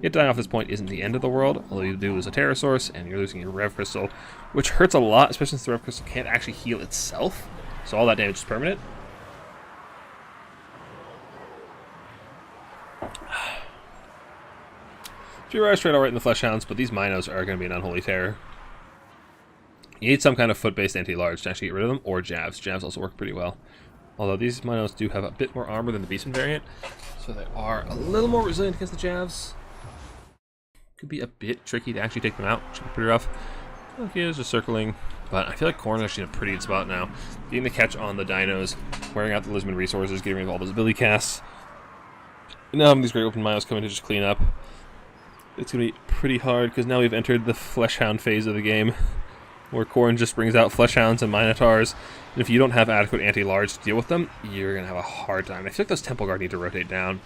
it dying off this point isn't the end of the world. All you do is a Pterosaurus, and you're losing your Rev Crystal, which hurts a lot, especially since the Rev Crystal can't actually heal itself. So all that damage is permanent. Spear Riders trade alright in the Fleshhounds, but these Minos are going to be an unholy terror. You need some kind of foot-based anti-large to actually get rid of them, or Javs. Javs also work pretty well. Although these Minos do have a bit more armor than the Beastman variant, so they are a little more resilient against the Javs. Could be a bit tricky to actually take them out, which would be pretty rough. Okay, it's just circling, but I feel like Khorne is actually in a pretty good spot now. Getting the catch on the dinos, wearing out the Lizardmen resources, getting rid of all those ability casts. And now these great open Minos coming to just clean up. It's going to be pretty hard, because now we've entered the Fleshhound phase of the game, where Khorne just brings out Fleshhounds and Minotaurs, and if you don't have adequate anti-large to deal with them, you're going to have a hard time. I feel like those Temple Guard need to rotate down.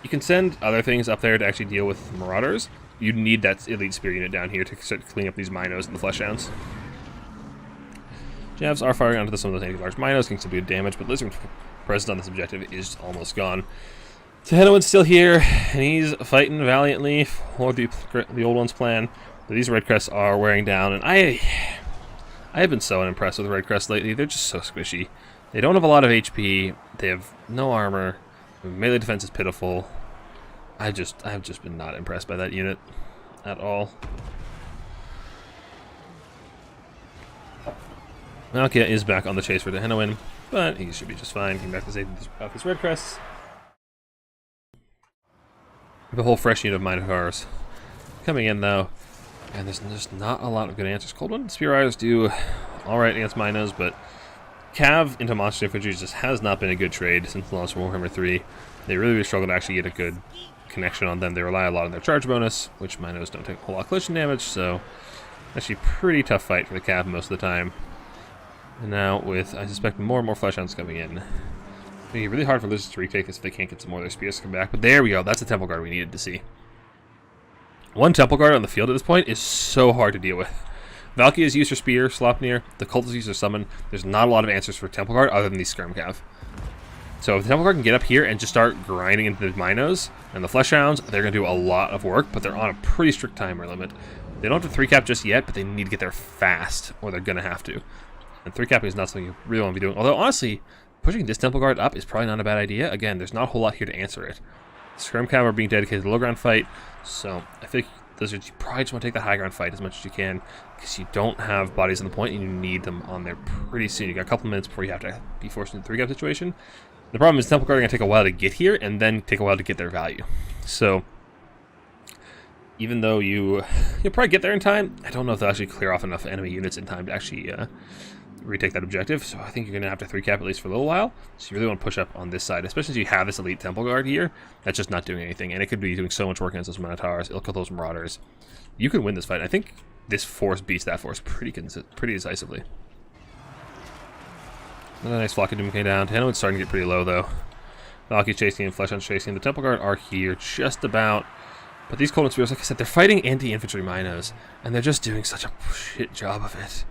You can send other things up there to actually deal with Marauders. You need that elite spear unit down here to start cleaning up these Minos and the Fleshhounds. Javs are firing onto some of those anti-large Minos, getting some good damage, but Lizard's presence on this objective is almost gone. Tehenoin's still here, and he's fighting valiantly for the old one's plan. But these Red Crests are wearing down, and I have been so unimpressed with Red Crests lately. They're just so squishy. They don't have a lot of HP. They have no armor. Melee defense is pitiful. I have just been not impressed by that unit at all. Valkia is back on the chase for Tehenoin, but he should be just fine. Getting back to save his Red Crests. The whole fresh unit of Minotaurs coming in though, and there's just not a lot of good answers. Cold One Spear Riders do alright against Minos, but Cav into Monster Infantry just has not been a good trade since the launch of Warhammer 3. They really struggle to actually get a good connection on them. They rely a lot on their charge bonus, which Minos don't take a whole lot of collision damage, so actually pretty tough fight for the Cav most of the time. And now with, I suspect, more and more Fleshhounds coming in. It'll be really hard for Lizards to retake this if they can't get some more of their spears to come back. But there we go. That's the Temple Guard we needed to see. One Temple Guard on the field at this point is so hard to deal with. Valkia is used her spear, Slopnir. The Cultists use their summon. There's not a lot of answers for Temple Guard other than these Skirm Cav. So if the Temple Guard can get up here and just start grinding into the Minos and the Fleshhounds, they're going to do a lot of work, but they're on a pretty strict timer limit. They don't have to 3-cap just yet, but they need to get there fast, or they're going to have to. And 3-capping is not something you really want to be doing. Although, honestly, pushing this Temple Guard up is probably not a bad idea. Again, there's not a whole lot here to answer it. Skirm Cav are being dedicated to the low ground fight, so I think Lizards, you probably just want to take the high ground fight as much as you can, because you don't have bodies on the point and you need them on there pretty soon. You got a couple minutes before you have to be forced into a 3-cap situation. The problem is Temple Guard are going to take a while to get here and then take a while to get their value. So even though you'll probably get there in time, I don't know if they'll actually clear off enough enemy units in time to actually retake that objective. So I think you're going to have to 3-cap at least for a little while. So you really want to push up on this side, especially since you have this elite Temple Guard here that's just not doing anything. And it could be doing so much work against those Minotaurs. It'll kill those Marauders. You can win this fight. I think this force beats that force pretty decisively. Another nice flock of Doom came down. Tehenoin's starting to get pretty low though. Valky's chasing him, Fleshhound's chasing him. The Temple Guard are here just about. But these Cold Spears, like I said, they're fighting anti-infantry Minos, and they're just doing such a shit job of it.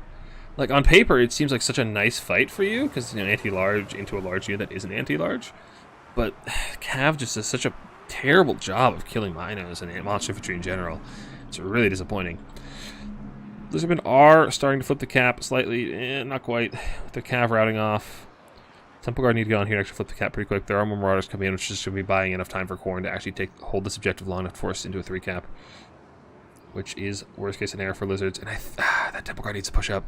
Like, on paper, it seems like such a nice fight for you, because, you know, anti-large into a large unit that isn't anti-large. But Cav just does such a terrible job of killing Minos and monster infantry in general. It's really disappointing. Lizardmen are starting to flip the cap slightly. Not quite. With their cav routing off. Temple Guard need to get on here and actually flip the cap pretty quick. There are more Marauders coming in, which is just going to be buying enough time for Khorne to actually hold this objective long enough to force into a 3 cap. Which is worst case scenario for Lizards. And that Temple Guard needs to push up.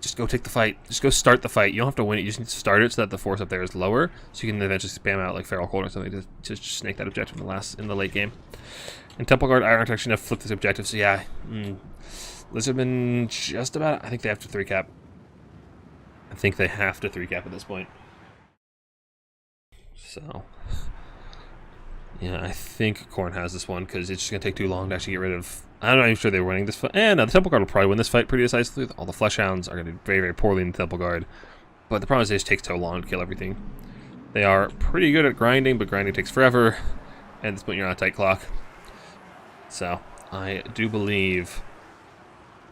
Just go take the fight. Just go start the fight. You don't have to win it. You just need to start it so that the force up there is lower. So you can eventually spam out like Feral Cold or something to just snake that objective in the late game. And Temple Guard aren't actually going to flip this objective. So yeah. Lizardmen just about... I think they have to 3 cap. I think they have to 3 cap at this point. So... yeah, I think Khorne has this one because it's just going to take too long to actually get rid of... I'm not even sure they're winning this fight. And the Temple Guard will probably win this fight pretty decisively. All the Fleshhounds are going to do very, very poorly in the Temple Guard. But the problem is it just takes so long to kill everything. They are pretty good at grinding, but grinding takes forever. And at this point, you're on a tight clock. So, I do believe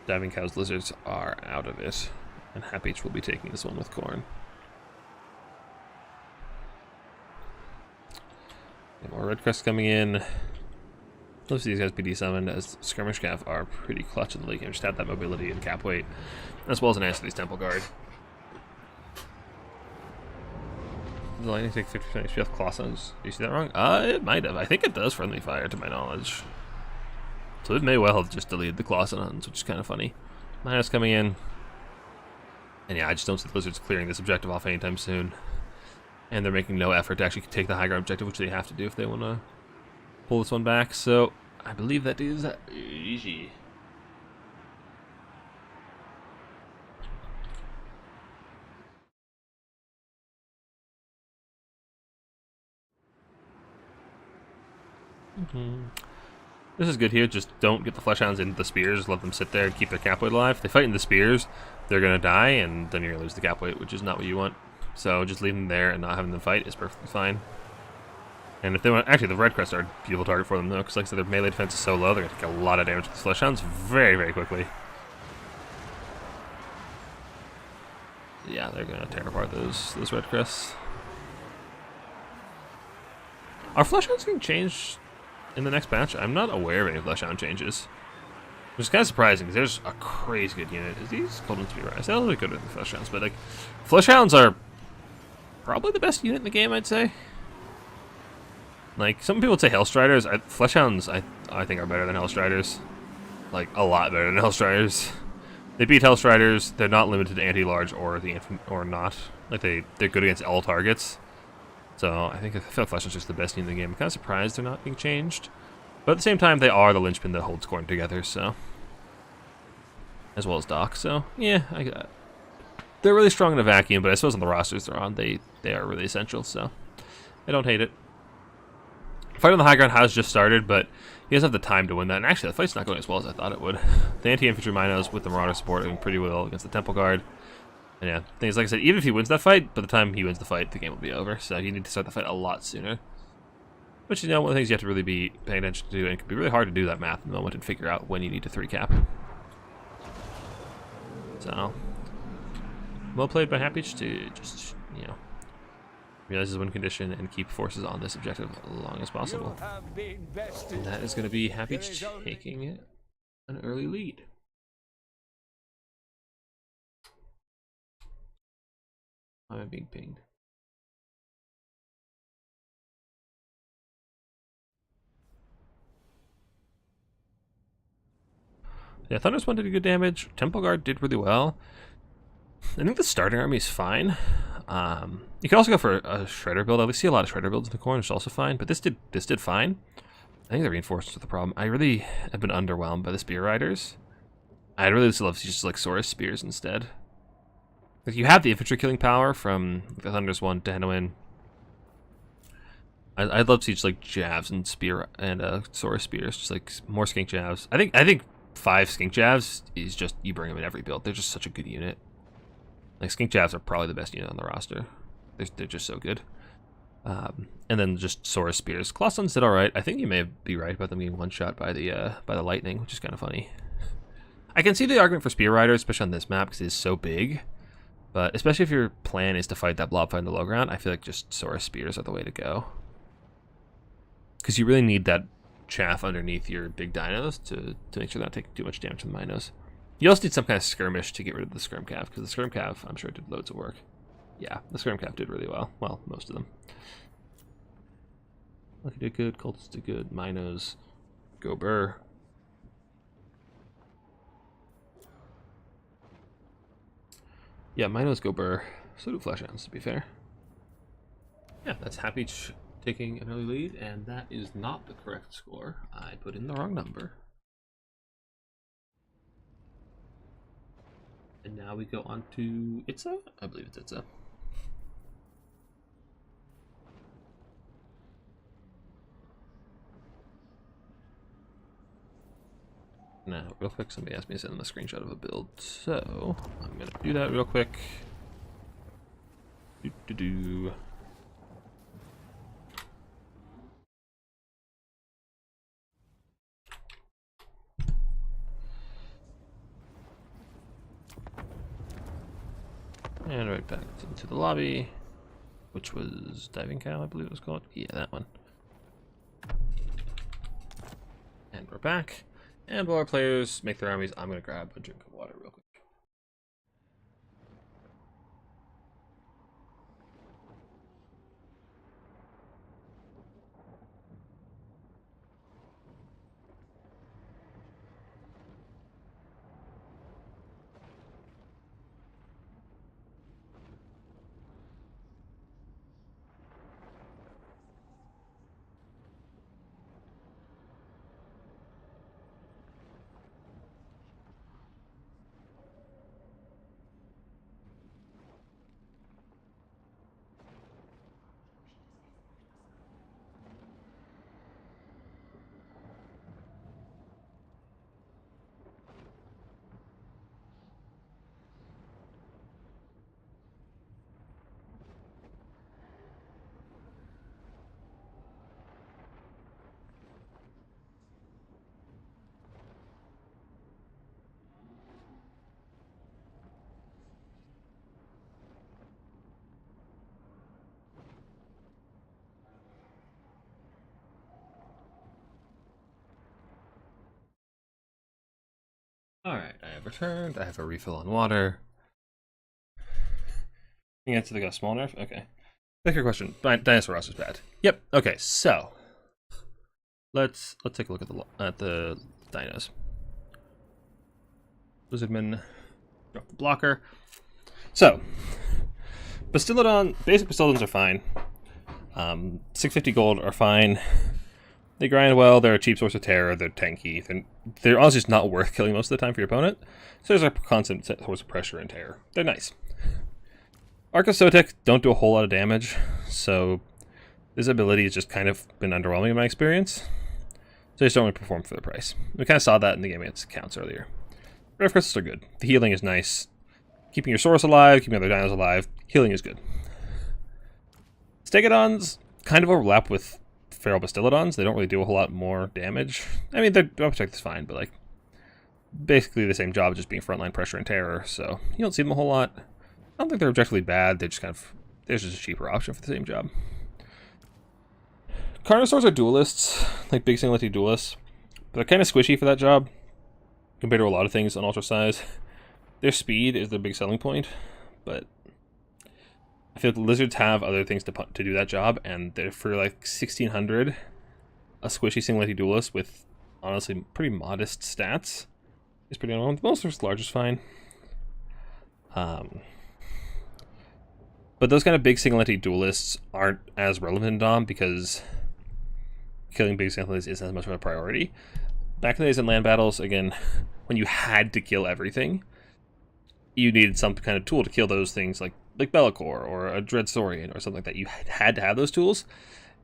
Diving Cows Lizards are out of it. And Hapich will be taking this one with Khorne. More Red Crest coming in. Most of these guys be desummoned as Skirmish Cav are pretty clutch in the late game. Just have that mobility and cap weight, as well as an answer to these Temple Guard. Does the lightning take 50% HP off Colossons? Do you see that wrong? It might have. I think it does friendly fire, to my knowledge. So it may well have just deleted the Colossons, which is kind of funny. Minus coming in. And yeah, I just don't see the Lizards clearing this objective off anytime soon. And they're making no effort to actually take the high ground objective, which they have to do if they want to pull this one back. So, I believe that is easy. This is good here. Just don't get the Fleshhounds into the spears. Let them sit there and keep their cap weight alive. If they fight in the spears, they're going to die, and then you're going to lose the cap weight, which is not what you want. So just leaving them there and not having them fight is perfectly fine. And if they want, actually the Red Crest are a beautiful target for them though, because like I said, their melee defense is so low, they're going to take a lot of damage with the Fleshhounds very, very quickly. Yeah, they're going to tear apart those Red Crests. Are Fleshhounds getting changed in the next patch? I'm not aware of any Fleshhound changes. Which is kind of surprising, because there's a crazy good unit. Is these Cold Ones to be right? They're a little bit good with the Fleshhounds, but like, Fleshhounds are probably the best unit in the game, I'd say. Like, some people would say Hellstriders. Fleshhounds, I think, are better than Hellstriders. Like, a lot better than Hellstriders. They beat Hellstriders. They're not limited to anti-large or not. Like, they're good against all targets. So, I feel like Fleshhounds are just the best unit in the game. I'm kind of surprised they're not being changed. But at the same time, they are the linchpin that holds Khorne together, so. As well as Doc, so, yeah, they're really strong in a vacuum, but I suppose on the rosters they're on, they are really essential, so I don't hate it. Fight on the high ground has just started, but he doesn't have the time to win that. And actually, the fight's not going as well as I thought it would. The anti-infantry Minos with the Marauder support are doing pretty well against the Temple Guard. And yeah, things like I said, even if he wins that fight, by the time he wins the fight, the game will be over. So you need to start the fight a lot sooner. Which, you know, one of the things you have to really be paying attention to, and it can be really hard to do that math in the moment and figure out when you need to 3 cap. So, well played by Hapich to just, you know, realize his win condition and keep forces on this objective as long as possible. And that is going to be Hapich taking an early lead. I'm being pinged. Yeah, Thunder's one did good damage. Temple Guard did really well. I think the starting army is fine. You can also go for a Shredder build. I see a lot of Shredder builds in the corner, which is also fine. But this did fine. I think the reinforcements are the problem. I really have been underwhelmed by the Spear Riders. I'd really just love to use like Saurus Spears instead. Like, you have the infantry killing power from the Thunder's one to Henowin. I'd love to use like Javs and Spear and Saurus Spears, just like more Skink Javs. I think 5 Skink Javs is just, you bring them in every build. They're just such a good unit. Like, Skink Javs are probably the best unit on the roster. They're just so good. And then just Saurus Spears. Colossons did alright. I think you may be right about them getting one-shot by the lightning, which is kind of funny. I can see the argument for Spear Riders, especially on this map, because it is so big. But especially if your plan is to fight that blob fight in the low ground, I feel like just Saurus Spears are the way to go. Because you really need that chaff underneath your big dinos to make sure they're not taking too much damage from the Minos. You also need some kind of skirmish to get rid of the skirm cav, because the skirm cav, I'm sure, did loads of work. Yeah, the skirm cav did really well. Well, most of them. Lucky did good, cultists did good, Minos, go burr. Yeah, Minos go burr. So do Fleshhounds, to be fair. Yeah, that's Happy taking an early lead, and that is not the correct score. I put in the wrong number. And now we go on to Itza? I believe it's Itza. Now, real quick, somebody asked me to send them a screenshot of a build, so I'm going to do that real quick. Do-do-do. And right back into the lobby, which was Diving Cow, I believe it was called. Yeah, that one. And we're back. And while our players make their armies, I'm going to grab a drink of water real quick. Alright, I have returned. I have a refill on water. You answer the small nerf? Okay. Take your question. Dinosaur Ross is bad. Yep. Okay, so let's take a look at the dinos. Lizardmen, drop the blocker. So basic Bastillodons are fine. 650 gold are fine. They grind well, they're a cheap source of terror, they're tanky, they're honestly just not worth killing most of the time for your opponent. So there's a constant source of pressure and terror. They're nice. Arcus Sotek don't do a whole lot of damage, so this ability has just kind of been underwhelming in my experience. So they just don't really perform for the price. We kind of saw that in the game against Counts earlier. Red Crystals are good. The healing is nice. Keeping your source alive, keeping other dinos alive, healing is good. Stegodons kind of overlap with Feral Bastillodons. They don't really do a whole lot more damage. I mean, their protect is fine, but like basically the same job, just being frontline pressure and terror. So you don't see them a whole lot. I don't think they're objectively bad. They're just a cheaper option for the same job. Carnosaurs are duelists, like big single duelists, but they're kind of squishy for that job compared to a lot of things on Ultra Size. Their speed is the big selling point, but I feel like lizards have other things to do that job, and they're for like 1600, a squishy single duelist with honestly pretty modest stats is pretty normal. Most of large is fine. But those kind of big single duelists aren't as relevant in Dom because killing big single isn't as much of a priority. Back in the days in land battles, again, when you had to kill everything, you needed some kind of tool to kill those things, like Bellicor or a Dreadsaurian or something like that. You had to have those tools.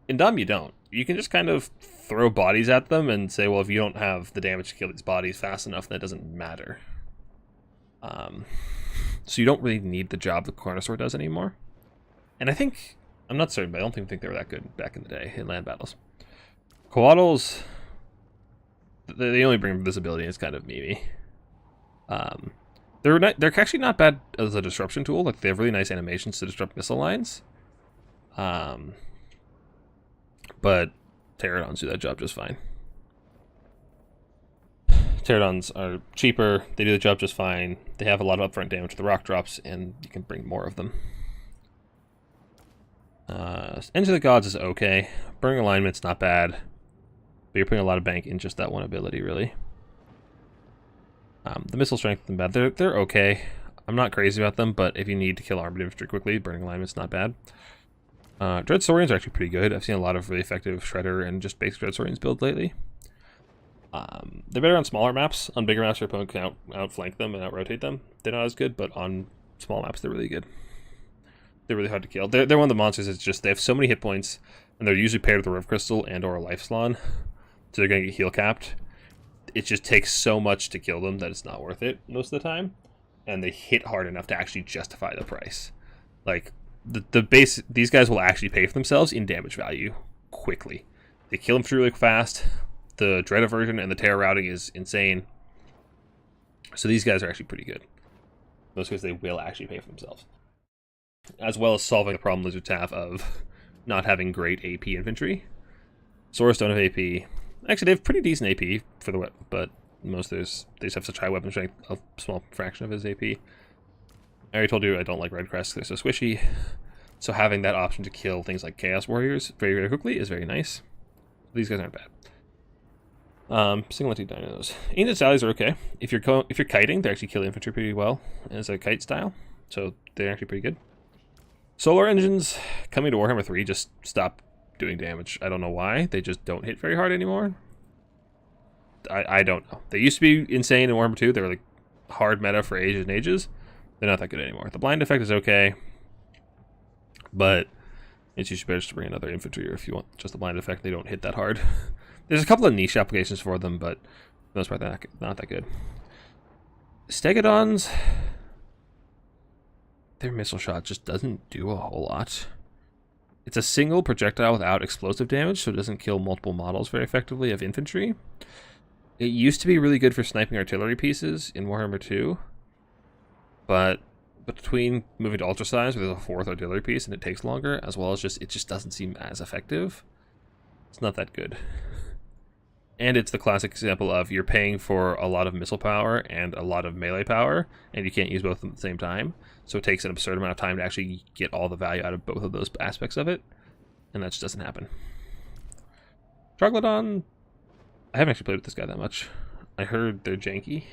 In Dom, you don't. You can just kind of throw bodies at them and say, well, if you don't have the damage to kill these bodies fast enough, that doesn't matter. So you don't really need the job the Carnosaur does anymore. And I'm not certain, but I don't even think they were that good back in the day in land battles. Coatls, they only bring visibility, and it's kind of memey. They're actually not bad as a disruption tool. Like, they have really nice animations to disrupt missile lines. But Pterodons do that job just fine. Pterodons are cheaper, they do the job just fine, they have a lot of upfront damage to the rock drops, and you can bring more of them. Enter the Gods is okay. Burning Alignment's not bad, but you're putting a lot of bank in just that one ability, really. The Missile Strength and bad. They're okay. I'm not crazy about them, but if you need to kill armored infantry quickly, Burning Alignment's not bad. Dread Saurians are actually pretty good. I've seen a lot of really effective Shredder and just basic Dread Saurians build lately. They're better on smaller maps. On bigger maps, your opponent can outflank them and out-rotate them. They're not as good, but on small maps, they're really good. They're really hard to kill. They're one of the monsters that's just, they have so many hit points, and they're usually paired with a Rift Crystal and or a Life Salon, so they're going to get heal capped. It just takes so much to kill them that it's not worth it most of the time, and they hit hard enough to actually justify the price. Like, the base, these guys will actually pay for themselves in damage value quickly. They kill them really fast. The Dread Aversion and the Terror Routing is insane. So these guys are actually pretty good. Most because they will actually pay for themselves. As well as solving the problem Lizards have of not having great AP infantry. Saurus don't have AP. Actually, they have pretty decent AP for the but most of those, they just have such high weapon strength, a small fraction of his AP. I already told you I don't like Red Crest, they're so squishy. So having that option to kill things like Chaos Warriors very, very quickly is very nice. These guys aren't bad. Single anti-dinos. Ancient Sallies are okay. If you're kiting, they actually kill infantry pretty well as a kite style, so they're actually pretty good. Solar engines coming to Warhammer 3 just stop doing damage. I don't know why. They just don't hit very hard anymore. I don't know. They used to be insane in Warhammer 2. They were like hard meta for ages and ages. They're not that good anymore. The blind effect is okay, but it's usually better just to bring another infantry, or if you want just the blind effect, they don't hit that hard. There's a couple of niche applications for them, but for the most part, they're not that good. Stegodons, their missile shot just doesn't do a whole lot. It's a single projectile without explosive damage, so it doesn't kill multiple models very effectively of infantry. It used to be really good for sniping artillery pieces in Warhammer 2, but between moving to ultra size, where there's a fourth artillery piece and it takes longer, as well as it just doesn't seem as effective. It's not that good. And it's the classic example of you're paying for a lot of missile power and a lot of melee power, and you can't use both of them at the same time. So it takes an absurd amount of time to actually get all the value out of both of those aspects of it, and that just doesn't happen. Troglodon, I haven't actually played with this guy that much. I heard they're janky.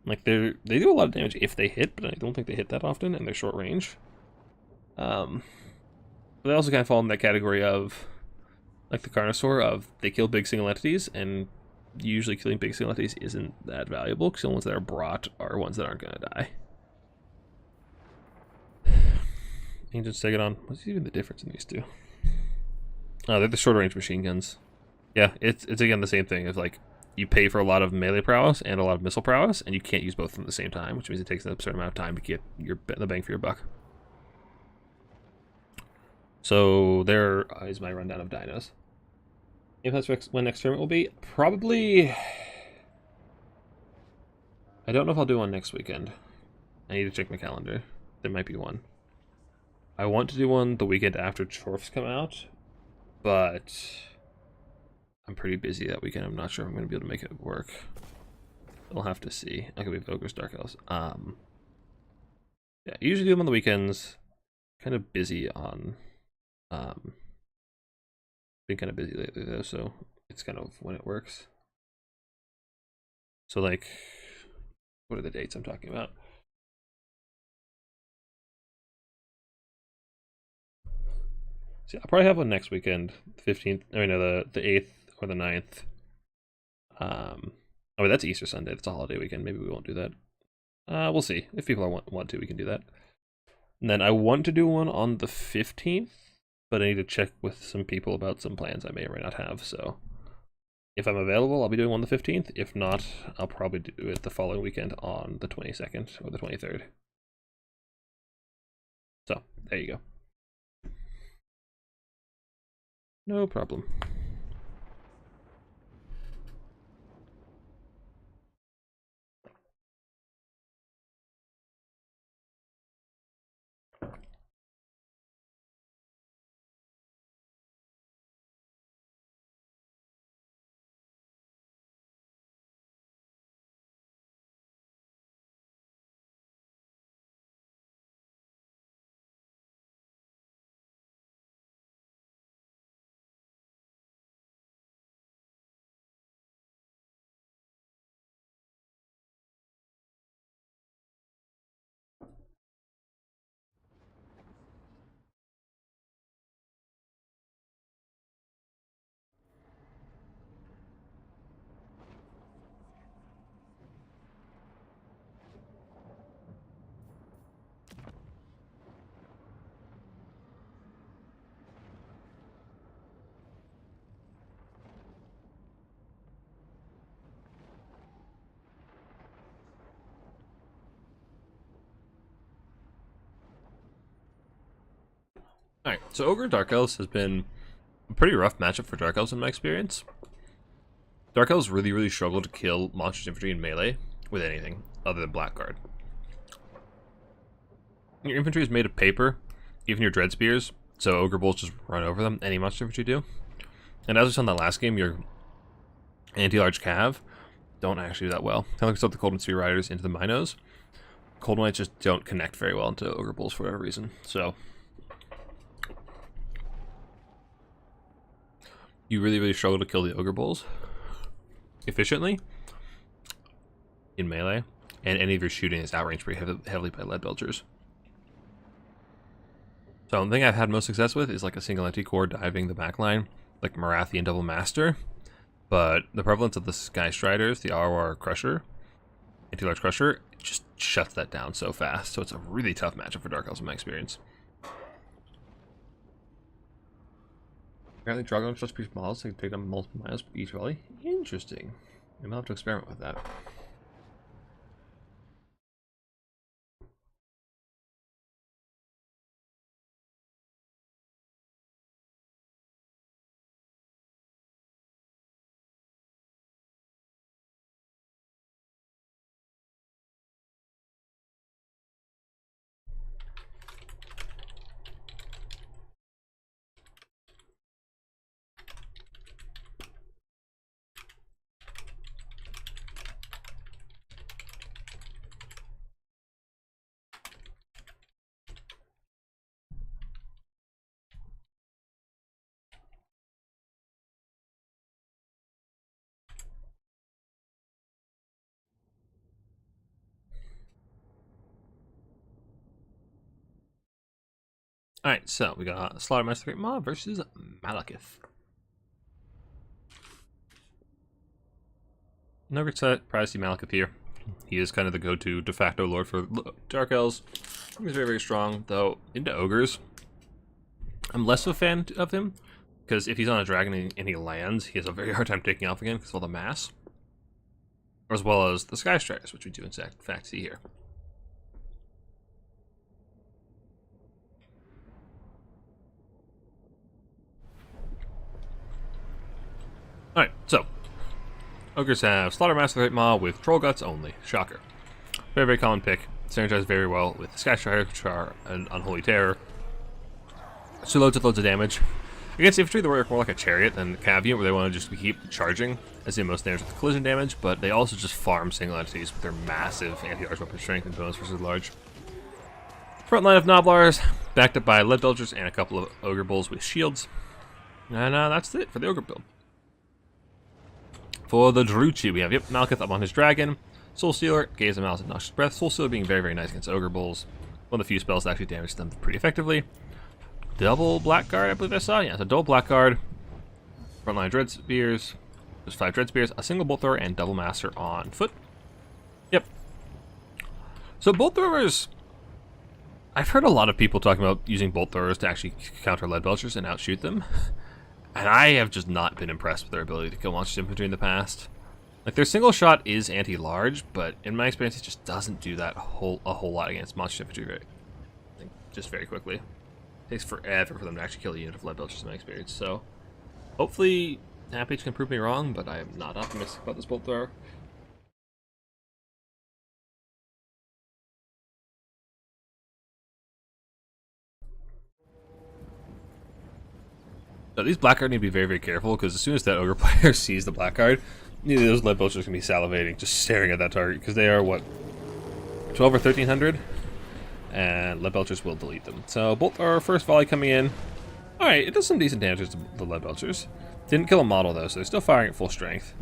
Like, they do a lot of damage if they hit, but I don't think they hit that often, and they're short range. But they also kind of fall in that category of, like the Carnosaur, of they kill big single entities, and usually killing big single entities isn't that valuable, because the ones that are brought are ones that aren't going to die. Ancient Stegodon, what's even the difference in these two? Oh, they're the shorter range machine guns. Yeah, it's again the same thing, of like, you pay for a lot of melee prowess and a lot of missile prowess, and you can't use both of them at the same time, which means it takes an absurd amount of time to get the bang for your buck. So there is my rundown of dinos. If that's when next tournament will be, probably. I don't know if I'll do one next weekend. I need to check my calendar. There might be one. I want to do one the weekend after Chorfs come out, but I'm pretty busy that weekend. I'm not sure if I'm going to be able to make it work. I'll have to see. I could be Ogres, Dark Elves. Yeah, usually do them on the weekends. Kind of busy on. Been kind of busy lately though, so it's kind of when it works. So like, what are the dates I'm talking about? So yeah, I'll probably have one next weekend, the 15th. I mean, no, the 8th or the 9th. Oh, wait, that's Easter Sunday. That's a holiday weekend. Maybe we won't do that. We'll see. If people want to, we can do that. And then I want to do one on the 15th, but I need to check with some people about some plans I may or may not have. So if I'm available, I'll be doing one on the 15th. If not, I'll probably do it the following weekend on the 22nd or the 23rd. So there you go. No problem. Alright, so Ogre Dark Elves has been a pretty rough matchup for Dark Elves in my experience. Dark Elves really struggle to kill monsters infantry in melee with anything other than Blackguard. Your infantry is made of paper, even your dread spears, so Ogre Bulls just run over them, any monster infantry do. And as we saw in that last game, your anti-large cav don't actually do that well. Kind of like we saw the Cold and Spear Riders into the Minos. Cold Knights just don't connect very well into Ogre Bulls for whatever reason, so you really struggle to kill the Ogre Bulls efficiently in melee, and any of your shooting is outranged pretty heavily by lead belchers. So the thing I've had most success with is like a single anti-core diving the backline, like Marathi and Double Master, but the prevalence of the Sky Striders, the RR Crusher, anti-large Crusher, just shuts that down so fast, so it's a really tough matchup for Dark Elves in my experience. Apparently Dragon just piece models can take down multiple miles per each volley. Interesting. Maybe I'll have to experiment with that. Alright, so we got Slaughtermaster Great Maw versus Malekith. No great surprise to see Malekith here. He is kind of the go-to de facto lord for Dark Elves. He's very strong, though into Ogres. I'm less of a fan of him, because if he's on a dragon and he lands, he has a very hard time taking off again because of all the mass. As well as the Sky Striders, which we do in fact see here. Alright, so Ogres have Slaughtermaster Great Maw with Troll Guts only. Shocker. Very common pick. Synergize very well with the Sky Striders, which are an Unholy Terror. So loads of damage. Against infantry, they work more like a chariot than a cav, where they want to just keep charging, as in most damage with collision damage, but they also just farm single entities with their massive anti-large weapon strength and bonus versus large. Front line of Noblars, backed up by lead belchers and a couple of Ogre Bulls with shields. And that's it for the Ogre build. For the Druchi, we have, Malekith up on his dragon, Soul Stealer, Gaze of Malice and Noxious Breath. Soul Stealer being very nice against Ogre Bulls. One of the few spells that actually damage them pretty effectively. Double Blackguard, I believe I saw. Yeah, so double Blackguard. Frontline Dread Spears. There's 5 Dread Spears, a single Bolt Thrower, and Double Master on foot. Yep. So Bolt Throwers, I've heard a lot of people talking about using Bolt Throwers to actually counter lead belchers and outshoot them. And I have just not been impressed with their ability to kill monsters infantry in the past. Like, their single shot is anti-large, but in my experience, it just doesn't do that a whole lot against monster infantry very quickly. It takes forever for them to actually kill a unit of lead belchers in my experience. So, hopefully, Rampage can prove me wrong, but I am not optimistic about this Bolt Thrower. So these Blackguard need to be very careful, because as soon as that Ogre player sees the Blackguard, neither of those lead belchers can be salivating, just staring at that target, because they are, what, 12 or 1300? And lead belchers will delete them. So bolt our first volley coming in. Alright, it does some decent damage to the lead belchers. Didn't kill a model though, so they're still firing at full strength.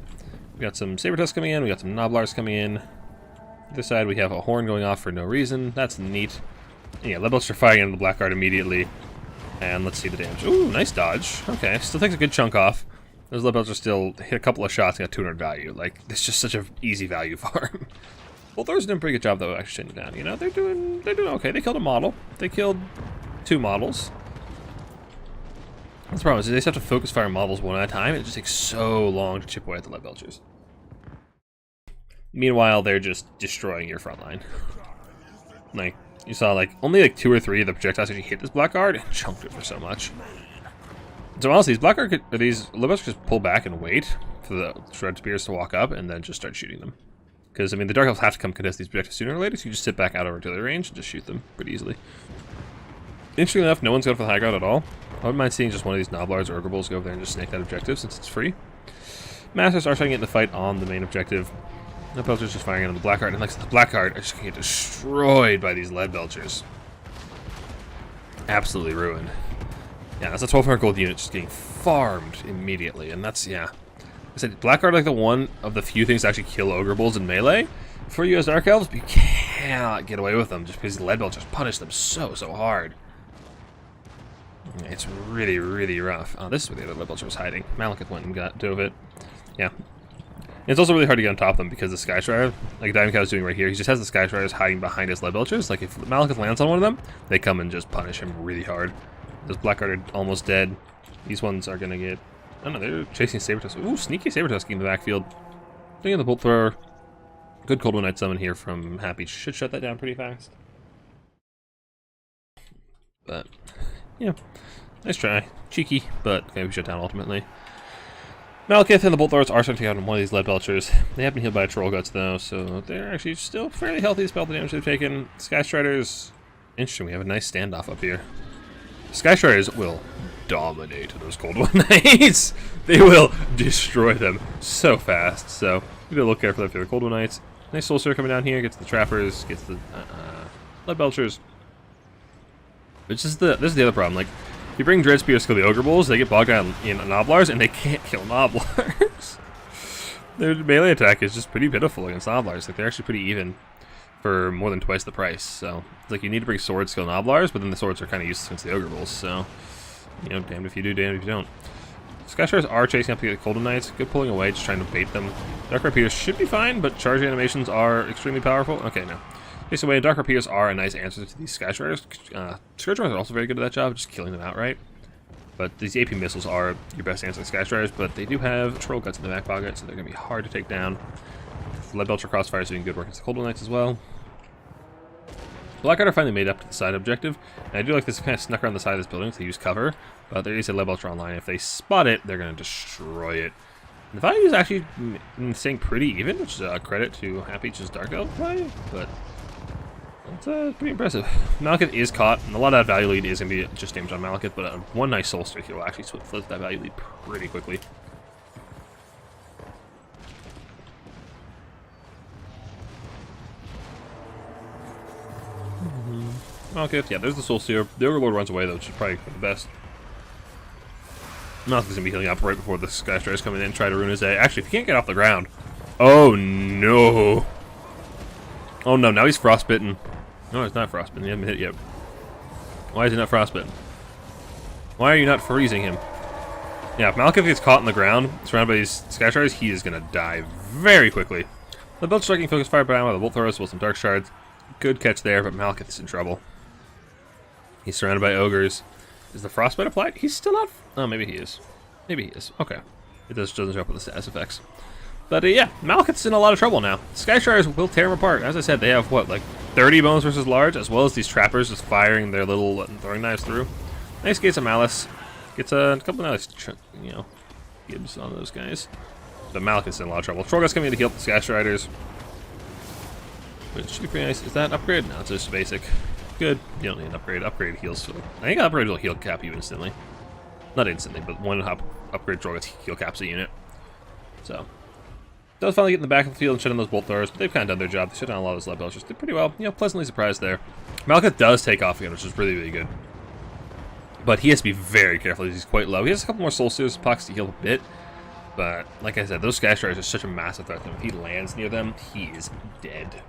We got some Saber Tusks coming in, we got some Noblars coming in. This side we have a horn going off for no reason. That's neat. And yeah, lead belchers are firing into the Blackguard immediately. And let's see the damage. Ooh, nice dodge. Okay, still takes a good chunk off. Those lead belchers still hit a couple of shots and got 200 value. Like, it's just such an easy value farm. Bolt Throwers doing a pretty good job though, actually shutting down. You know, they're doing okay. They killed a model. They killed 2 models. That's the problem, is they just have to focus fire models one at a time, and it just takes so long to chip away at the lead belchers. Meanwhile, they're just destroying your front line. Like, You saw like only like 2 or 3 of the projectiles actually hit this Blackguard and chunked it for so much. So honestly, these Blackguard, these Libos just pull back and wait for the Shred Spears to walk up and then just start shooting them. Because, I mean, the Dark Elves have to come contest these objectives sooner or later, so you just sit back out over artillery range and just shoot them pretty easily. Interestingly enough, no one's going for the high ground at all. I wouldn't mind seeing just one of these Noblards or Ogres go over there and just snake that objective since it's free. Masters are trying to get in the fight on the main objective. The Belchers just firing on the Blackguard, and like the Blackguard are just going to get destroyed by these Lead Belchers. Absolutely ruined. Yeah, that's a 1,200 gold unit just getting farmed immediately, and that's, yeah. I said Blackguard like the one of the few things to actually kill Ogre Bulls in melee for you as Dark Elves, but you cannot get away with them just because the Lead Belchers punish them so hard. It's really, really rough. Oh, this is where the other Lead Belcher was hiding. Malekith went and dove it. Yeah. It's also really hard to get on top of them because the Sky Strider, like Diamond Cow is doing right here, he just has the Sky Striders hiding behind his Lead Belchers. Like if Malekith lands on one of them, they come and just punish him really hard. Those Blackguard are almost dead. These ones are gonna get... I don't know, they're chasing Sabertusk. Ooh, sneaky Sabertusk in the backfield. Thinking of the Bolt Thrower. Good Cold One Night summon here from Happy. Should shut that down pretty fast. But, yeah. Nice try. Cheeky, but okay, we shut down ultimately. Malekith and the Bolt Throwers are starting to take out one of these Lead Belchers. They have been healed by a Troll Guts though, so they're actually still fairly healthy despite the damage they've taken. Sky Striders, interesting, we have a nice standoff up here. Sky Striders will dominate those Cold One Nights. They will destroy them so fast, so we gotta look carefully after the Cold One Nights. Nice Soul Stir coming down here, gets the Trappers, gets the Lead Belchers. This is the other problem, like, if you bring Dread Spears to kill the Ogre Bulls, they get bogged down in Noblars, and they can't kill Noblars. Their melee attack is just pretty pitiful against Noblars. Like, they're actually pretty even for more than twice the price. So, it's like you need to bring swords to kill Noblars, but then the swords are kind of useless against the Ogre Bulls. So, you know, damned if you do, damned if you don't. Sky Striders are chasing up to get the Golden Knights. Good pulling away, just trying to bait them. Dark Rapiers should be fine, but charge animations are extremely powerful. Okay, no. Chase away, Dark Rapiers are a nice answer to these Sky Striders. Scourge Runners are also very good at that job, just killing them outright. But these AP missiles are your best answer to Sky Striders, but they do have Troll Guts in the back pocket, so they're going to be hard to take down. The Lead Belcher Crossfire is doing good work against the Cold Knights as well. Blackguard are finally made up to the side objective, and I do like this kind of snuck around the side of this building to use cover, but there is a Lead Belcher online. If they spot it, they're going to destroy it. And the value is actually staying pretty even, which is a credit to Happy's Dark Elf play, but... It's pretty impressive. Malekith is caught, and a lot of that value lead is going to be just damage on Malekith, but one nice Soul Streak here will actually flip that value lead pretty quickly. Malekith, yeah, there's the Soul Steer. The Ogre Lord runs away, though, which is probably for the best. Malekith's going to be healing up right before the Sky Striders come in and try to ruin his day. Actually, if he can't get off the ground... Oh, no! Oh, no, now he's frostbitten. No, it's not frostbitten. He hasn't been hit yet. Why is he not frostbitten? Why are you not freezing him? Yeah, if Malekith gets caught on the ground, surrounded by these Sky Shards, he is going to die very quickly. The Belt Striking Focus Fire by the Bolt Throwers with some Dark Shards. Good catch there, but Malekith's in trouble. He's surrounded by Ogres. Is the Frostbite applied? He's still not... Oh, maybe he is. Maybe he is. Okay. It doesn't show up with the status effects. But yeah, Malekith's in a lot of trouble now. Sky Striders will tear him apart. As I said, they have, what, like 30 bones versus large, as well as these trappers just firing their little throwing knives through. Nice Gates of Malice. Gets a couple of nice, you know, gibs on those guys. But Malekith's in a lot of trouble. Trollgut's coming in to heal the Sky Striders. Which should be pretty nice. Is that an upgrade? No, it's just basic. Good. You don't need an upgrade. Upgrade heals. I think an upgrade will heal cap you instantly. Not instantly, but one upgrade Trollgut's heal caps a unit. So... Does finally get in the back of the field and shut down those Bolt Throwers, but they've kind of done their job. They shut down a lot of those Lead Belchers. Did pretty well. You know, pleasantly surprised there. Malekith does take off again, which is really, really good. But he has to be very careful. He's quite low. He has a couple more Soul Steers pockets to heal a bit. But, like I said, those Sky Striders are such a massive threat. If he lands near them, he is dead.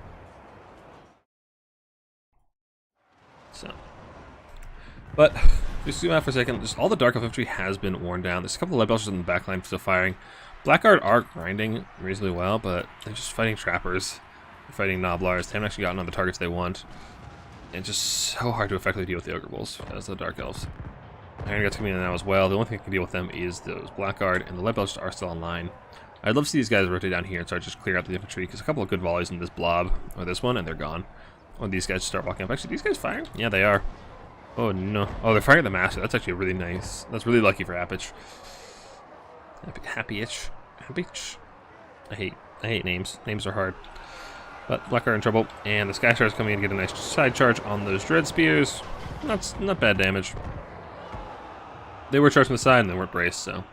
So. But, just zoom out for a second. Just all the Dark Elf infantry has been worn down. There's a couple of Lead Belchers in the back line still firing. Blackguard are grinding reasonably well, but they're just fighting Trappers. They're fighting Noblars. They haven't actually gotten on the targets they want. And just so hard to effectively deal with the Ogre Bulls as the Dark Elves. Iron Guts coming in now as well. The only thing that can deal with them is those Blackguard, and the Lead Belchers are still online. I'd love to see these guys rotate down here and start just clear out the infantry, because a couple of good volleys in this blob, or this one, and they're gone. Oh, these guys start walking up. Actually, these guys firing? Yeah, they are. Oh, no. Oh, they're firing at the master. That's actually really nice. That's really lucky for Happitch. Happy-itch. Happy-itch. I hate names. Names are hard. But Black are in trouble, and the Sky Star's coming in to get a nice side charge on those Dread Spears. Not bad damage. They were charged from the side, and they weren't braced, so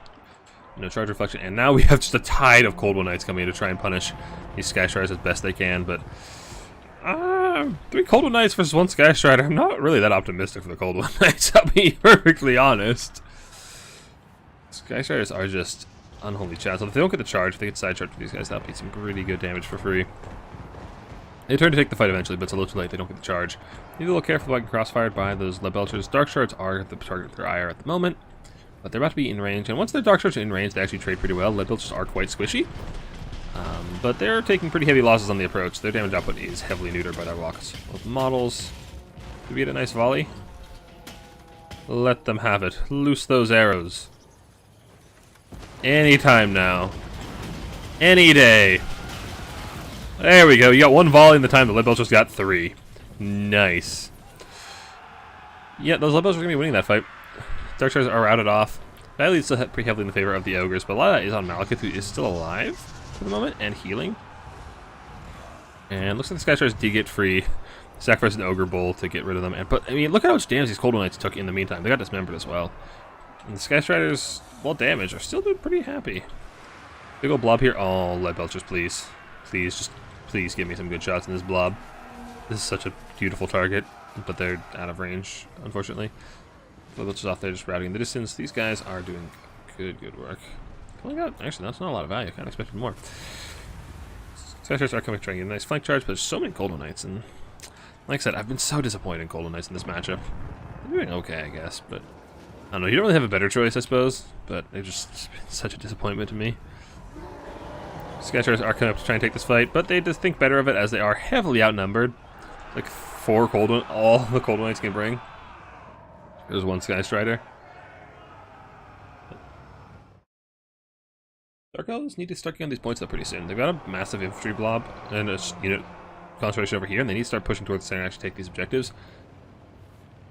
no charge reflection. And now we have just a tide of Cold One Knights coming in to try and punish these Sky Striders as best they can, but 3 Cold One Knights versus 1 Sky Strider. I'm not really that optimistic for the Cold One Knights, I'll be perfectly honest. Sky Striders are just unholy chads. So if they don't get the charge, if they get side charge for these guys, that'll be some pretty good damage for free. They turn to take the fight eventually, but it's a little too late. They don't get the charge. Need a little careful about getting crossfired by those lead belchers. Dark Shards are the target of their ire at the moment, but they're about to be in range. And once their Dark Shards are in range, they actually trade pretty well. Lead belchers are quite squishy, but they're taking pretty heavy losses on the approach. Their damage output is heavily neutered by their walks of models. Do we get a nice volley? Let them have it. Loose those arrows. Anytime now. Any day. There we go. You got 1 volley in the time. The lead belchers got 3. Nice. Yeah, those lead belchers are going to be winning that fight. Dark Stars are routed off. That leads still pretty heavily in the favor of the Ogres, but a lot of that is on Malekith, who is still alive for the moment and healing. And looks like the Sky Stars did get free. Sacrifice an Ogre Bull to get rid of them. But, I mean, look at how much damage these Cold One Knights took in the meantime. They got dismembered as well. And the Sky Striders, well damaged, are still doing pretty happy. Big old blob here. Oh, lead belchers, please. Please give me some good shots in this blob. This is such a beautiful target, but they're out of range, unfortunately. Lead belchers off there just routing in the distance. These guys are doing good work. Oh my god, actually, that's not a lot of value. I kind of expected more. Sky Stars are coming trying to get a nice flank charge, but there's so many Cold One Knights, and like I said, I've been so disappointed in Cold One Knights in this matchup. They're doing okay, I guess, but I don't know. You don't really have a better choice, I suppose, but they've just been such a disappointment to me. Sky Stars are coming up to try and take this fight, but they just think better of it as they are heavily outnumbered. Like 4 Cold One, all the Cold One Knights can bring. There's 1 Sky Strider. Dark Elves need to start getting these points up pretty soon. They've got a massive infantry blob and a unit concentration over here, and they need to start pushing towards the center and actually take these objectives.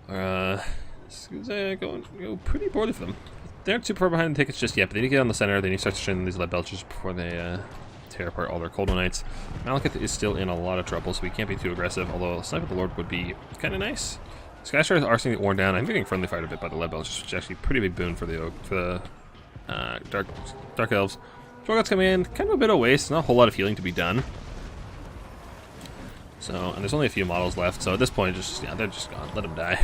This is go pretty poorly for them. They aren't super far behind the tickets just yet, but they need to get on the center. They need to start destroying these lead belchers before they tear apart all their Cold One Knights. Malekith is still in a lot of trouble, so we can't be too aggressive, although Sniper the Lord would be kind of nice. Sky Stars are seeing it worn down. I'm getting friendly fired a bit by the lead belchers, which is actually a pretty big boon for the Dark Elves. Trollgods come in, kind of a bit of waste, not a whole lot of healing to be done. So, and there's only a few models left, so at this point, they're just gone. Let them die.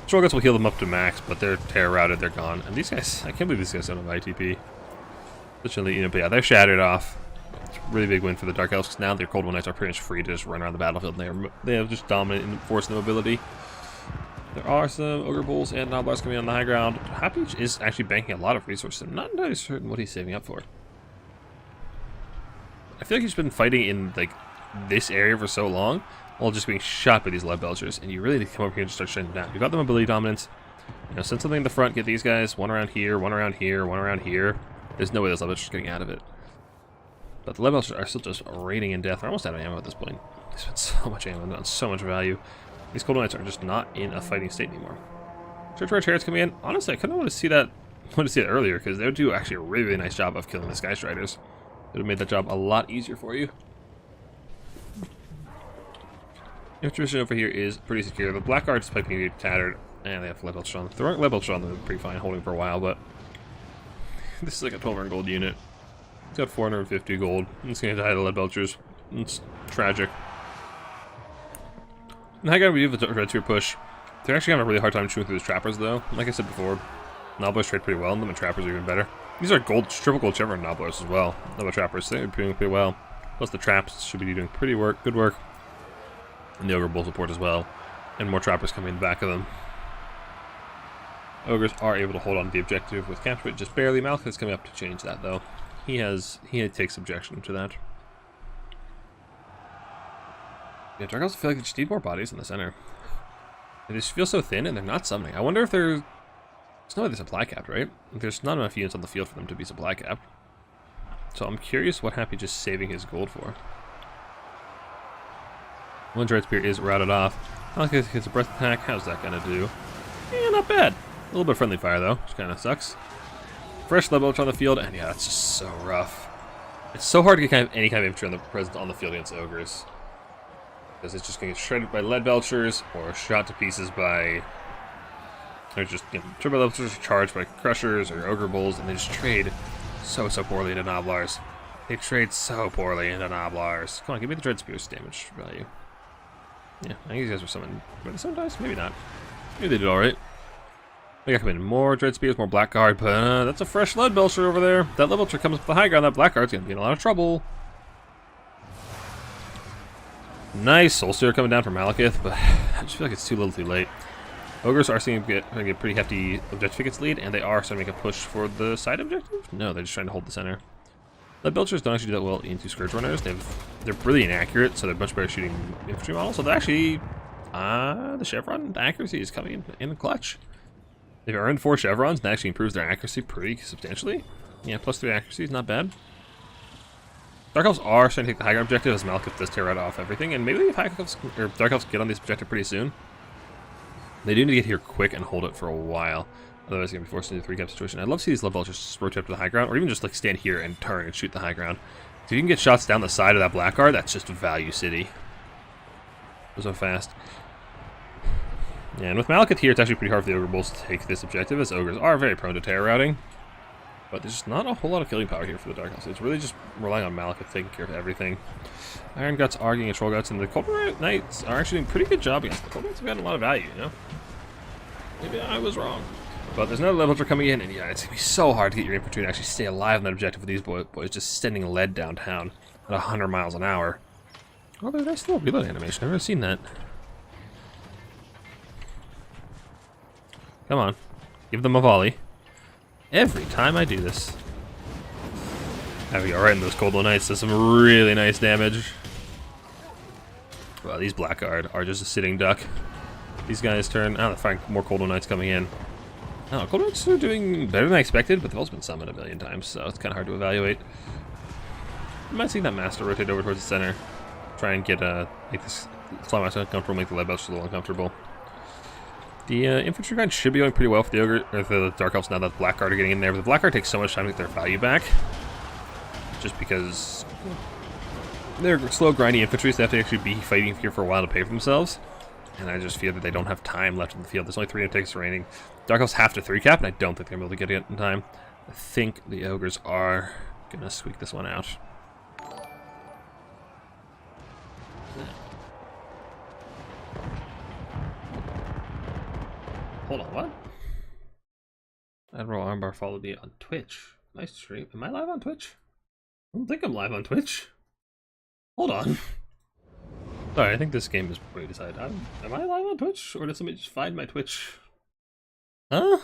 Trollgods will heal them up to max, but they're terror routed, they're gone. And these guys, I can't believe these guys don't have ITP. Fortunately, but yeah, they're shattered off. It's a really big win for the Dark Elves, because now their Cold One Knights are pretty much free to just run around the battlefield, and they have just dominant force and mobility. There are some Ogre Bulls and Noblars coming on the high ground. Happy is actually banking a lot of resources. I'm not entirely certain what he's saving up for. I feel like he's been fighting in like this area for so long, while just being shot by these lead belchers, and you really need to come over here and just start shutting them down. You've got the mobility dominance. You know, send something in the front, get these guys, one around here, one around here, one around here. There's no way those lead belchers are getting out of it. But the lead belchers are still just raining in death. They're almost out of ammo at this point. They spent so much ammo and done so much value. These Cold Knights are just not in a fighting state anymore. Church War Chariots coming in. Honestly, I kind of want to see that earlier, because they would do actually a really, really nice job of killing the Sky Striders. It would have made that job a lot easier for you. Intermission over here is pretty secure. The Black Guard is piping to get tattered, and they have lead belchers on. The lead belchers on them are pretty fine, holding for a while, but this is like a 1200 gold unit. It's got 450 gold. It's going to die to lead belchers. It's tragic. And high ground, we do the red tier push. They're actually having a really hard time shooting through those trappers, though. Like I said before, Nobblers trade pretty well, and them and trappers are even better. These are triple gold Chevron Nobblers as well. Nobble trappers, they're doing pretty well. Plus the traps should be doing good work. And the Ogre Bull support as well. And more trappers coming in the back of them. Ogres are able to hold on to the objective with capture it just barely. Malekith is coming up to change that, though. He takes objection to that. Yeah, Dark Elves feel like they just need more bodies in the center. They just feel so thin, and they're not summoning. I wonder if there's no way they're supply capped, right? There's not enough units on the field for them to be supply capped. So I'm curious what Happy just saving his gold for. One Dread Spear is routed off. Malekith hits a breath attack. How's that gonna do? Yeah, not bad. A little bit of friendly fire though, which kind of sucks. Fresh level on the field, and yeah, that's just so rough. It's so hard to get any kind of infantry present on the field against Ogres. Because it's just going to get shredded by lead belchers, or shot to pieces by... Or just, turbo belchers charged by crushers or ogre bulls, and they just trade so poorly into Noblars. They trade so poorly into Noblars. Come on, give me the Dread Spear's damage value. Yeah, I think these guys were summoned. But sometimes, maybe not. Maybe they did alright. We got to come in more Dread Spears, more Blackguard, but that's a fresh lead belcher over there. That lead belcher comes with the high ground, that Blackguard's going to be in a lot of trouble. Nice Soul Steer coming down from Malekith, but I just feel like it's too little too late. Ogres are seeing to get pretty hefty objectificates lead, and they are starting to make a push for the side objective? No, they're just trying to hold the center. Lead belchers don't actually do that well into Scourge Runners. They're really inaccurate, so they're much better shooting infantry models. So they're actually, the Chevron accuracy is coming in the clutch. They've earned 4 chevrons, and that actually improves their accuracy pretty substantially. Yeah, +3 accuracy is not bad. Dark Elves are starting to take the high ground objective as Malekith does tear right off everything, and maybe if Dark Elves get on this objective pretty soon. They do need to get here quick and hold it for a while. Otherwise, they're going to be forced into a 3-cap situation. I'd love to see these lead belchers just rotate up to the high ground, or even just like stand here and turn and shoot the high ground. If you can get shots down the side of that Blackguard, that's just value city. So fast. Yeah, and with Malekith here, it's actually pretty hard for the Ogre Bulls to take this objective, as Ogres are very prone to terror routing. But there's just not a whole lot of killing power here for the Dark Elves. It's really just relying on Malekith taking care of everything. Iron Guts are getting Troll Guts, and the Cold Knights are actually doing a pretty good job against the Cold Knights. Have gotten a lot of value, you know? Maybe I was wrong. But there's another level coming in, and yeah, it's going to be so hard to get your infantry to actually stay alive on that objective with these boys just sending lead downtown at 100 miles an hour. Oh, there's a nice little reload animation. I've never seen that. Come on. Give them a volley. Every time I do this. There we go, right in those Cold Knights. Does some really nice damage. Well, these Blackguard are just a sitting duck. These guys turn... Oh, they're finding more Cold Knights coming in. Oh, Cold Knights are doing better than I expected, but they've also been summoned a million times, so it's kind of hard to evaluate. I might see that Master rotate over towards the center. Try and get make this Fly Master uncomfortable, make the lead belchers a little uncomfortable. The infantry grind should be going pretty well for the Ogre, or for the Dark Elves now that the Blackguard are getting in there, but the Blackguard takes so much time to get their value back. Just because they're slow, grindy infantry, so they have to actually be fighting here for a while to pay for themselves. And I just feel that they don't have time left in the field. There's only 3 takes remaining. Dark Elves have to 3-cap, and I don't think they're going to be able to get it in time. I think the Ogres are going to squeak this one out. Hold on, what? Admiral Armbar followed me on Twitch. Nice stream. Am I live on Twitch? I don't think I'm live on Twitch. Hold on. Sorry, I think this game is pretty decided. Am I live on Twitch? Or did somebody just find my Twitch? Huh?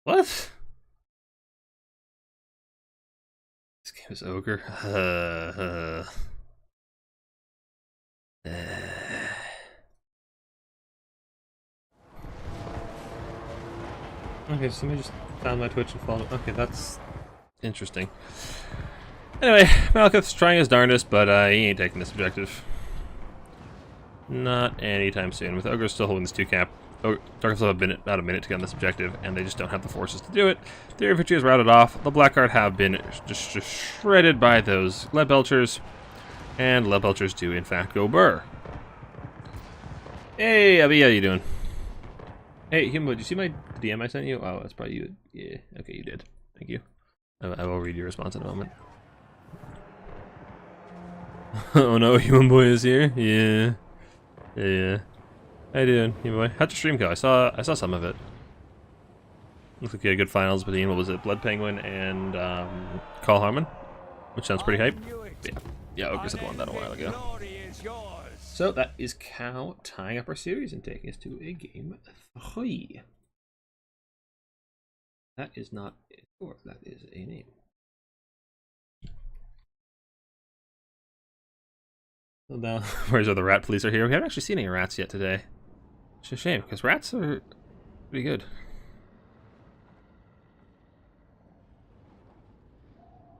What? This game is Ogre. Okay, so somebody just found my Twitch and followed. Okay, that's interesting. Anyway, Malekith's trying his darndest, but he ain't taking this objective. Not anytime soon. With Ogres still holding this 2-cap, Dark Elves have been about a minute to get on this objective, and they just don't have the forces to do it. Their infantry is routed off. The Blackguard have been just shredded by those lead belchers, and lead belchers do in fact go burr. Hey, Abby, how you doing? Hey, Himbo, did you see my DM I sent you? Oh, that's probably you. Yeah, okay, you did. Thank you. I will read your response in a moment. Oh no, Human Boy is here? Yeah. Yeah. How you doing, Human Boy? How'd your stream go? I saw some of it. Looks like you had good finals between, what was it, Blood Penguin and Call Harmon? Which sounds pretty hype. Yeah, Ogres had won that a while ago. So that is Cow tying up our series and taking us to a game 3. That is not a score, that is a name. So now, where's the rat police are here? We haven't actually seen any rats yet today. It's a shame, because rats are pretty good.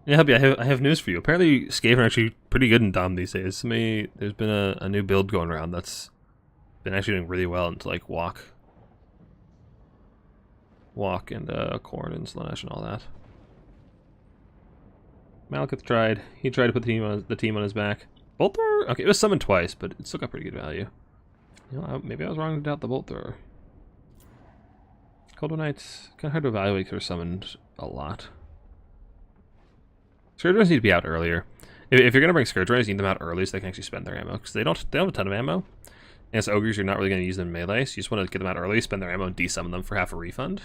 Yeah, Hubby, I have news for you. Apparently, Skaven are actually pretty good in Dom these days. There's been a new build going around that's been actually doing really well into like walk and corn and Slanesh and all that. Malekith tried. He tried to put the team on his back. Bolt thrower? Okay, it was summoned twice, but it still got pretty good value. You know, maybe I was wrong to doubt the bolt thrower. Cold Knights, kind of hard to evaluate because they're summoned a lot. Scourge Runners need to be out earlier. If you're gonna bring Scourge Runners, you need them out early so they can actually spend their ammo because they don't have a ton of ammo. And as Ogres, you're not really gonna use them in melee, so you just want to get them out early, spend their ammo, and desummon them for half a refund.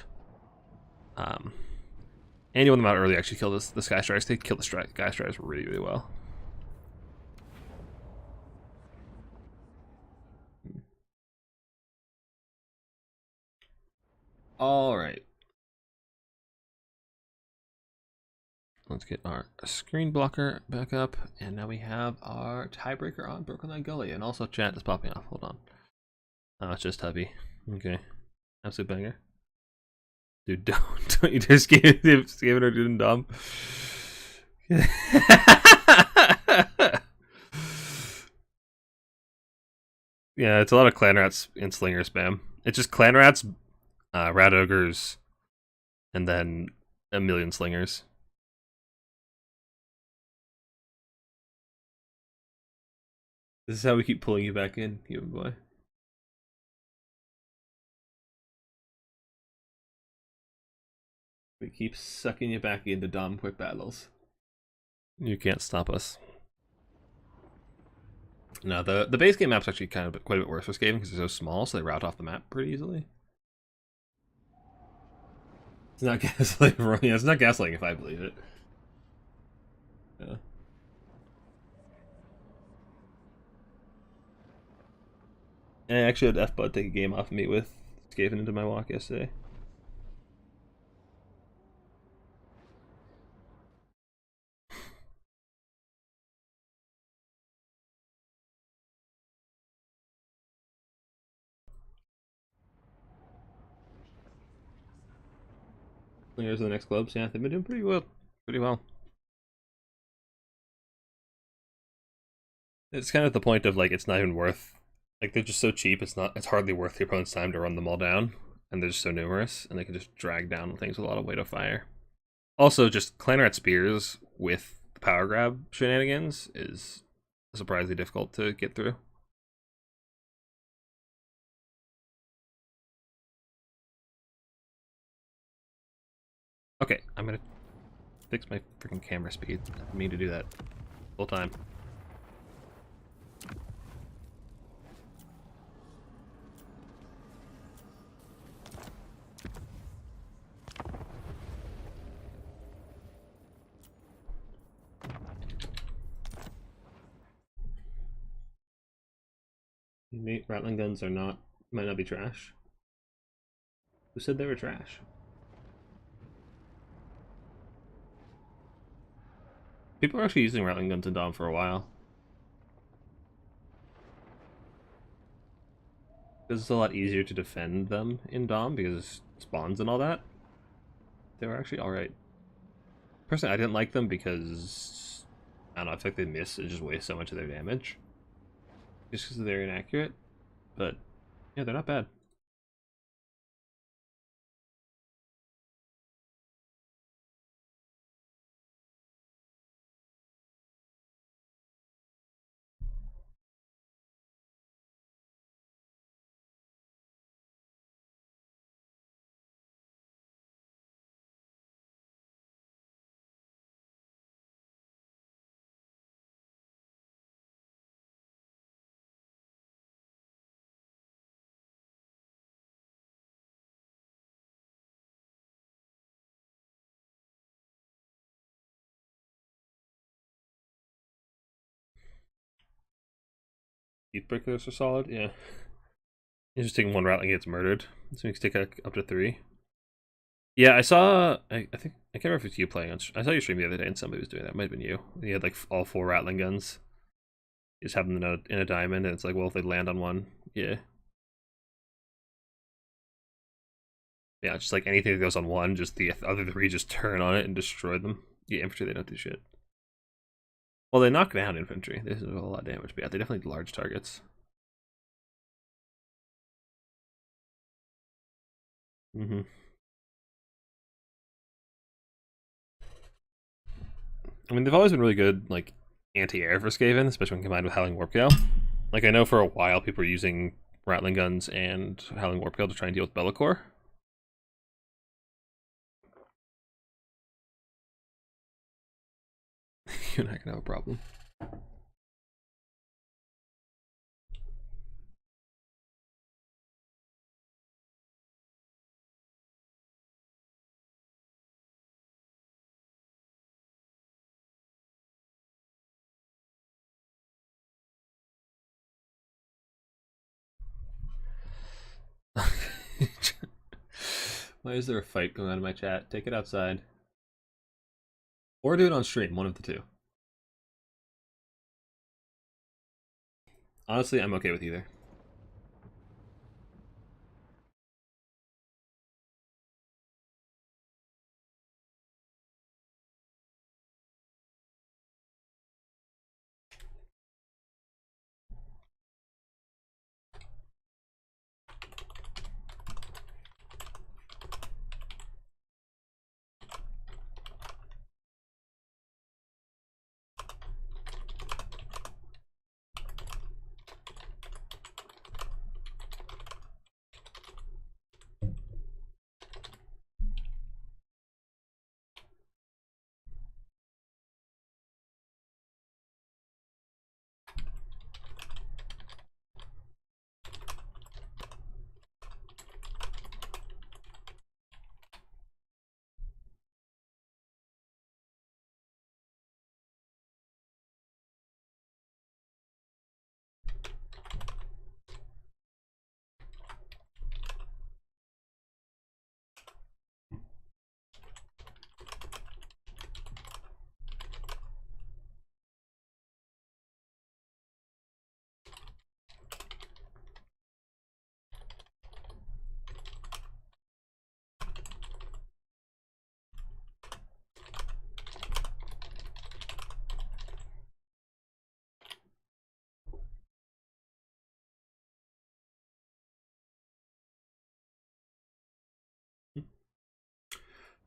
And you want them out early, actually kill the Sky Striders. They kill the Sky Striders really, really well. Alright. Let's get our screen blocker back up, and now we have our tiebreaker on Broken Line Gully, and also chat is popping off. Hold on. Oh, it's just Hubby. Okay. Absolute banger. Dude, don't you dare skip it or doing dumb. Yeah, it's a lot of clan rats and slinger spam. It's just clan rats, rat ogres, and then a million slingers. This is how we keep pulling you back in, human boy. We keep sucking you back into Dom quick battles. You can't stop us. No, the base game map's actually kind of quite a bit worse for Skaven because they're so small, so they route off the map pretty easily. It's not gaslighting. Yeah, it's not gaslighting if I believe it. Yeah. I actually had F-Bud take a game off of me with Skaven into my walk yesterday. Slingers in the next clubs, yeah, they've been doing pretty well. It's kind of the point of like it's not even worth, like they're just so cheap. It's hardly worth the opponent's time to run them all down, and they're just so numerous, and they can just drag down things with a lot of weight of fire. Also, just clan rat spears with the power grab shenanigans is surprisingly difficult to get through. Okay, I'm gonna fix my freaking camera speed. I didn't mean to do that full time. Rattling guns might not be trash. Who said they were trash? People are actually using rattling guns in Dom for a while. Because it's a lot easier to defend them in Dom because spawns and all that. They were actually alright. Personally, I didn't like them because I don't know, I feel like they miss and just waste so much of their damage. Just because they're inaccurate. But yeah, they're not bad. Tiebreakers are solid, yeah. Interesting, one Rattling gets murdered. This makes take up to 3. Yeah, I saw. I think I can't remember if it's you playing on. I saw you stream the other day, and somebody was doing that. It might have been you. You had like all 4 Rattling guns. You just have them in a diamond, and it's like, well, if they land on one, yeah. Yeah, just like anything that goes on one, just the other 3 just turn on it and destroy them. Yeah, infantry, they don't do shit. Well, they knock down infantry. This is a lot of damage, but yeah, they definitely do large targets. Mm-hmm. I mean, they've always been really good, like, anti-air for Skaven, especially when combined with Howling Warp Gale. Like, I know for a while people were using Rattling Guns and Howling Warp Gale to try and deal with Be'lakor. You're not gonna have a problem. Why is there a fight going on in my chat? Take it outside. Or do it on stream, one of the two. Honestly, I'm okay with either.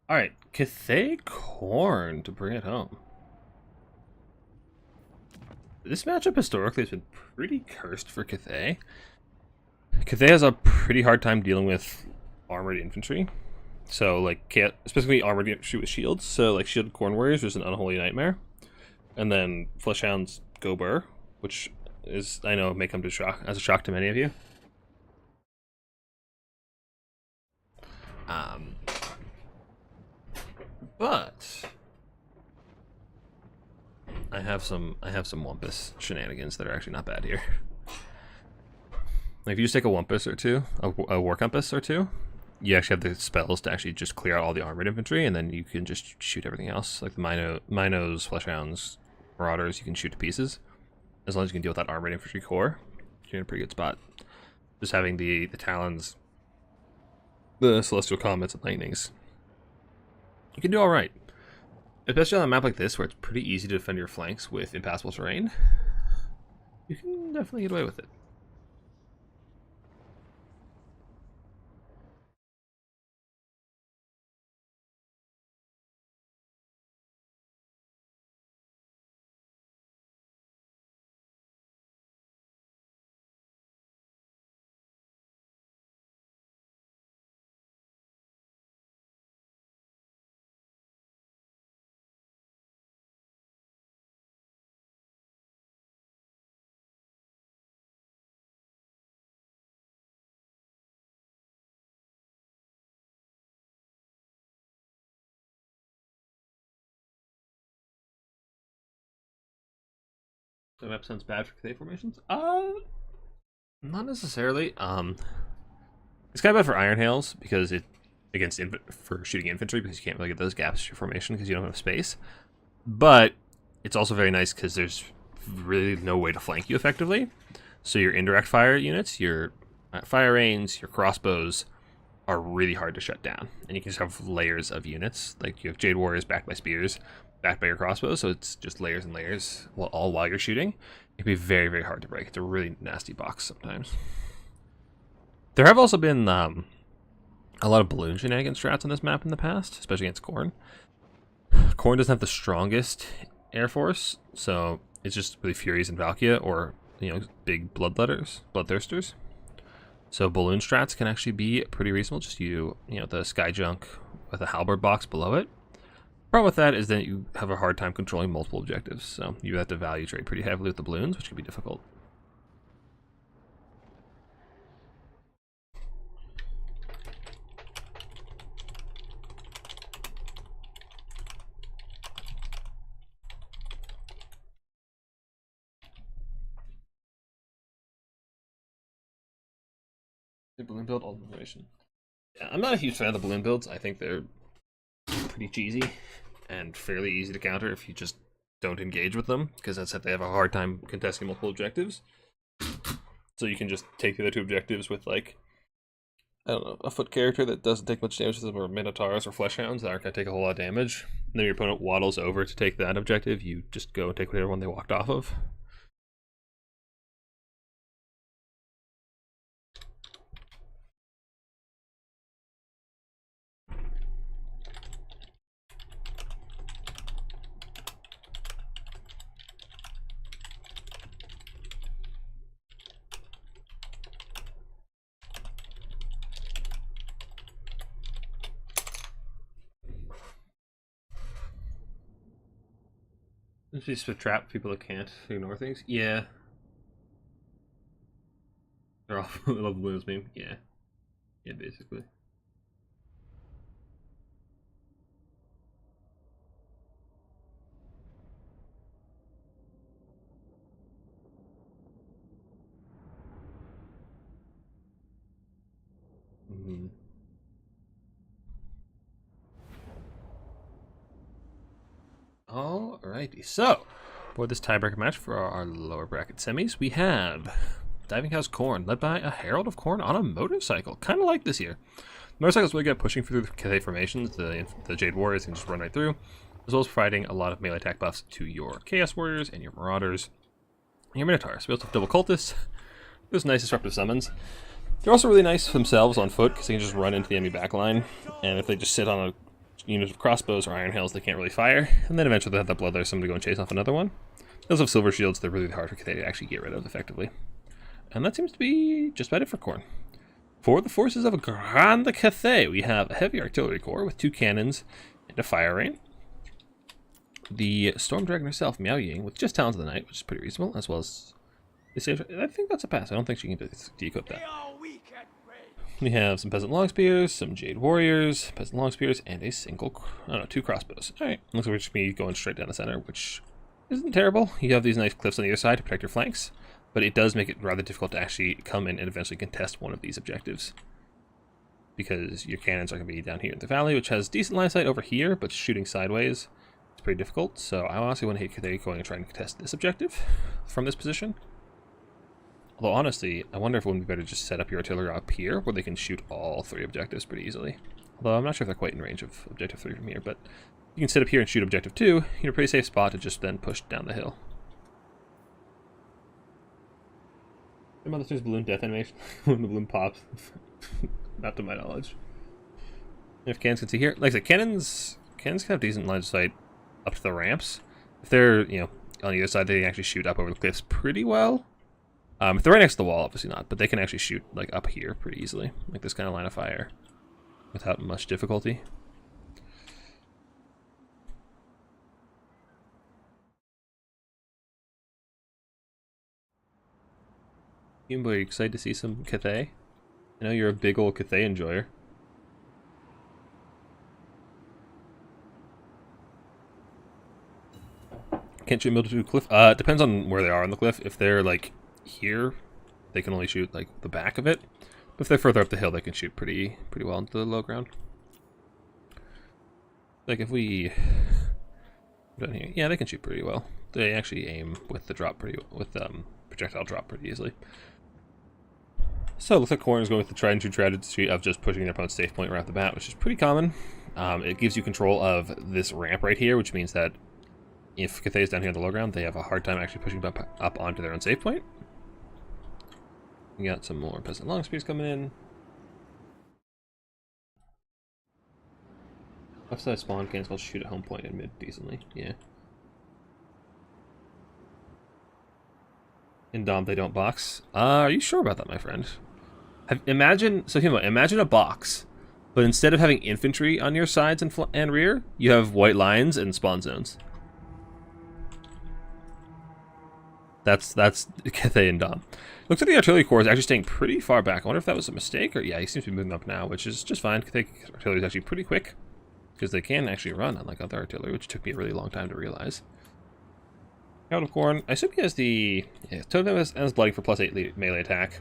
Alright, Cathay Corn to bring it home. This matchup historically has been pretty cursed for Cathay. Cathay has a pretty hard time dealing with armored infantry. So, like, specifically armored infantry with shields. So, like, Shielded Corn Warriors is an unholy nightmare. And then Fleshhounds go burr, which is, I know, may come to as a shock to many of you. But I have some Wumpus shenanigans that are actually not bad here. Like if you just take a Wumpus or two, a War Compass or two, you actually have the spells to actually just clear out all the armored infantry, and then you can just shoot everything else. Like the Minos, Fleshhounds, Marauders, you can shoot to pieces. As long as you can deal with that armored infantry core, you're in a pretty good spot. Just having the Talons, the Celestial Comets, and Lightnings, you can do alright. Especially on a map like this, where it's pretty easy to defend your flanks with impassable terrain, you can definitely get away with it. The map sounds bad for Cathay formations? Not necessarily. It's kind of bad for Iron Hails because it for shooting infantry because you can't really get those gaps to your formation because you don't have space. But it's also very nice because there's really no way to flank you effectively. So your indirect fire units, your fire rains, your crossbows, are really hard to shut down. And you can just have layers of units. Like you have Jade Warriors backed by spears, backed by your crossbows, so it's just layers and layers all while you're shooting. It can be very, very hard to break. It's a really nasty box sometimes. There have also been a lot of balloon shenanigans strats on this map in the past, especially against Khorne. Khorne doesn't have the strongest air force, so it's just really Furies and Valkia, or big bloodthirsters. So balloon strats can actually be pretty reasonable. Just the sky junk with a halberd box below it. Problem with that is that you have a hard time controlling multiple objectives, so you have to value trade pretty heavily with the balloons, which can be difficult. The balloon build, all Intermission. Yeah, I'm not a huge fan of the balloon builds. I think they're pretty cheesy and fairly easy to counter if you just don't engage with them, because that's that they have a hard time contesting multiple objectives. So you can just take the other two objectives with, like, I don't know, a foot character that doesn't take much damage to them, or Minotaurs or Fleshhounds that aren't going to take a whole lot of damage. And then your opponent waddles over to take that objective, you just go and take whatever one they walked off of. It's just to trap people that can't ignore things. Yeah. They're all I love the balloons meme. Yeah. Yeah, basically. Mm-hmm. Alrighty, so for this tiebreaker match for our lower bracket semis, we have Diving House Khorne, led by a Herald of Khorne on a motorcycle, kind of like this year. Motorcycles really good at pushing through the Cathay formations. The Jade Warriors can just run right through, as well as providing a lot of melee attack buffs to your Chaos Warriors and your Marauders and your Minotaurs. We also have Double Cultists, those nice disruptive summons. They're also really nice themselves on foot, because they can just run into the enemy backline, and if they just sit on a unit of crossbows or iron hails, they can't really fire, and then eventually they have that blood there, somebody go and chase off another one. They also have silver shields. They're really hard for Cathay to actually get rid of effectively. And that seems to be just about it for Khorne. For the forces of Grand Cathay, we have a heavy artillery corps with 2 cannons and a fire rain. The Storm Dragon herself, Miao Ying, with just Talons of the Night, which is pretty reasonable, as well as... I think that's a pass. I don't think she can de-equip that. We have some Peasant Long Spears, some Jade Warriors, Peasant Long Spears, and a single, 2 crossbows. Alright, looks like we're just be going straight down the center, which isn't terrible. You have these nice cliffs on either side to protect your flanks, but it does make it rather difficult to actually come in and eventually contest one of these objectives, because your cannons are going to be down here in the valley, which has decent line of sight over here, but shooting sideways is pretty difficult. So I honestly want to hit Cathay going and try and contest this objective from this position. Although, honestly, I wonder if it wouldn't be better to just set up your artillery up here, where they can shoot all 3 objectives pretty easily. Although, I'm not sure if they're quite in range of Objective 3 from here, but you can sit up here and shoot Objective 2. You're in a pretty safe spot to just then push down the hill. Remember this balloon death animation? When the balloon pops. Not to my knowledge. If cannons can see here, like I said, cannons can have decent line of sight up to the ramps. If they're, on either side, they can actually shoot up over the cliffs pretty well. If they're right next to the wall, obviously not, but they can actually shoot like up here pretty easily, like this kind of line of fire, without much difficulty. Are you excited to see some Cathay? I know you're a big old Cathay enjoyer. Can't shoot middle to cliff? It depends on where they are on the cliff. If they're like here, they can only shoot like the back of it. But if they're further up the hill, they can shoot pretty well into the low ground. Like if we down here, yeah, they can shoot pretty well. They actually aim with the drop projectile drop pretty easily. So it looks like Khorne is going with the tried and true strategy of just pushing their opponent's safe point right off the bat, which is pretty common. It gives you control of this ramp right here, which means that if Cathay is down here on the low ground, they have a hard time actually pushing up onto their own safe point. We got some more Peasant Long Spears coming in. Left side spawn can as well shoot at home point and mid decently, yeah. In Dom they don't box. Are you sure about that, my friend? Imagine a box, but instead of having infantry on your sides and rear, you have white lines and spawn zones. That's Cathay and Dom. Looks like the artillery corps is actually staying pretty far back. I wonder if that was a mistake, or yeah, he seems to be moving up now, which is just fine. Cathay artillery is actually pretty quick, because they can actually run, unlike other artillery, which took me a really long time to realize. Out of Khorne, I assume he has the Totem has Blooding for +8 melee attack,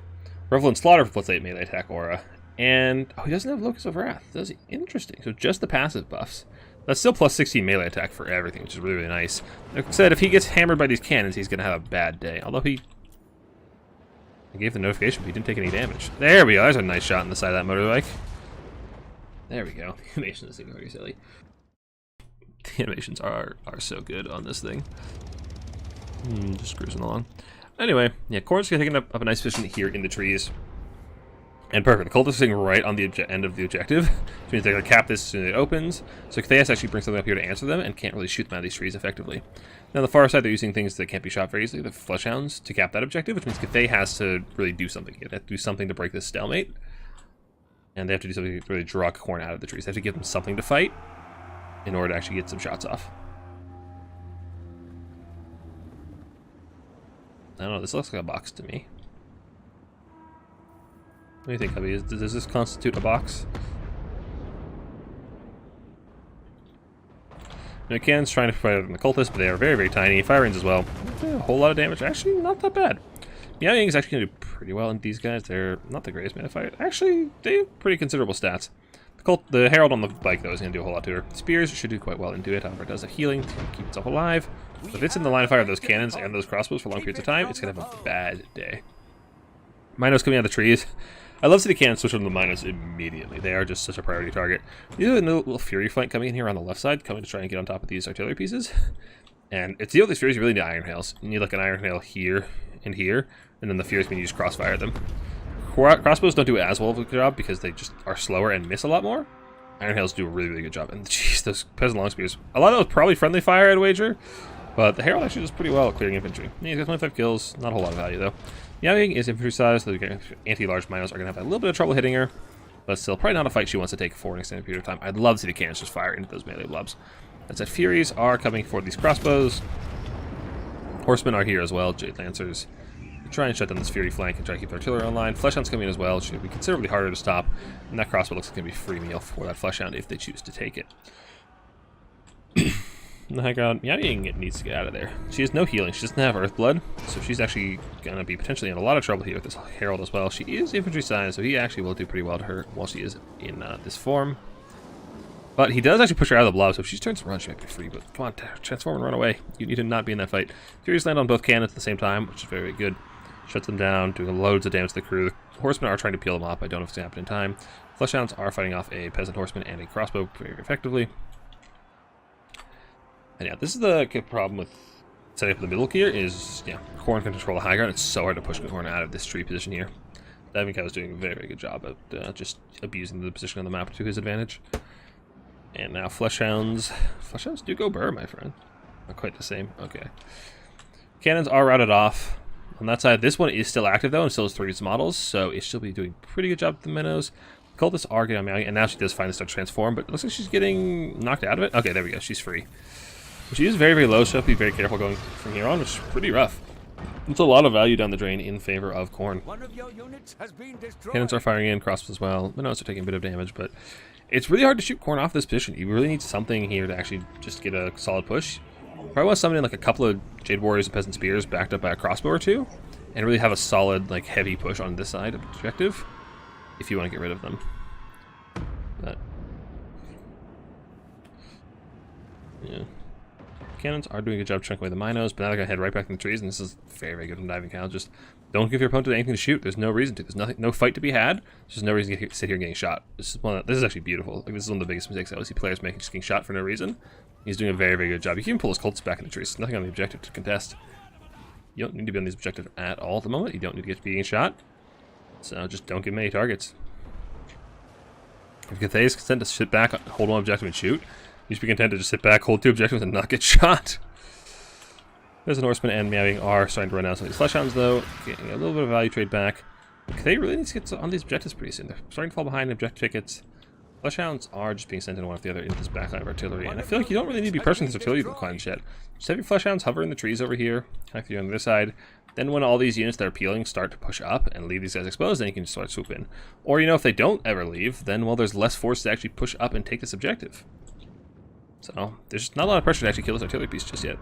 Revel and Slaughter for +8 melee attack aura, and he doesn't have Locus of Wrath, does he? Interesting. So just the passive buffs. That's still +16 melee attack for everything, which is really, really nice. Like I said, if he gets hammered by these cannons, he's gonna have a bad day. Although I gave the notification, but he didn't take any damage. There we go. There's a nice shot on the side of that motorbike. There we go. The animation is very silly. The animations are so good on this thing. Just cruising along. Anyway, yeah, Khorne's taking up a nice position here in the trees. And perfect. The cultists are sitting right on the end of the objective, which means they're going to cap this as soon as it opens. So Cathayas actually brings something up here to answer them and can't really shoot them out of these trees effectively. Now on the far side, they're using things that can't be shot very easily, the Fleshhounds, to cap that objective, which means Cathay has to really do something. They have to do something to break this stalemate. And they have to do something to really draw Khorne out of the trees. They have to give them something to fight in order to actually get some shots off. I don't know, this looks like a box to me. What do you think, Hubby? Does this constitute a box? Now, Cannon's trying to fight out the cultists, but they are very, very tiny. Fire Rains as well. A whole lot of damage. Actually, not that bad. Meow Ying is actually going to do pretty well in these guys. They're not the greatest mana fight. Actually, they have pretty considerable stats. The Herald on the bike, though, is going to do a whole lot to her. Spears should do quite well into it. However, it does have healing to keep itself alive. But if it's in the line of fire of those cannons and those crossbows for long periods of time, it's going to have a bad day. Minos coming out of the trees. I love to see the cannons switch on the Minos immediately. They are just such a priority target. You have a little Fury flank coming in here on the left side, coming to try and get on top of these artillery pieces. And it's the only Furies you really need Iron Hails. You need like an Iron Hail here and here, and then the Furies can use crossfire them. Crossbows don't do as well of a job because they just are slower and miss a lot more. Iron Hails do a really, really good job. And jeez, those Peasant Long Spears. A lot of those probably friendly fire, I'd wager. But the Herald actually does pretty well at clearing infantry. Yeah, he's got 25 kills, not a whole lot of value though. Meow Ying is infantry size, so the anti-large Minos are going to have a little bit of trouble hitting her. But still, probably not a fight she wants to take for an extended period of time. I'd love to see the cannons just fire into those melee blobs. That said, Furies are coming for these crossbows. Horsemen are here as well, Jade Lancers. Try and shut down this Fury flank and try to keep the artillery online. Fleshhounds coming in as well. It should be considerably harder to stop. And that crossbow looks like it's going to be free meal for that Fleshhound if they choose to take it. The High God, Meow Ying needs to get out of there. She has no healing. She doesn't have Earthblood, so she's actually going to be potentially in a lot of trouble here with this Herald as well. She is infantry size, so he actually will do pretty well to her while she is in this form. But he does actually push her out of the blob, so if she turns to run, she might be free. But come on, transform and run away. You need to not be in that fight. Furies land on both cannons at the same time, which is very, very good. Shuts them down, doing loads of damage to the crew. The Horsemen are trying to peel them off. I don't know if it's going to happen in time. Fleshhounds are fighting off a Peasant Horseman and a Crossbow very effectively. And yeah, this is the problem with setting up the middle here is, yeah, Khorne can control the high ground. It's so hard to push Khorne out of this tree position here. Diving Cow is doing a very, very good job at just abusing the position on the map to his advantage. And now Fleshhounds. Fleshhounds do go burr, my friend. Not quite the same. Okay. Cannons are routed off. On that side, this one is still active, though, and still has 3 models, so it should be doing pretty good job with the minnows. Cultists are getting on Meow Ying, and now she does finally start to transform, but it looks like she's getting knocked out of it. Okay, there we go. She's free. She is very, very low, so you have to be very careful going from here on, which is pretty rough. It's a lot of value down the drain in favor of Khorne. Cannons are firing in, crossbows as well. Minnows are taking a bit of damage, but it's really hard to shoot Khorne off this position. You really need something here to actually just get a solid push. Probably want to summon in like a couple of Jade Warriors and Peasant Spears backed up by a crossbow or two, and really have a solid, like, heavy push on this side of the objective if you want to get rid of them. But yeah. Cannons are doing a good job chunking away the Minos, but now they're going to head right back in the trees, and this is very, very good from diving cow. Just don't give your opponent anything to shoot. There's no reason to. There's no fight to be had. There's just no reason to sit here getting shot. This is actually beautiful. Like, this is one of the biggest mistakes I always see players making, just getting shot for no reason. He's doing a very, very good job. You can even pull his cultists back in the trees. There's nothing on the objective to contest. You don't need to be on these objectives at all at the moment. You don't need to get being shot. So just don't give him any targets. If Cathay is content to sit back, hold one objective, and shoot, you should be content to just sit back, hold two objectives, and not get shot. There's an Horseman and Meowing are starting to run out some of these Fleshhounds, though, getting a little bit of value trade back. Cathay really needs to get on these objectives pretty soon. They're starting to fall behind in objective tickets. Fleshhounds are just being sent in one after the other into this backline of artillery, and I feel like you don't really need to be pushing this artillery declines yet. Just have your Fleshhounds hover in the trees over here, kind of on the other side. Then when all these units that are peeling start to push up and leave these guys exposed, then you can just start swoop in. Or, you know, if they don't ever leave, then, well, there's less force to actually push up and take this objective. So, there's just not a lot of pressure to actually kill this artillery piece just yet.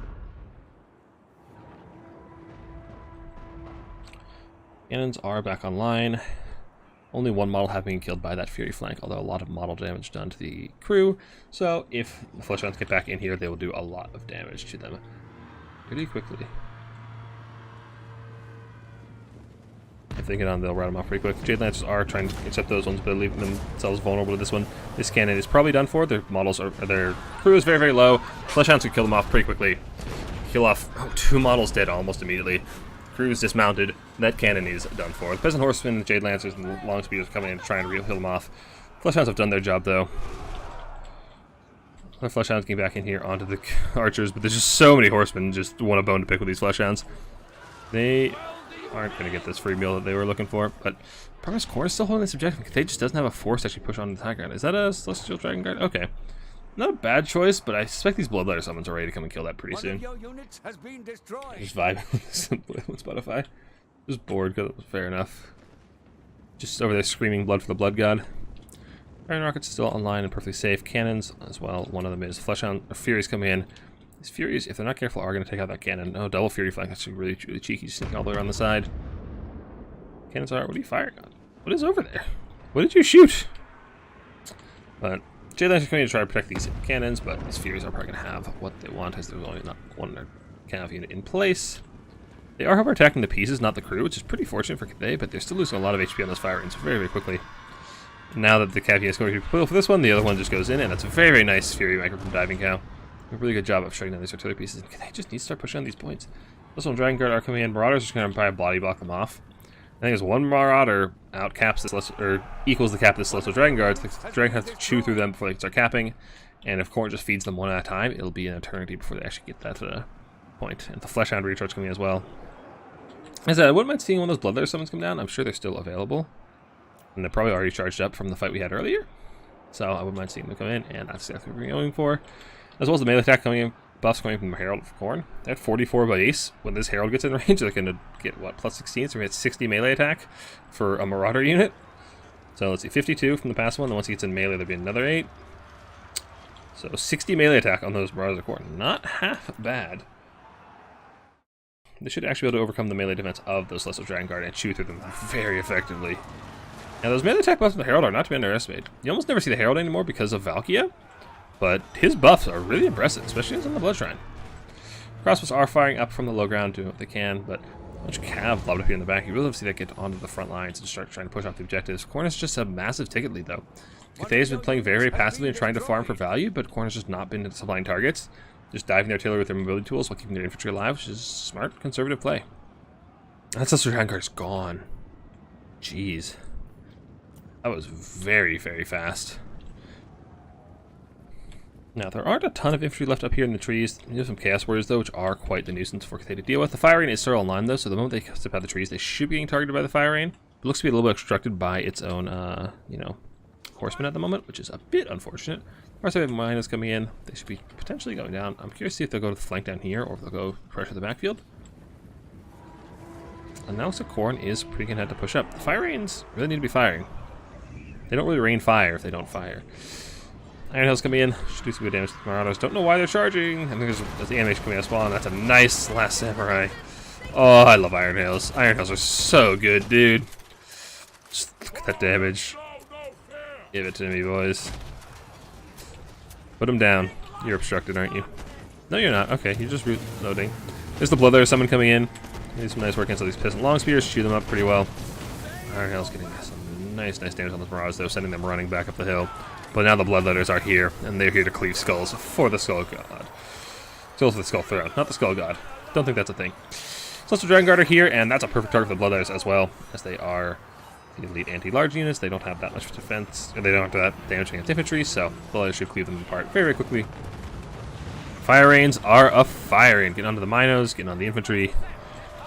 Cannons are back online. Only one model having been killed by that Fury flank, although a lot of model damage done to the crew. So, if the Fleshhounds get back in here, they will do a lot of damage to them pretty quickly. If they get on, they'll rout them off pretty quick. Jade Lancers are trying to accept those ones, but leaving themselves vulnerable to this one. This cannon is probably done for. Their crew is very, very low. Fleshhounds can kill them off pretty quickly. Kill off 2 models dead almost immediately. Crew is dismounted. That cannon is done for. The Peasant Horsemen, the Jade Lancers, and the Long Speeders coming in trying to kill them off. Fleshhounds have done their job, though. The Fleshhounds getting back in here onto the Archers, but there's just so many Horsemen, just want a bone to pick with these Fleshhounds. They aren't going to get this free meal that they were looking for, but Progress Core is still holding this objective. They just doesn't have a force to actually push on the high ground. Is that a Celestial Dragon Guard? Okay. Not a bad choice, but I suspect these Bloodletter summons are ready to come and kill that pretty soon. Just vibing with this on Spotify. Just bored, because it was fair enough. Just over there screaming blood for the Blood God. Iron Rockets still online and perfectly safe. Cannons as well. One of them is Fleshhound. Furies come in. These Furies, if they're not careful, are going to take out that cannon. Oh, double Fury flank. That's really, really cheeky. Sneaking all the way around the side. Cannons are. What are you firing on? What is over there? What did you shoot? But Jade Lancers coming in to try to protect these cannons, but these Furies are probably going to have what they want, as there's only not one cav unit in place. They are, however, attacking the pieces, not the crew, which is pretty fortunate for Cathay, but they're still losing a lot of HP on those firings very, very quickly. Now that the cav unit is going to be pull for this one, the other one just goes in, and that's a very, very nice Fury micro from Diving Cow. A really good job of shutting down these artillery pieces. They just need to start pushing on these points. This one, Dragon Guard are coming in. Marauders are just going to probably body block them off. I think as one Marauder outcaps this, or equals the cap of this Celestial Dragon Guard, the Dragon has to chew through them before they can start capping. And if Corn just feeds them one at a time, it'll be an eternity before they actually get that point. And the Fleshhound recharge coming in as well. As I said, I wouldn't mind seeing one of those Bloodletter summons come down. I'm sure they're still available. And they're probably already charged up from the fight we had earlier. So I wouldn't mind seeing them come in, and that's exactly what we're going for. As well as the melee attack coming in, buffs coming from the Herald of Corn. They're at 44 base. When this Herald gets in range, they're going to get, what, plus 16? So we had 60 melee attack for a Marauder unit. So let's see, 52 from the past one. Then once he gets in melee, there'll be another 8. So 60 melee attack on those Marauders of Corn. Not half bad. They should actually be able to overcome the melee defense of those Celestial Dragon Guard and chew through them very effectively. Now, those melee attack buffs from the Herald are not to be underestimated. You almost never see the Herald anymore because of Valkia. But his buffs are really impressive, especially on the Blood Shrine. Crossbows are firing up from the low ground, doing what they can, but a bunch of cav lobbed up here in the back. You really love to see that get onto the front lines and start trying to push off the objectives. Corn is just a massive ticket lead, though. Cathay has been playing very, very passively and trying to farm for value, but Corn has just not been supplying targets. Just diving the artillery with their mobility tools while keeping their infantry alive, which is smart, conservative play. That Celestial Dragon Guard is gone. Jeez. That was very, very fast. Now, there aren't a ton of infantry left up here in the trees. You have some Chaos Warriors, though, which are quite the nuisance for Cathay to deal with. The Fire Rain is still online, though, so the moment they step out of the trees, they should be getting targeted by the Fire Rain. It looks to be a little bit obstructed by its own, you know, horsemen at the moment, which is a bit unfortunate. Of course, mine is coming in. They should be potentially going down. I'm curious to see if they'll go to the flank down here or if they'll go pressure the backfield. And now the Corn is pretty content to push up. The Fire Rains really need to be firing. They don't really rain fire if they don't fire. Iron Hills coming in. Should do some good damage to the Marauders. Don't know why they're charging. I think there's the animation coming out of spawn. That's a nice Last Samurai. Oh, I love Iron Hills. Iron Hills are so good, dude. Just look at that damage. Give it to me, boys. Put them down. You're obstructed, aren't you? No, you're not. Okay, you're just reloading. There's the Bloodletter summon coming in. Do some nice work against all these Peasant Long Spears. Chew them up pretty well. Iron Hail's getting some nice damage on those Marauders, though, sending them running back up the hill. But now the Bloodletters are here, and they're here to cleave skulls for the Skull God. Skulls for the Skull Throne, not the Skull God. Don't think that's a thing. So also Dragon Guard are here, and that's a perfect target for the Bloodletters as well, as they are the elite anti-large units. They don't have that much defense, or they don't have that damage against infantry, so Bloodletters should cleave them apart very, very quickly. Fire Rains are a firing. Getting onto the Minos, getting on the infantry,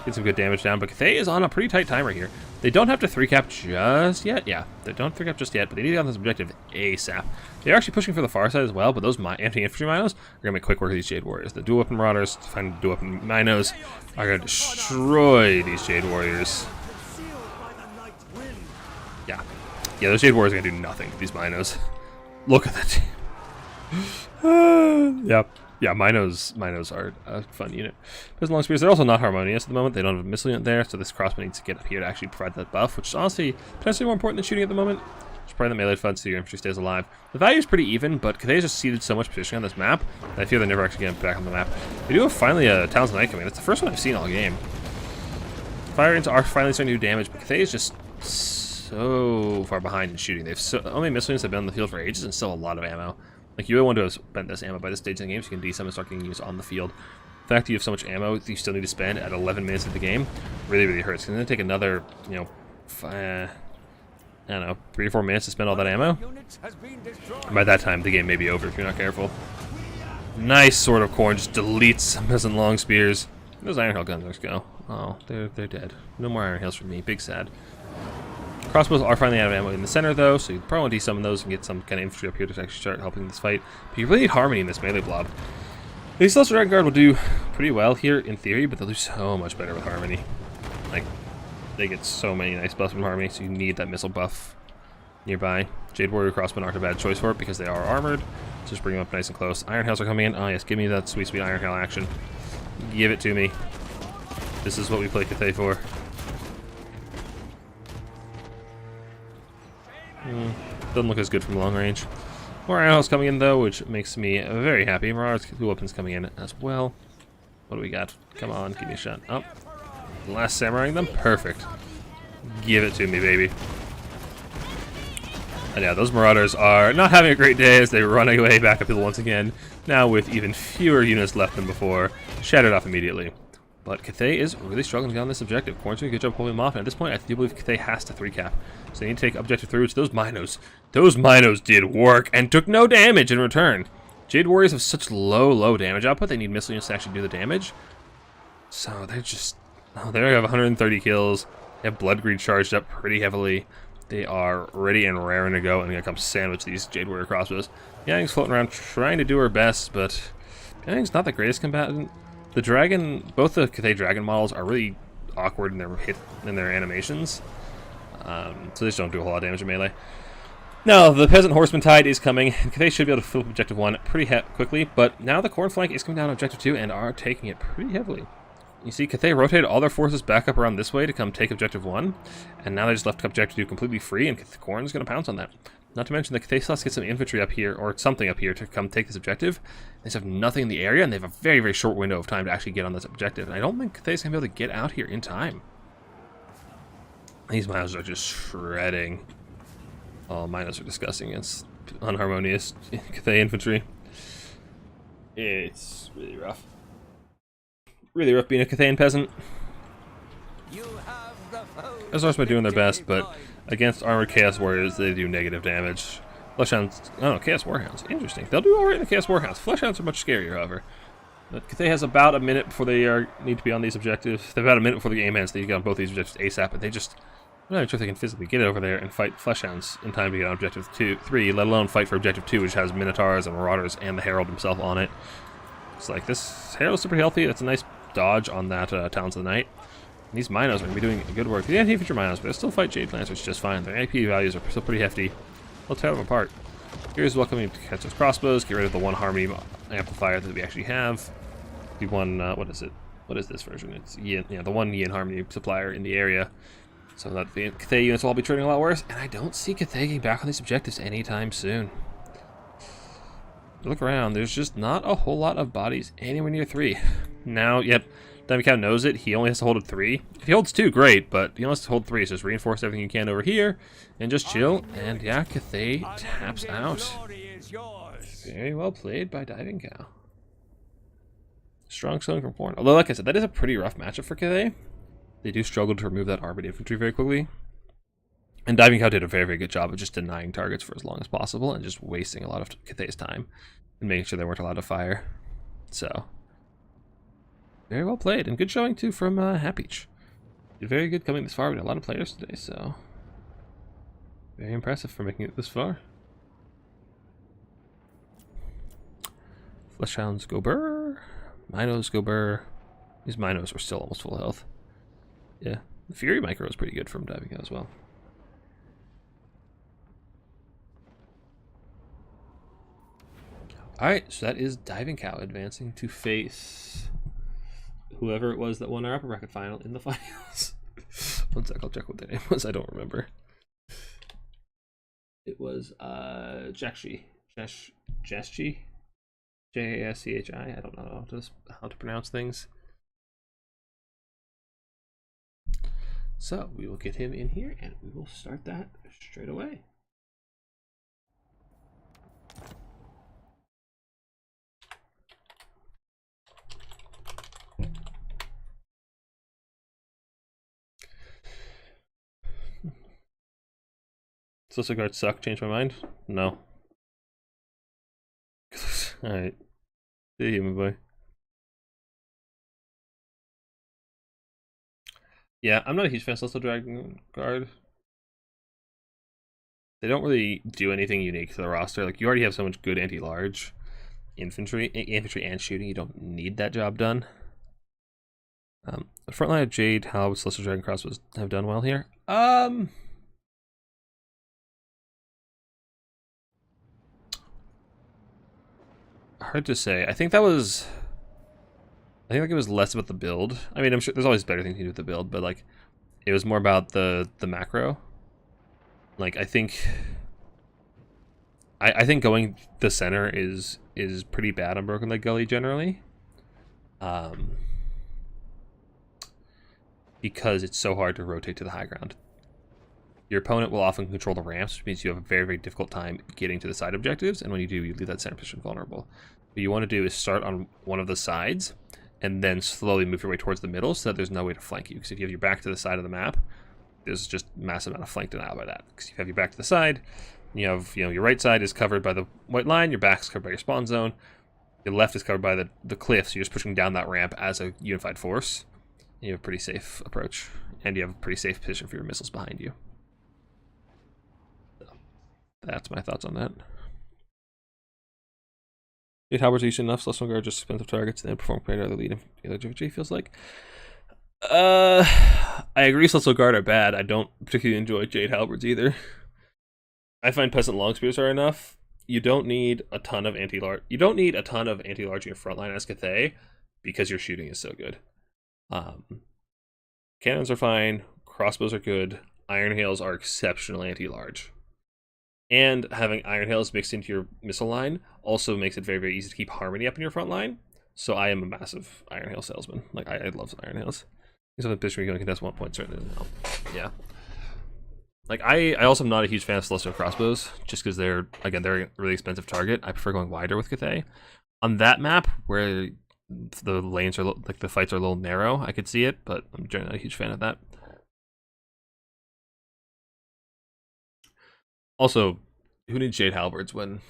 get some good damage down. But Cathay is on a pretty tight timer here. They don't have to 3-cap just yet. Yeah, they don't 3-cap just yet, but they need to get on this objective ASAP. They're actually pushing for the far side as well, but those anti-infantry Minos are going to make quick work of these Jade Warriors. The dual weapon Marauders, find dual weapon Minos, are going to destroy these Jade Warriors. Yeah, those Jade Warriors are going to do nothing to these Minos. Look at that. Yeah, Minos are a fun unit. Peasant Long Spears, they're also not harmonious at the moment. They don't have a missile unit there, so this crossbow needs to get up here to actually provide that buff, which is honestly potentially more important than shooting at the moment. Just provide the melee fun so your infantry stays alive. The value is pretty even, but Cathay's just ceded so much position on this map that I fear they're never actually getting back on the map. We do have finally a Talons of Night coming. That's the first one I've seen all game. Fire Rains are finally starting to do damage, but Cathay is just so far behind in shooting. They've only missile units have been on the field for ages and still a lot of ammo. Like, you would want to have spent this ammo by this stage in the game, so you can D-sum and start getting used on the field. The fact that you have so much ammo that you still need to spend at 11 minutes of the game really, really hurts. It's going to take another, you know, I don't know, 3 or 4 minutes to spend all that ammo. And by that time, the game may be over if you're not careful. Nice Sword of Corn just deletes some Peasant Long Spears. Those Iron Hail guns go. Oh, they're dead. No more Iron Hails for me. Big sad. Crossbows are finally out of ammo in the center, though, so you probably want to de-summon those and get some kind of infantry up here to actually start helping this fight. But you really need Harmony in this melee blob. These Celestial Dragon Guard will do pretty well here in theory, but they'll do so much better with Harmony. Like, they get so many nice buffs from Harmony, so you need that missile buff nearby. Jade Warrior Crossbow aren't a bad choice for it because they are armored. So just bring them up nice and close. Iron Hails are coming in. Oh yes, give me that sweet, sweet Iron Hail action. Give it to me. This is what we play Cathay for. Doesn't look as good from long range. More Iron Hails coming in though, which makes me very happy. Marauders, two weapons coming in as well. What do we got? Come on, give me a shot. Oh, last Samuraiing them. Perfect. Give it to me, baby. And yeah, those Marauders are not having a great day as they run away back uphill once again. Now with even fewer units left than before, shattered off immediately. But Cathay is really struggling to get on this objective. Corn's doing a good job holding them off, and at this point, I do believe Cathay has to 3-cap. So they need to take objective 3, which those Minos did work and took no damage in return. Jade Warriors have such low damage output, they need missile units to actually do the damage. So they're just, oh, they have 130 kills. They have Blood Greed charged up pretty heavily. They are ready and raring to go, and gonna come sandwich these Jade Warrior crossbows. Yang's floating around trying to do her best, but Yang's not the greatest combatant. The dragon, both the Cathay dragon models are really awkward in their animations, so they just don't do a whole lot of damage in melee. Now, the Peasant Horseman Tide is coming, and Cathay should be able to fill up objective 1 pretty quickly, but now the Corn flank is coming down on objective 2 and are taking it pretty heavily. You see, Cathay rotated all their forces back up around this way to come take objective 1, and now they just left objective 2 completely free, and Corn is going to pounce on that. Not to mention that Cathay still has to get some infantry up here, or something up here, to come take this objective. They just have nothing in the area, and they have a very, very short window of time to actually get on this objective. And I don't think Cathay's going to be able to get out here in time. These Minos are just shredding. Oh, Minos are disgusting against unharmonious Cathay infantry. It's really rough. Really rough being a Cathayan peasant. Those Norsemen are doing their best, but against armored Chaos Warriors, they do negative damage. Fleshhounds, oh no, Chaos Warhounds, interesting. They'll do alright in the Chaos Warhounds. Fleshhounds are much scarier, however. But Cathay has about a minute before they need to be on these objectives. They have about a minute before the game ends, so you get on both these objectives ASAP, and they just, I'm not even sure if they can physically get over there and fight Fleshhounds in time to get on objective 3, let alone fight for objective 2, which has Minotaurs and Marauders and the Herald himself on it. It's like, this Herald's super healthy. That's a nice dodge on that Talons of the Night. And these Minos are going to be doing good work. The anti-infantry Minos, but they'll still fight Jade Lancers just fine. Their AP values are still pretty hefty. They'll tear them apart. Here's welcoming to catch those crossbows, get rid of the one Harmony amplifier that we actually have. The one, what is it? What is this version? It's Yin, yeah, the one Yin Harmony supplier in the area. So that the Cathay units will all be trading a lot worse, and I don't see Cathay getting back on these objectives anytime soon. look around, there's just not a whole lot of bodies anywhere near 3. Now, yep, Diving Cow knows it. He only has to hold it 3. If he holds 2, great, but he only has to hold 3. So just reinforce everything you can over here and just chill. And yeah, Cathay taps out. Very well played by Diving Cow. Strong showing from Porn. Although, like I said, that is a pretty rough matchup for Cathay. They do struggle to remove that armored infantry very quickly. And Diving Cow did a very, very good job of just denying targets for as long as possible and just wasting a lot of Cathay's time and making sure they weren't allowed to fire. So, very well played, and good showing too from Happych. Did very good coming this far. We had a lot of players today, so very impressive for making it this far. Fleshhounds go burr. Minos go burr. These Minos were still almost full health. Yeah, the Fury Micro was pretty good from Diving Cow as well. Alright, so that is Diving Cow advancing to face whoever it was that won our upper bracket final in the finals. One sec, I'll check what their name was. I don't remember. It was Jaschy. Jaschy? J-A-S-C-H-I. I don't know how to pronounce things. So we will get him in here and we will start that straight away. Social guards suck. Change my mind? No. Alright. See you, my boy. Yeah, I'm not a huge fan of Celestial Dragon Guard. They don't really do anything unique to the roster. Like, you already have so much good anti-large infantry and shooting. You don't need that job done. The frontline of Jade, Halberd, Celestial Dragon Crossbows have done well here. Hard to say. I think like it was less about the build. I mean, I'm sure there's always better things you can do with the build, but like it was more about the macro. Like I think going the center is pretty bad on Broken Leg Gully generally. Because it's so hard to rotate to the high ground. Your opponent will often control the ramps, which means you have a very, very difficult time getting to the side objectives, and when you do, you leave that center position vulnerable. What you want to do is start on one of the sides, and then slowly move your way towards the middle so that there's no way to flank you. Because if you have your back to the side of the map, there's just massive amount of flank denial by that. Because if you have your back to the side, you have your right side is covered by the white line, your back's covered by your spawn zone, your left is covered by the cliff, so you're just pushing down that ramp as a unified force. And you have a pretty safe approach, and you have a pretty safe position for your missiles behind you. So, that's my thoughts on that. 8 Halberds each enough, Celestial Guard just expensive targets, and then perform greater the lead infantry feels like. I agree Celestial Guard are bad. I don't particularly enjoy Jade Halberds either. I find Peasant Long Spears are enough. You don't need a ton of anti-large. You don't need a ton of anti-large in your frontline as Cathay because your shooting is so good. Cannons are fine. Crossbows are good. Iron Hails are exceptional anti-large. And having Iron Hails mixed into your missile line also makes it very, very easy to keep harmony up in your front line. So I am a massive Iron Hail salesman. Like, I love Iron Hails. He's on the pitch where you're going to contest 1 point certainly now. Yeah. Like, I also am not a huge fan of Celestial Crossbows, just because they're a really expensive target. I prefer going wider with Cathay. On that map, where the lanes are, like, the fights are a little narrow, I could see it, but I'm generally not a huge fan of that. Also, who needs Jade Halberds when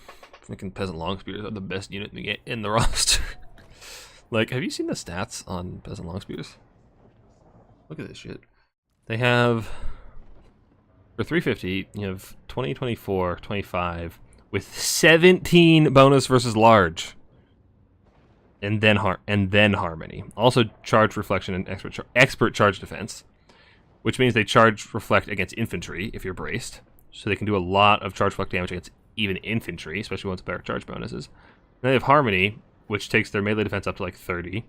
freaking Peasant Long Spears are the best unit in the roster? Like, have you seen the stats on Peasant Long Spears? Look at this shit. They have, for 350, you have 20, 24, 25, with 17 bonus versus large. And then harmony. Also charge reflection and expert charge defense, which means they charge reflect against infantry if you're braced. So they can do a lot of charge reflect damage against even infantry, especially ones with better charge bonuses. And they have harmony, which takes their melee defense up to like 30,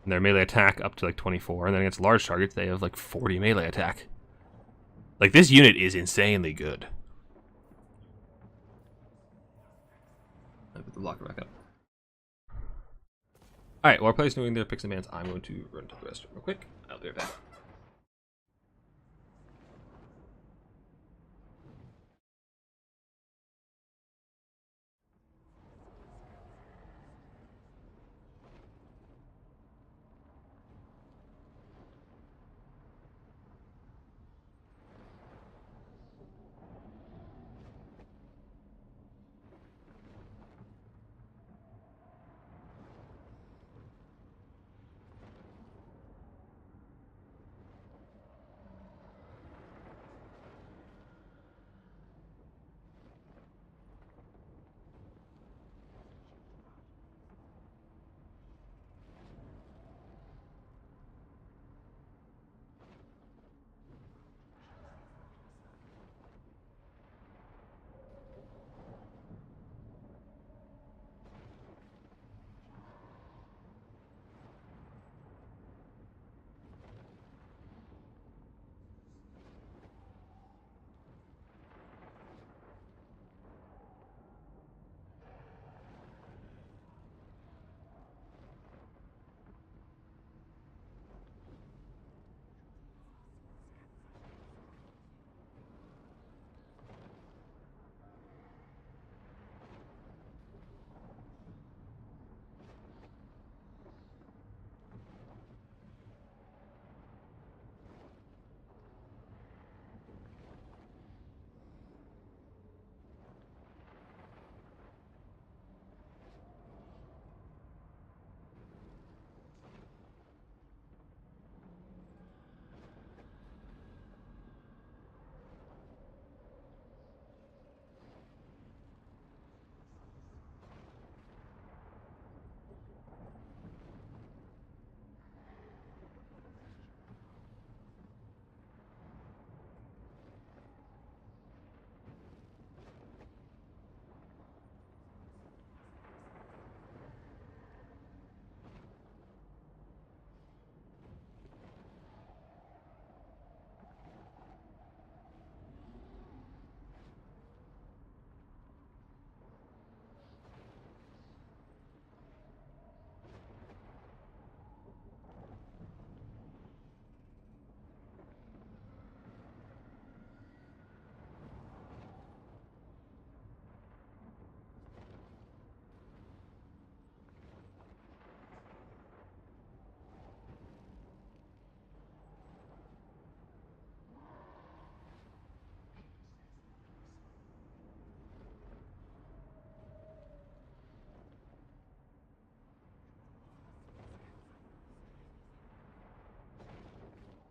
and their melee attack up to like 24, and then against large targets they have like 40 melee attack. Like, this unit is insanely good. I put the blocker back up. Alright, while our players doing their picks and bans, I'm going to run to the restroom real quick. I'll be right back.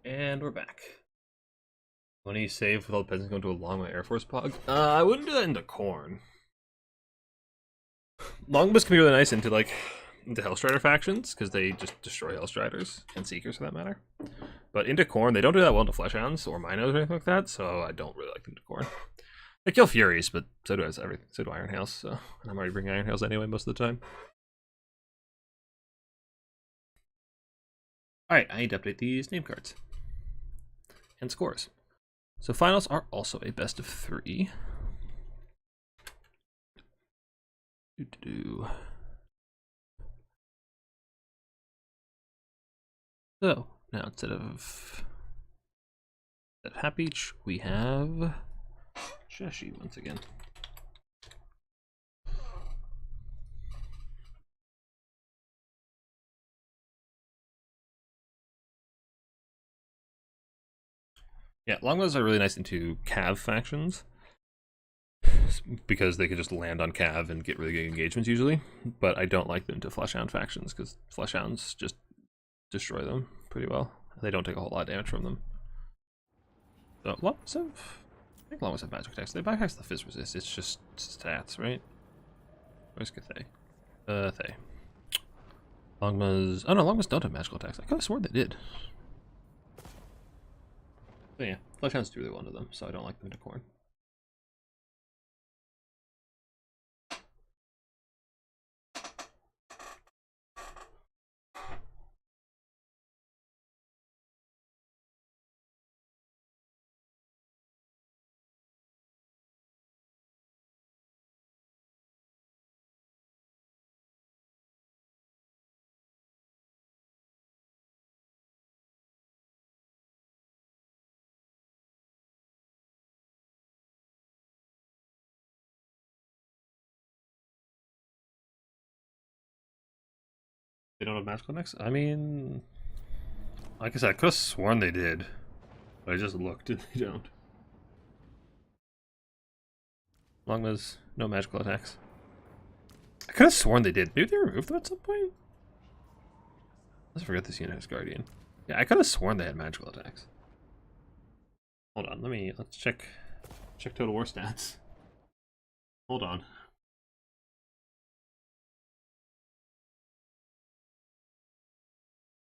And we're back. When you save with all the peasants going to a Longbow Air Force pog? I wouldn't do that into Khorne. Longbows can be really nice into Hellstrider factions, because they just destroy Hellstriders, and Seekers for that matter. But into Khorne, they don't do that well into Fleshhounds or Minos or anything like that, so I don't really like them to Khorne. They kill Furies, but so does everything. So do Iron Hails, so and I'm already bringing Iron Hails anyway most of the time. Alright, I need to update these name cards. And scores. So finals are also a best of 3. So now instead of that Happeach, we have Sheshi once again. Yeah, Longbows are really nice into Cav factions because they could just land on Cav and get really good engagements usually. But I don't like them to Fleshhound factions because Fleshhounds just destroy them pretty well. They don't take a whole lot of damage from them. So Longbows have, I think Longbows have magic attacks. They bypass the Fizz resist. It's just stats, right? Where's Cathay? Thay. Longbows. Oh no, Longbows don't have magical attacks. I could have sworn they did. But yeah, Fleshhounds do really one of them, so I don't like them to Khorne. They don't have magical attacks? I mean, like I said, I could have sworn they did. But I just looked and they don't. As long as no magical attacks. I could have sworn they did. Maybe they removed them at some point? Let's forget this unit has Guardian. Yeah, I could have sworn they had magical attacks. Hold on, let's check Total War stats. Hold on.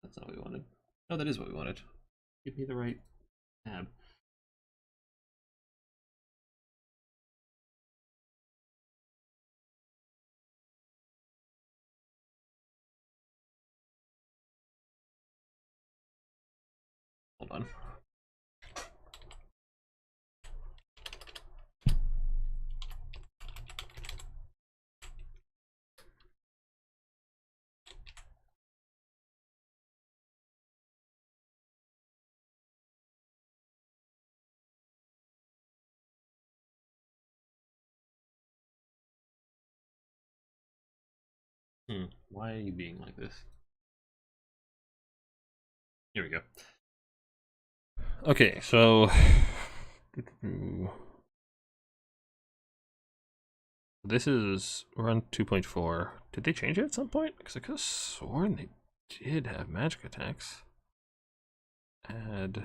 That's not what we wanted. No, that is what we wanted. Give me the right tab. Hold on. Why are you being like this? Here we go. Okay, so this is run 2.4. Did they change it at some point? Because I could have sworn they did have magic attacks. Add.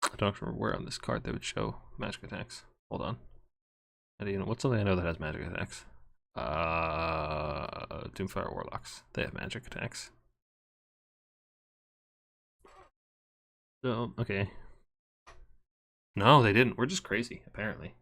I don't remember where on this card they would show magic attacks. Hold on. How do you know? What's something I know that has magic attacks? Doomfire Warlocks. They have magic attacks. So, okay. No, they didn't. We're just crazy, apparently.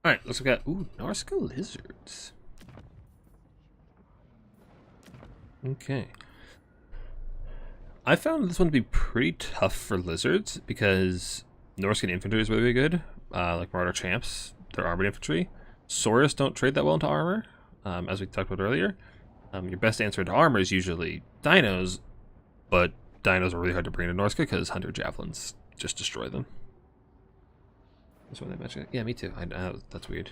Alright, let's look at Norska Lizards. Okay. I found this one to be pretty tough for Lizards because Norskan infantry is really good. Like Marauder Champs, they're armored infantry. Saurus don't trade that well into armor, as we talked about earlier. Your best answer to armor is usually dinos, but dinos are really hard to bring to Norska because Hunter Javelins just destroy them. That's why they mention it. Yeah, me too. I that's weird.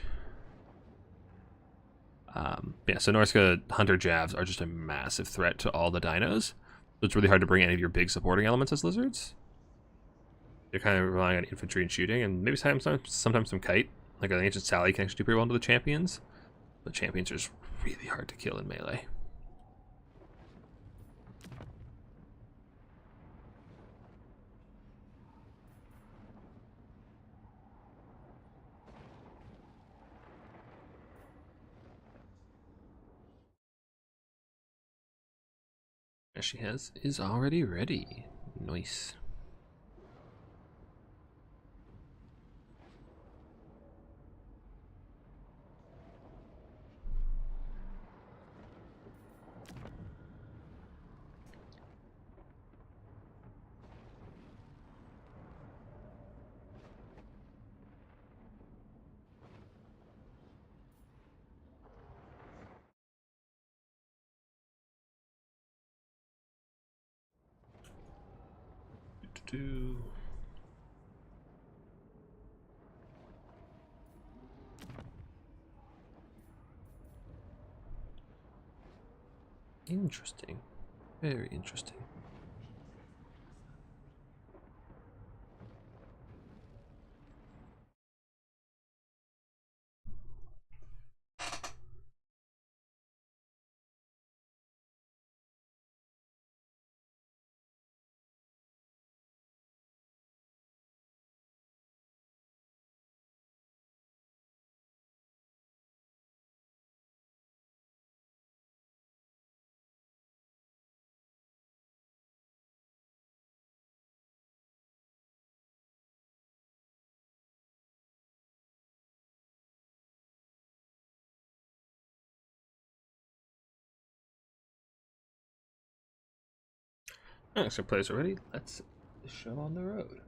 Yeah, so Norska Hunter Javs are just a massive threat to all the dinos. So it's really hard to bring any of your big supporting elements as lizards. You're kind of relying on infantry and shooting, and maybe sometimes some kite. Like an Ancient Sally can actually do pretty well into the champions. But champions are just really hard to kill in melee. As she is already ready. Nice. Interesting. Very interesting. Alright, so players are ready. Let's show on the road.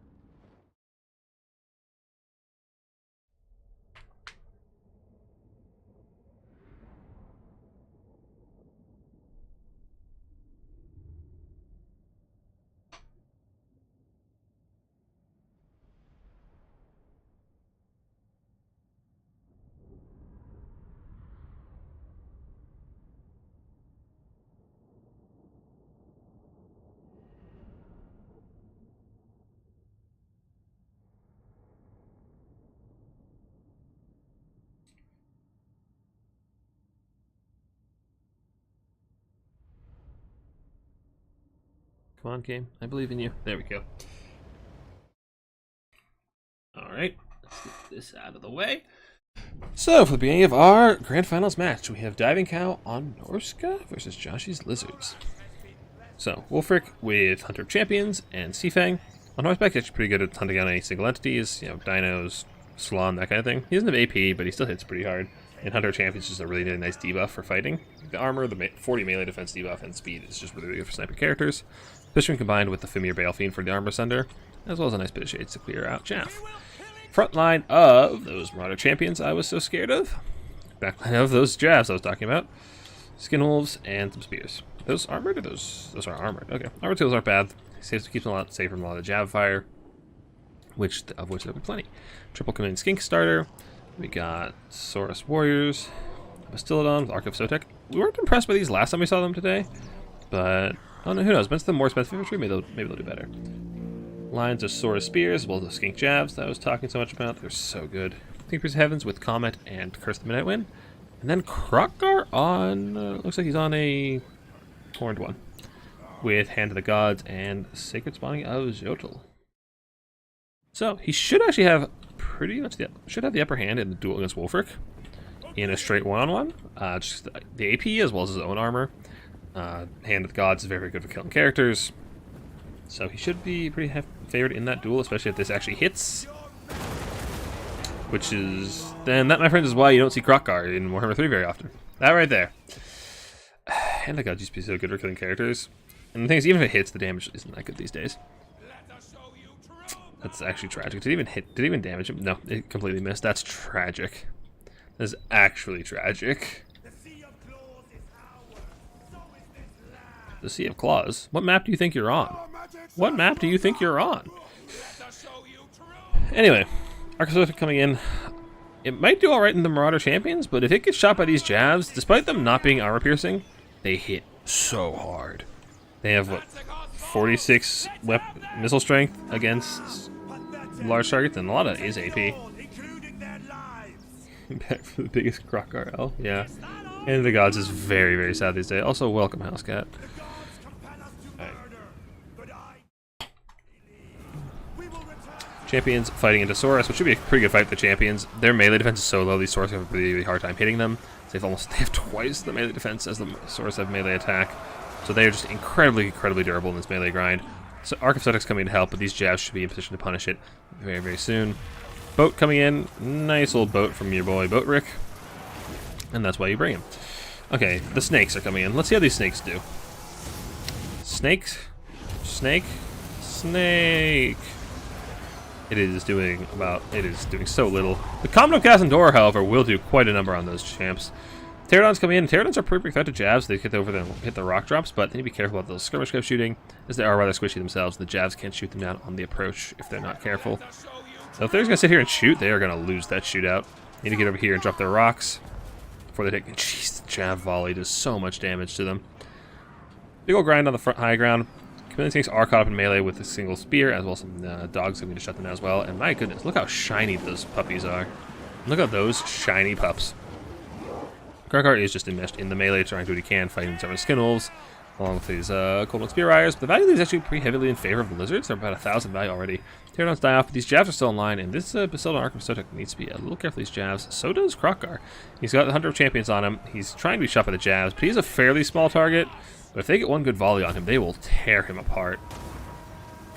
Come on, game. I believe in you. There we go. Alright, let's get this out of the way. So, for the beginning of our Grand Finals match, we have Diving Cow on Norska versus Joshy's Lizards. So, Wolfric with Hunter of Champions and Seafang. On horseback, he's actually pretty good at hunting down any single entities, you know, dinos, Salon, that kind of thing. He doesn't have AP, but he still hits pretty hard. And Hunter of Champions is just a really nice debuff for fighting. The armor, the 40 melee defense debuff, and speed is just really good for sniper characters. Especially when combined with the Fimir Balefiend for the armor sender, as well as a nice bit of shades to clear out chaff. Front line of those Marauder Champions I was so scared of. Back line of those jabs I was talking about. Skin Wolves and some spears. Those armored or those are armored? Okay. Armored tools aren't bad. Keeps them a lot safer from a lot of jab fire. Of which there will be plenty. Triple Command Skink starter. We got Saurus Warriors. Bastillodon with Arc of Sotek. We weren't impressed by these last time we saw them today. But oh no, who knows? Once the more expensive infantry, maybe they'll do better. Lines of Saurus Spears, as well as the Skink Jabs that I was talking so much about. They're so good. Thinkers Heavens with Comet and Curse the Midnight Wind. And then Krokgar on, looks like he's on a horned one. With Hand of the Gods and Sacred Spawning of Jotl. So, he should actually have pretty much the upper hand in the duel against Wolfric. In a straight one-on-one. Just the AP as well as his own armor. Hand of the Gods is very, very good for killing characters. So he should be pretty favored in that duel, especially if this actually hits. Which is... then that, my friends, is why you don't see Krokgar in Warhammer 3 very often. That right there. Hand of the Gods used to be so good for killing characters. And the thing is, even if it hits, the damage isn't that good these days. That's actually tragic. Did it even damage him? No, it completely missed. That's tragic. That is actually tragic. The Sea of Claws? What map do you think you're on? What map do you think you're on? Anyway, Archosaurus coming in. It might do alright in the Marauder Champions, but if it gets shot by these jabs, despite them not being armor piercing, they hit so hard. They have, what, 46 missile strength against large targets, and a lot of it is AP. Back for the biggest Krokgar L, yeah. Hand of the Gods is very, very sad these days. Also, welcome, Housecat. Right. Champions fighting into Saurus, which should be a pretty good fight for the champions. Their melee defense is so low, these Saurus have a really, really hard time hitting them. They have twice the melee defense as the Saurus have melee attack. So they are just incredibly, incredibly durable in this melee grind. So Arc of Sotek's coming in to help, but these jabs should be in position to punish it very, very soon. Boat coming in. Nice old boat from your boy Boatrick. And that's why you bring him. Okay, the snakes are coming in. Let's see how these snakes do. Snakes? Snake? Snake! It is doing so little. The Comet of Casandora, however, will do quite a number on those champs. Pterodons coming in. Pterodons are pretty big threat to jabs. They hit over them, hit the rock drops, but they need to be careful about those skirmish scope shooting, as they are rather squishy themselves. The jabs can't shoot them down on the approach if they're not careful. So if they're just going to sit here and shoot, they are going to lose that shootout. Need to get over here and drop their rocks before they take... Jeez, the jab volley does so much damage to them. Big old grind on the front high ground. Chameleon Snakes are caught up in melee with a single spear, as well as some dogs going to shut them down as well. And my goodness, look how shiny those puppies are. Look at those shiny pups. Krokgar is just enmeshed in the melee, trying to do what he can, fighting some Skin Wolves, along with these Cold Spear Riders. The value of these is actually pretty heavily in favor of the Lizards. They're about 1,000 value already. Pterodons die off, but these jabs are still in line, and this Bastillodon Arc of Sotek needs to be a little careful with these jabs. So does Krokgar. He's got the Hunter of Champions on him. He's trying to be shot by the jabs, but he's a fairly small target. But if they get one good volley on him, they will tear him apart.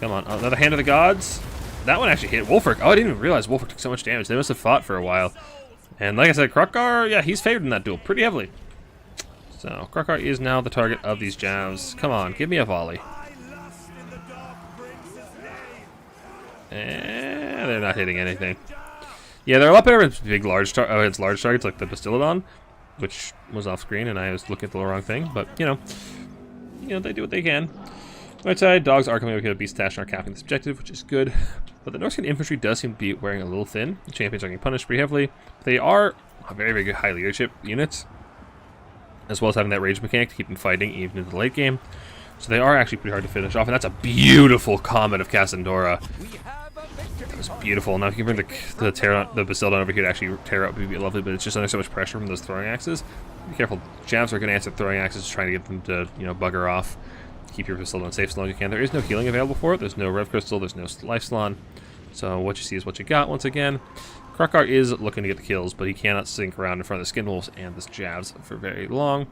Come on, another Hand of the Gods. That one actually hit Wolfric. Oh, I didn't even realize Wolfric took so much damage. They must have fought for a while. And like I said, Krokgar, yeah, he's favored in that duel pretty heavily. So, Krokgar is now the target of these jabs. Come on, give me a volley. They're not hitting anything. Yeah, they're a lot better with big, large targets like the Bastillodon, which was off screen, and I was looking at the wrong thing. But you know, they do what they can. Right side, dogs are coming over here to beast stash and are capping this objective, which is good. But the Norskan infantry does seem to be wearing a little thin. The champions are getting punished pretty heavily. They are a very, very good high leadership units, as well as having that rage mechanic to keep them fighting even in the late game. So they are actually pretty hard to finish off, and that's a beautiful Comet of Cassandora. That was beautiful. Now if you can bring the Bastillodon over here to actually tear up, would be lovely, but it's just under so much pressure from those throwing axes. Be careful. Javs are going to answer throwing axes, trying to get them to, you know, bugger off. Keep your Bastillodon safe as long as you can. There is no healing available for it. There's no Rev Crystal. There's no Life Salon. So what you see is what you got once again. Krokar is looking to get the kills, but he cannot sink around in front of the Skin Wolves and the Javs for very long.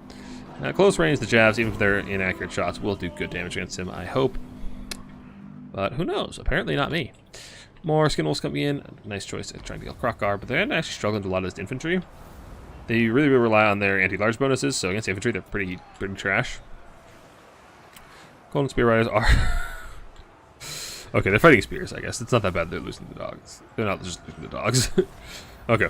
At close range, the Javs, even if they're inaccurate shots, will do good damage against him, I hope. But who knows? Apparently not me. More Skin Wolves coming in. Nice choice at trying to kill Krokar, but they're actually struggling with a lot of this infantry. They really rely on their anti-large bonuses, so against infantry, they're pretty trash. Golden Spear Riders are... okay, they're fighting spears, I guess. It's not that bad they're losing the dogs. They're not just losing the dogs. Okay.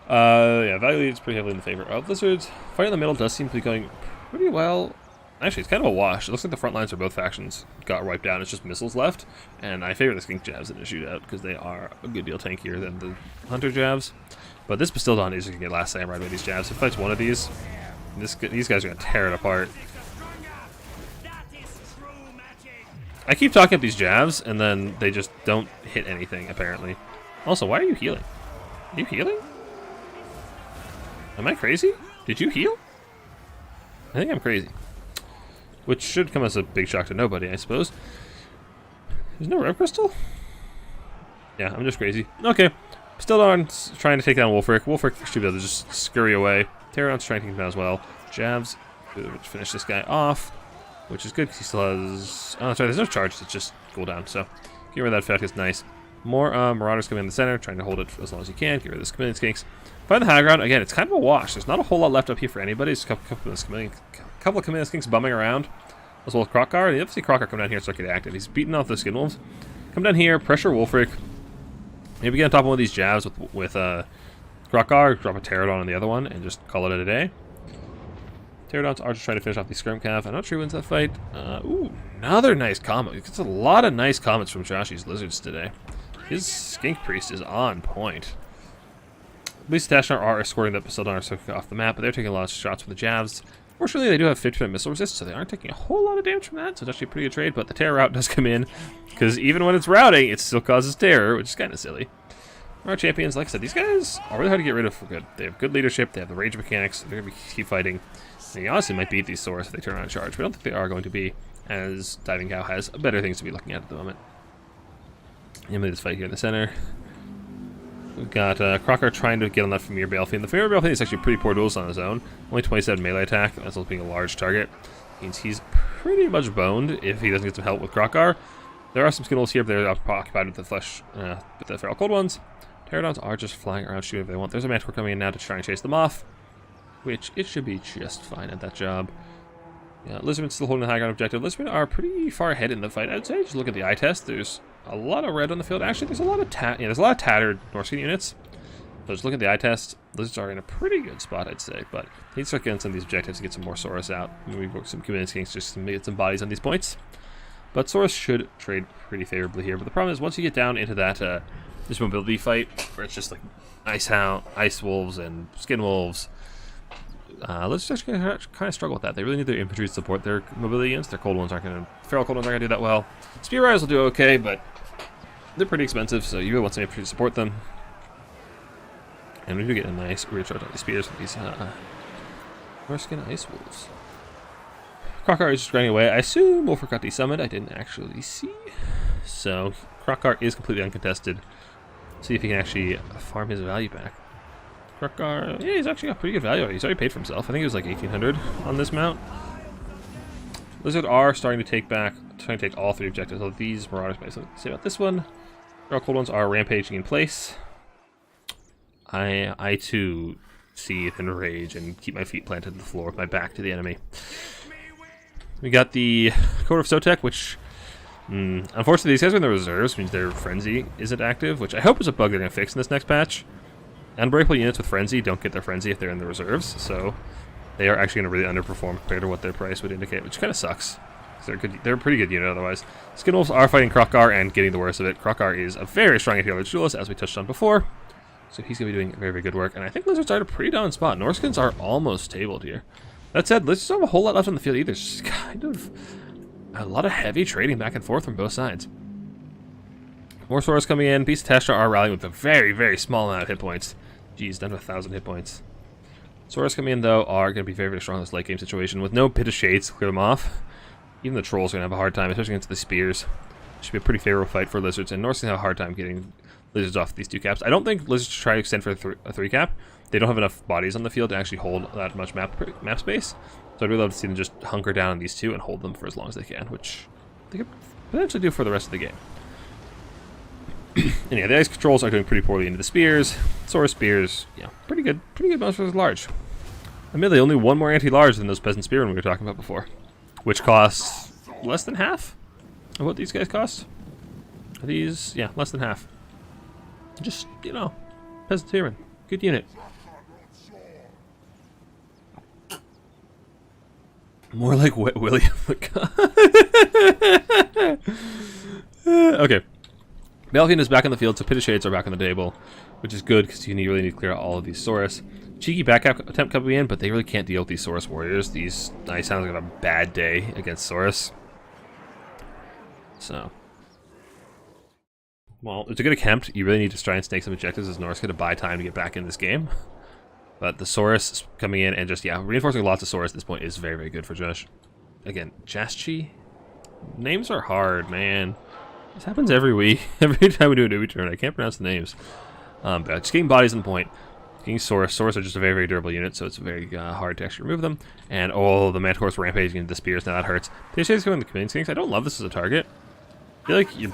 Yeah, value leads pretty heavily in the favor of Lizards. Fight in the middle does seem to be going pretty well. Actually, it's kind of a wash. It looks like the front lines for both factions got wiped out. It's just missiles left. And I favor the Skink Javs in a shootout because they are a good deal tankier than the Hunter Javs. But this Bastillodon is going to get last samurai by these Javs. If it fights one of these guys are going to tear it apart. I keep talking up these Javs, and then they just don't hit anything, apparently. Also, why are you healing? Are you healing? Am I crazy? Did you heal? I think I'm crazy. Which should come as a big shock to nobody, I suppose. There's no Rev Crystal? Yeah, I'm just crazy. Okay. Bastillodon's trying to take down Wolfric. Wolfric should be able to just scurry away. Pterodon's trying to take him down as well. Javs finish this guy off, which is good because he still has... oh, that's right, there's no charge, it's just cooldown, so get rid of that effect is nice. More Marauders coming in the center, trying to hold it as long as you can. Get rid of the Chameleon Skinks. Find the high ground. Again, it's kind of a wash. There's not a whole lot left up here for anybody. There's a couple of Chameleon Skinks bumming around, as well as Krokar. You have to see Krokar come down here and start getting active. He's beating off the Skin Wolves. Come down here, pressure Wolfric. Maybe get on top of one of these Javs with Krokar, drop a Pterodon on the other one, and just call it a day. Pterodons are just trying to finish off the Scrum Calf. I'm not sure who wins that fight. Ooh, another nice comet. It's a lot of nice comments from Joshy's Lizards today. His Skink Priest is on point. At least Tashnar are escorting the Bastillodon off the map, but they're taking a lot of shots from the Javs. Fortunately, they do have 50% missile resist, so they aren't taking a whole lot of damage from that, so it's actually a pretty good trade, but the terror route does come in, because even when it's routing, it still causes terror, which is kind of silly. Our champions, like I said, these guys are really hard to get rid of for good. They have good leadership, they have the rage mechanics, they're going to keep fighting. They honestly might beat these Saurus if they turn on a charge, but I don't think they are going to be, as Diving Cow has better things to be looking at the moment. Emily, this fight here in the center. We've got Krokar trying to get on that Famir Balefin. The Famir Balefin is actually pretty poor duelist on his own. Only 27 melee attack, as well as being a large target. Means he's pretty much boned if he doesn't get some help with Krokar. There are some Skin Wolves here, but they're occupied with the flesh, with the Feral Cold ones. Pterodons are just flying around shooting if they want. There's a Manticore coming in now to try and chase them off, which it should be just fine at that job. Yeah, Lizardmen's still holding the high ground objective. Lizardmen are pretty far ahead in the fight, I'd say. Just look at the eye test. There's a lot of red on the field. Actually, there's a lot of there's a lot of tattered Norskan units. But just look at the eye test. Lizards are in a pretty good spot, I'd say. But he needs to start getting some of these objectives to get some more Saurus out. Maybe work some Greenskins just to get some bodies on these points. But Saurus should trade pretty favorably here. But the problem is, once you get down into that this mobility fight, where it's just like Ice Wolves and Skin Wolves, let's just kind of struggle with that. They really need their infantry to support their mobility units. Their cold ones aren't going to... Feral cold ones aren't going to do that well. Spear Riders will do okay, but they're pretty expensive, so you really want some infantry to support them. And we do get a nice recharge on these spears with these Norskan Ice Wolves. Krokar is just running away. I assume Wolfric got desummoned. I didn't actually see. So Krokar is completely uncontested. See if he can actually farm his value back. Krokar, yeah, he's actually got pretty good value. He's already paid for himself. I think it was like 1,800 on this mount. Lizard are starting to take all three objectives. So these Marauders might say about this one. Our cold ones are rampaging in place. I too seethe and rage and keep my feet planted to the floor with my back to the enemy. We got the Code of Sotek, which Unfortunately, these guys are in the reserves, which means their Frenzy isn't active, which I hope is a bug they're going to fix in this next patch. Unbreakable units with Frenzy don't get their Frenzy if they're in the reserves, so they are actually going to really underperform compared to what their price would indicate, which kind of sucks. They're a pretty good unit otherwise. Skin Wolves are fighting Krokar and getting the worst of it. Krokar is a very strong anti-large duelist, as we touched on before, so he's going to be doing very, very good work. And I think Lizards are at a pretty down spot. Norskins are almost tabled here. That said, Lizards don't have a whole lot left on the field either. It's just kind of a lot of heavy trading back and forth from both sides. More Saurus coming in. Beasts of Tashra are rallying with a very, very small amount of hit points. Jeez, down to 1,000 hit points. Saurus coming in, though, are going to be very, very strong in this late game situation. With no Pit of Shades to clear them off, even the Trolls are going to have a hard time, especially against the Spears. Should be a pretty favorable fight for Lizards, and Norse going to have a hard time getting Lizards off these 2 caps. I don't think Lizards try to extend for a 3 cap. They don't have enough bodies on the field to actually hold that much map space. So I'd really love to see them just hunker down on these 2 and hold them for as long as they can, which they could potentially do for the rest of the game. And yeah, the Ice Trolls are doing pretty poorly into the Spears. Saurus Spears, yeah, pretty good bounce versus large. Admittedly, only one more anti-large than those Peasant Spearmen we were talking about before, which costs less than half of what these guys cost. Are these, yeah, less than half. Just, you know, Peasant Spearmen, good unit. More like Wet William the God. Okay. Balefin is back on the field, so Pit of Shades are back on the table, which is good because you really need to clear out all of these Saurus. Cheeky back attempt coming in, but they really can't deal with these Saurus warriors. These sound like a bad day against Saurus. So, well, it's a good attempt. You really need to try and snake some objectives as Norska to buy time to get back in this game. But the Saurus coming in and just, yeah, reinforcing lots of Saurus at this point is very, very good for Josh. Again, Jaschi? Names are hard, man. This happens every week. Every time we do a Newbie turn, I can't pronounce the names. But just getting bodies on point. Getting Saurus. Saurus are just a very, very durable unit, so it's very hard to actually remove them. And oh, the Manticores rampaging into the Spears, now that hurts. Pishay's going to the Greenskins. I don't love this as a target. I feel like you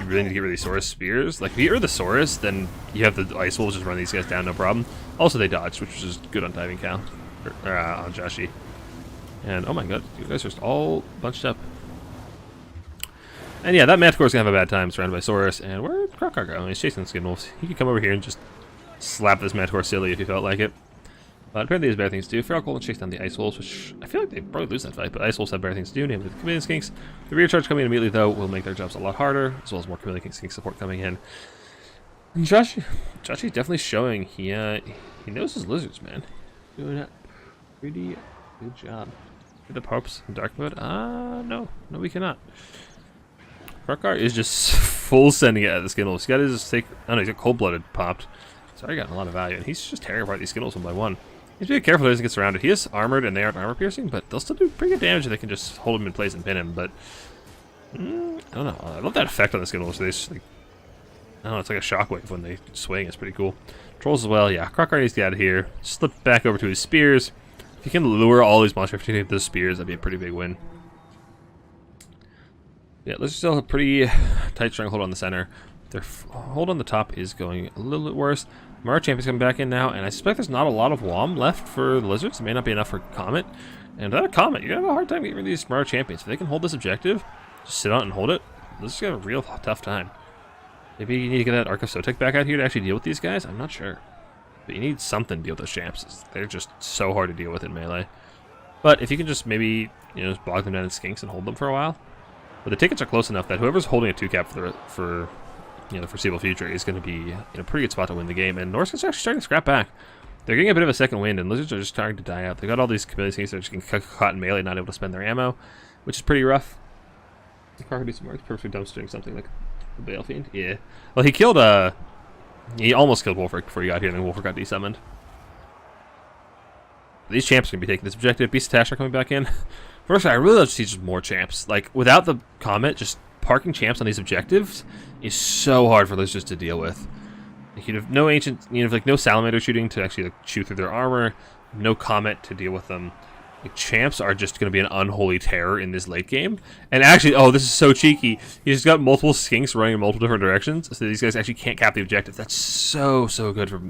really need to get rid of these Saurus Spears. Like, if you get rid of the Saurus, then you have the Ice Wolves just run these guys down, no problem. Also, they dodged, which is good on Diving Cow. On Joshi. And, oh my god, you guys are just all bunched up. And yeah, that Manticore's gonna have a bad time surrounded by Saurus. And where'd Krokar go? He's chasing the Skin Wolves. He could come over here and just slap this Manticore silly if he felt like it. But apparently there's better things to do. Feral Golem chase down the Ice Wolves, which I feel like they probably lose that fight, but Ice Wolves have better things to do, namely the Chameleon Skinks. The rear charge coming in immediately, though, will make their jobs a lot harder, as well as more Chameleon Skink support coming in. And Josh's definitely showing he knows his lizards, man. Doing a pretty good job. Get the Popes in dark mode? No, we cannot. Krokar is just full sending it at the Skin Wolves. He's got his he's got Cold-Blooded popped. It's already gotten a lot of value, and he's just tearing apart these Skin Wolves one by one. He's being careful he doesn't get surrounded. He is armored, and they aren't armor piercing, but they'll still do pretty good damage if they can just hold him in place and pin him. But I don't know. I love that effect on the Skin Wolves. They just, like, I don't know. It's like a shockwave when they swing. It's pretty cool. Trolls as well. Yeah, Krokar needs to get out of here. Slip back over to his spears. If he can lure all these monster opportunity with those spears, that'd be a pretty big win. Yeah, let's still have a pretty tight stronghold on the center. Their hold on the top is going a little bit worse. Mara Champion's coming back in now, and I suspect there's not a lot of WOM left for the Lizards. It may not be enough for Comet. And without a Comet, you're going to have a hard time getting rid of these Mara Champions. If they can hold this objective, just sit on it and hold it, this is going to have a real tough time. Maybe you need to get that Arc of Sotek back out here to actually deal with these guys? I'm not sure. But you need something to deal with those champs. They're just so hard to deal with in melee. But if you can just maybe, just bog them down in skinks and hold them for a while. But the tickets are close enough that whoever's holding a 2-cap for the foreseeable future is going to be in a pretty good spot to win the game. And Norska's actually starting to scrap back. They're getting a bit of a second wind, and Lizards are just starting to die out. They got all these chameleon skinks that are just getting caught in melee, not able to spend their ammo, which is pretty rough. The car could be some perfectly dumpstering something like the Bale Fiend. Yeah. Well, he killed he almost killed Wolfric before he got here, and then Wolfric got desummoned. These champs are going to be taking this objective. Beast of Tash are coming back in. First, I really love to see just more champs. Like, without the Comet, just parking champs on these objectives is so hard for Lizards to deal with. Like, you'd have no ancient, like no salamander shooting to actually shoot through their armor, no Comet to deal with them. Like, champs are just going to be an unholy terror in this late game. And actually, oh, this is so cheeky. He's just got multiple skinks running in multiple different directions, so these guys actually can't cap the objective. That's so good for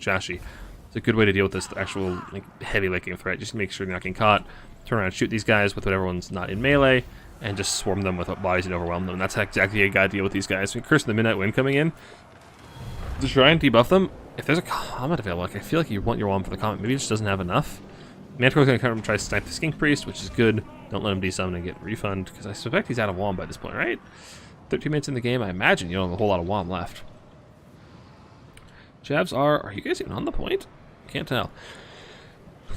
Joshi. It's a good way to deal with this actual heavy late game threat. Just to make sure you're not getting caught. Turn around and shoot these guys with whatever one's not in melee. and just swarm them with bodies and overwhelm them. And that's exactly how you gotta deal with these guys. I mean, Curse of the Midnight Wind coming in to try and debuff them. If there's a comment available, like, I feel like you want your wand for the comment. Maybe it just doesn't have enough. Manticore's gonna come and try to snipe the Skink Priest, which is good. Don't let him desummon and get refund, because I suspect he's out of wand by this point, right? 13 minutes in the game, I imagine you don't have a whole lot of wand left. Jabs are you guys even on the point? Can't tell.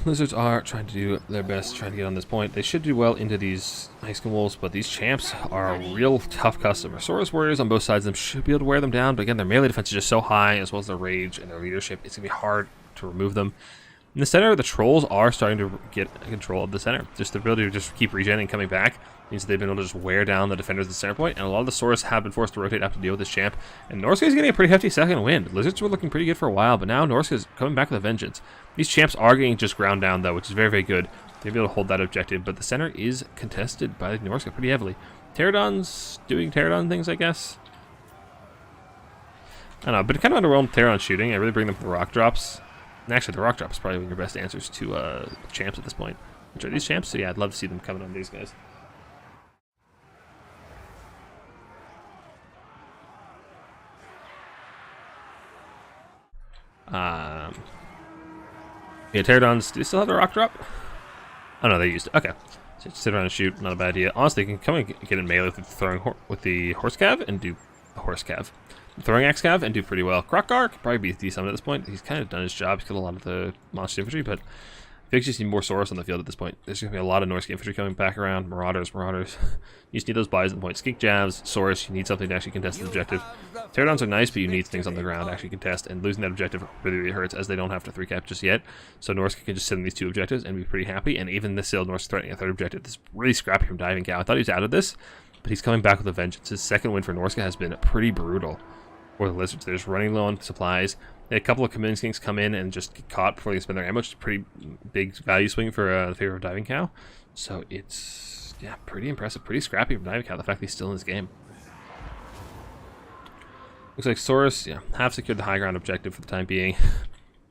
Lizards are trying to do their best, trying to get on this point. They should do well into these Ice Wolves, but these champs are a real tough customer. Saurus Warriors on both sides of them should be able to wear them down, but again, their melee defense is just so high, as well as their rage and their leadership. It's going to be hard to remove them. In the center, the trolls are starting to get control of the center. Just the ability to just keep regenerating and coming back means that they've been able to just wear down the defenders at the center point, and a lot of the Saurus have been forced to rotate after to deal with this champ. And Norska is getting a pretty hefty second win. Lizards were looking pretty good for a while, but now Norska is coming back with a vengeance. These champs are getting just ground down, though, which is very, very good. They'll be able to hold that objective, but the center is contested by Norska pretty heavily. Pterodon's doing Pterodon things, I guess. I don't know, but kind of underwhelmed with Pterodon shooting. I really bring them for the rock drops. And actually, the rock drop is probably one of your best answers to champs at this point. Which are these champs? So yeah, I'd love to see them coming on these guys. Yeah, Pterodons, do they still have the rock drop? Oh no, they used it. Okay. So just sit around and shoot, not a bad idea. Honestly, you can come and get in melee with the horse cav and do the horse cav. Throwing axe cav and do pretty well. Krokgar could probably be desummoned at this point. He's kind of done his job. He's killed a lot of the monster infantry, but I think you just need more Saurus on the field at this point. There's going to be a lot of Norska infantry coming back around. Marauders. You just need those buys at the point. Skink jabs, Saurus, you need something to actually contest the objective. Pterodons are nice, but you need things on the ground to actually contest, and losing that objective really, really hurts, as they don't have to 3-cap just yet. So Norska can just sit on these 2 objectives and be pretty happy, and even this still, Norska threatening a 3rd objective. This is really scrappy from Diving Cow. I thought he was out of this, but he's coming back with a vengeance. His second win for Norska has been pretty brutal. For the Lizards, they're just running low on supplies. They had a couple of Greenskins come in and just get caught before they spend their ammo, which is a pretty big value swing for the favor of Diving Cow. So it's, yeah, pretty impressive, pretty scrappy from Diving Cow, the fact that he's still in this game. Looks like Saurus, yeah, have secured the high ground objective for the time being.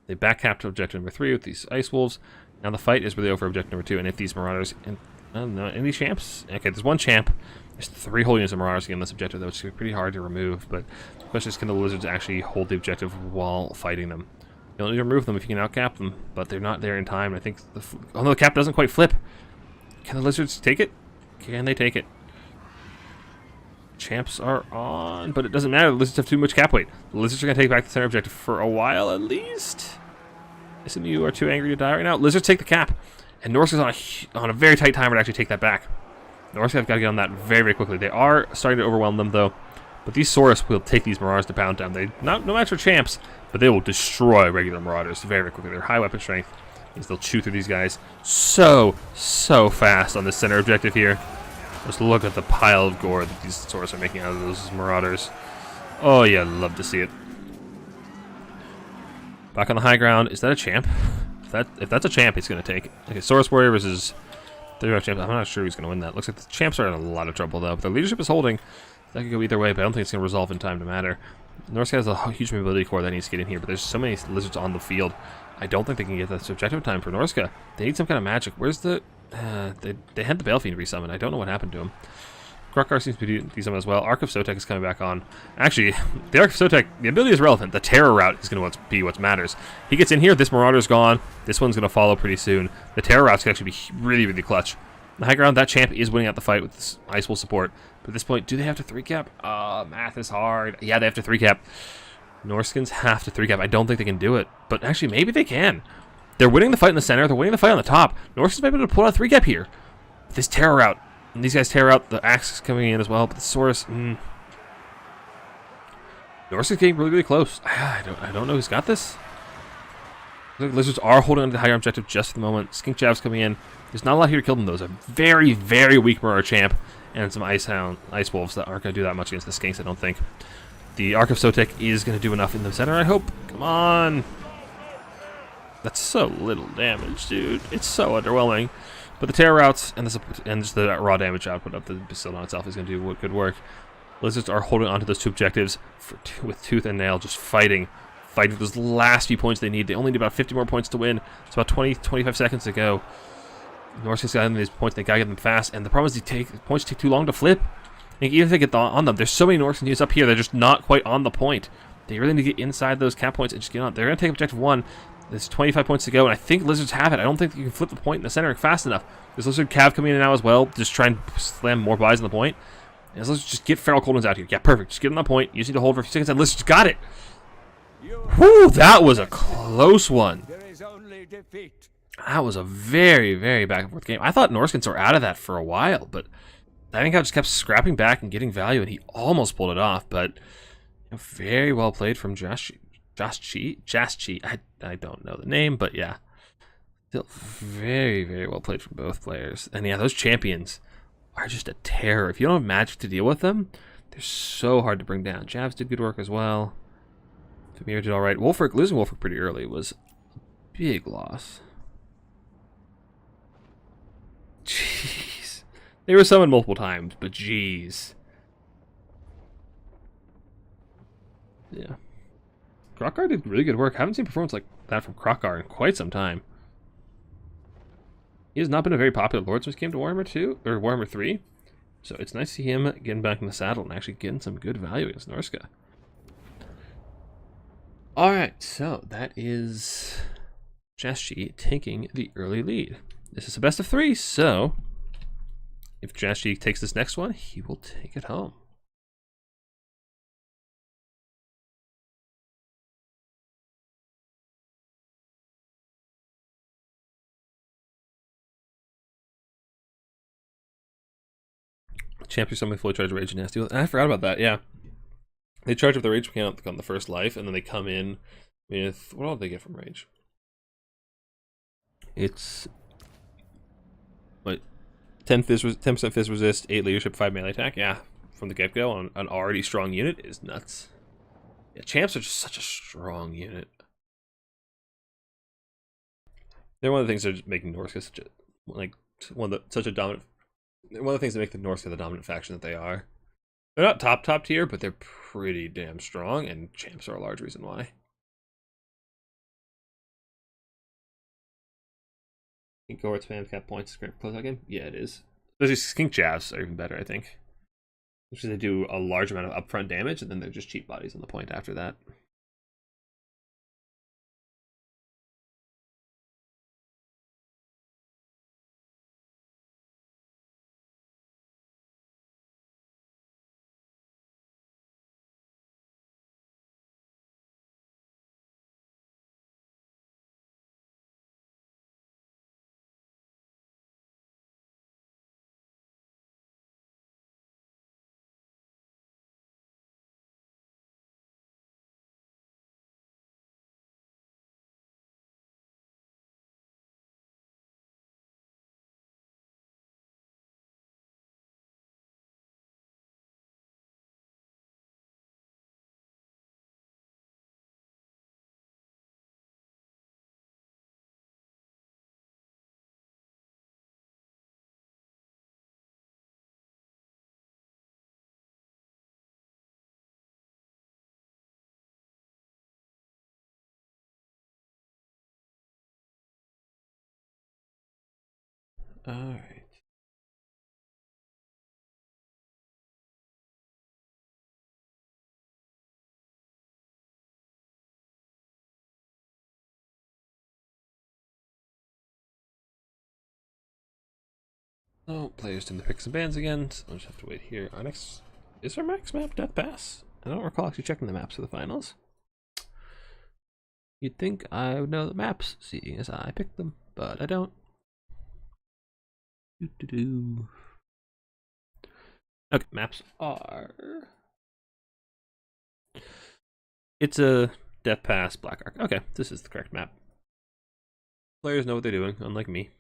They back-capped objective number 3 with these Ice Wolves. Now the fight is really over objective number 2, and if these Marauders, and I don't know, any champs? Okay, there's 1 champ. There's 3 whole units of Marauders again this objective, though, which is pretty hard to remove, but the question is, can the Lizards actually hold the objective while fighting them? You don't need to remove them if you can outcap them, but they're not there in time. I think oh no, the cap doesn't quite flip. Can the Lizards take it? Can they take it? Champs are on, but it doesn't matter. The Lizards have too much cap weight. The Lizards are going to take back the center objective for a while at least. Some of you are too angry to die right now. Lizards take the cap, and Norska's on a very tight timer to actually take that back. Norska have got to get on that very, very quickly. They are starting to overwhelm them, though. But these Saurus will take these Marauders to pound down. They no match for champs, but they will destroy regular Marauders very, very quickly. They're high weapon strength. Means they'll chew through these guys so fast on this center objective here. Just look at the pile of gore that these Saurus are making out of those Marauders. Oh yeah, love to see it. Back on the high ground. Is that a champ? If that's a champ, he's going to take it. Okay, Saurus Warrior versus 3-5 champs. I'm not sure who's going to win that. Looks like the champs are in a lot of trouble, though. But their leadership is holding. That could go either way, but I don't think it's going to resolve in time to matter. Norska has a huge mobility core that needs to get in here, but there's so many Lizards on the field. I don't think they can get that objective time for Norska. They need some kind of magic. Where's the... they had the Balefiend resummoned. I don't know what happened to him. Krokgar seems to be desummoned as well. Arc of Sotek is coming back on. Actually, the Arc of Sotek, the ability is relevant. The Terror Route is going to be what matters. He gets in here, this Marauder's gone. This one's going to follow pretty soon. The Terror Routes can actually be really, really clutch. The high ground, that champ is winning out the fight with this Ice Wolf support. But at this point, do they have to 3-cap? Math is hard. Yeah, they have to 3-cap. Norskins have to 3-cap. I don't think they can do it. But actually, maybe they can. They're winning the fight in the center. They're winning the fight on the top. Norskins might be able to pull out a 3-cap here. This Terror Route. And these guys tear out. The axe is coming in as well. But the Saurus... Norska's getting really, really close. I don't know who's got this. The Lizards are holding on to the higher objective just for the moment. Skink Jab's coming in. There's not a lot here to kill them, though. There's a very, very weak Marauder champ and some Ice Wolves that aren't going to do that much against the Skinks, I don't think. The Arc of Sotek is going to do enough in the center, I hope. Come on. That's so little damage, dude. It's so underwhelming. But the Terror Routes and just the raw damage output of the Bastillon itself is going to do good work. Lizards are holding on to those 2 objectives with tooth and nail, just fighting those last few points they need. They only need about 50 more points to win. It's about 20-25 seconds to go. Norska's got these points, they gotta get them fast, and the problem is points take too long to flip. And even if they get on them, there's so many Norskan units up here, they're just not quite on the point. They really need to get inside those cap points and just get on. They're gonna take objective 1. There's 25 points to go, and I think Lizards have it. I don't think you can flip the point in the center fast enough. There's Lizard Cav coming in now as well, just try and slam more buys on the point. And let's just get Feral Cold Ones out here. Yeah, perfect. Just get on the point. You just need to hold for a few seconds, and Lizards got it. Whew, that was a close one. That was a very, very back and forth game. I thought Norskins were out of that for a while, but I think I just kept scrapping back and getting value, and he almost pulled it off. But very well played from Josh Chi. I don't know the name, but yeah, still very, very well played from both players. And yeah, those champions are just a terror. If you don't have magic to deal with them, they're so hard to bring down. Javs did good work as well. Famir did all right. Wolfric, losing Wolfric pretty early was a big loss. Jeez. They were summoned multiple times, but jeez. Yeah. Krokar did really good work. I haven't seen performance like that from Krokar in quite some time. He has not been a very popular Lord since he came to Warhammer 2, or Warhammer 3. So it's nice to see him getting back in the saddle and actually getting some good value against Norska. Alright, so that is Jaschi taking the early lead. This is a best of 3, so if Jaschi takes this next one, he will take it home. Champions suddenly fully charge Rage and Nasty. And I forgot about that, yeah. They charge up the Rage mechanic on the first life, and then they come in with... What all did they get from Rage? It's... What? 10% Fizz Resist, 8 Leadership, 5 Melee Attack. Yeah, from the get-go on an already strong unit is nuts. Yeah, Champs are just such a strong unit. They're one of the things that are making Norska such a... Like, such a dominant... One of the things that make the Norska the dominant faction that they are. They're not top tier, but they're pretty damn strong, and Champs are a large reason why. Skink Cohort spam cap points, great close out game? Yeah, it is. Especially Skink Javs are even better, I think. Because they do a large amount of upfront damage, and then they're just cheap bodies on the point after that. Alright. Oh, players tend to pick some bands again, so I'll just have to wait here. Our next... Is our max map Death Pass? I don't recall actually checking the maps for the finals. You'd think I would know the maps, seeing as I picked them, but I don't. Okay, maps are... It's a Death Pass Black Ark. Okay, this is the correct map. Players know what they're doing, unlike me.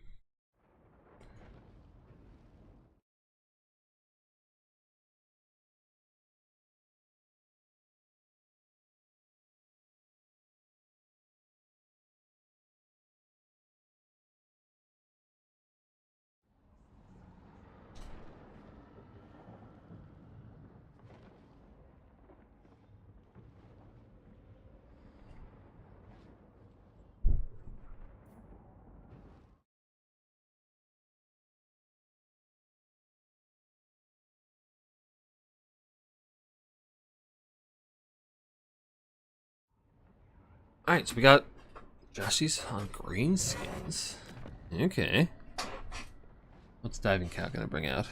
Alright, so we got Joshi's on Greenskins. Okay. What's Diving Cow gonna bring out?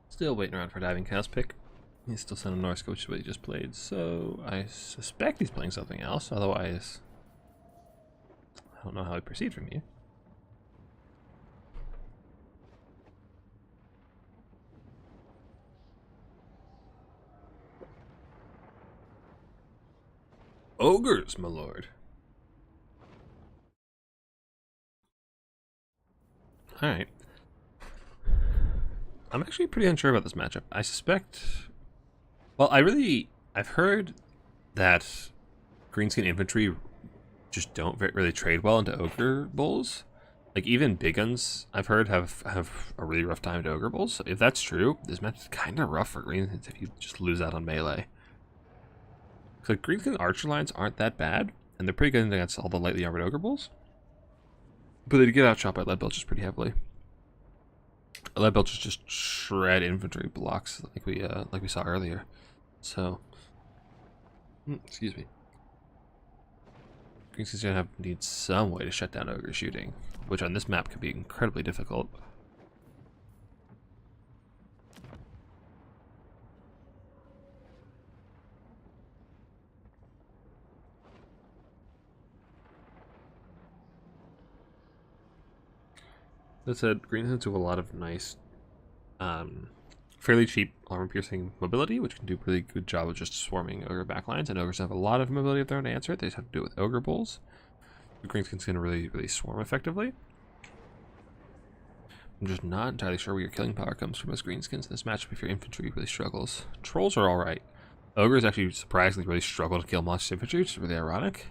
Still waiting around for Diving Cow's pick. He's still sending Norska, which is what he just played, so I suspect he's playing something else, otherwise I don't know how I proceed from here. Ogres, my lord. Alright. I'm actually pretty unsure about this matchup. I suspect... Well, I've heard that Greenskin infantry just don't really trade well into Ogre Bulls. Like, even big guns, I've heard, have a really rough time to Ogre Bulls. So if that's true, this match is kind of rough for Greenskins if you just lose out on melee. So Greenskin archer lines aren't that bad, and they're pretty good against all the lightly armored Ogre Bulls. But they get outshot by lead belchers pretty heavily. Lead belchers just shred infantry blocks like we saw earlier. So, excuse me. Greenskins gonna need some way to shut down ogre shooting, which on this map could be incredibly difficult. That said, Greenskins have a lot of nice, fairly cheap armor-piercing mobility, which can do a really good job of just swarming ogre backlines, and ogres have a lot of mobility of their own to answer it. They just have to do it with ogre bulls. The Greenskins can really swarm effectively. I'm just not entirely sure where your killing power comes from as Greenskins in this matchup if your infantry really struggles. Trolls are alright. Ogres actually surprisingly really struggle to kill monster infantry, which is really ironic.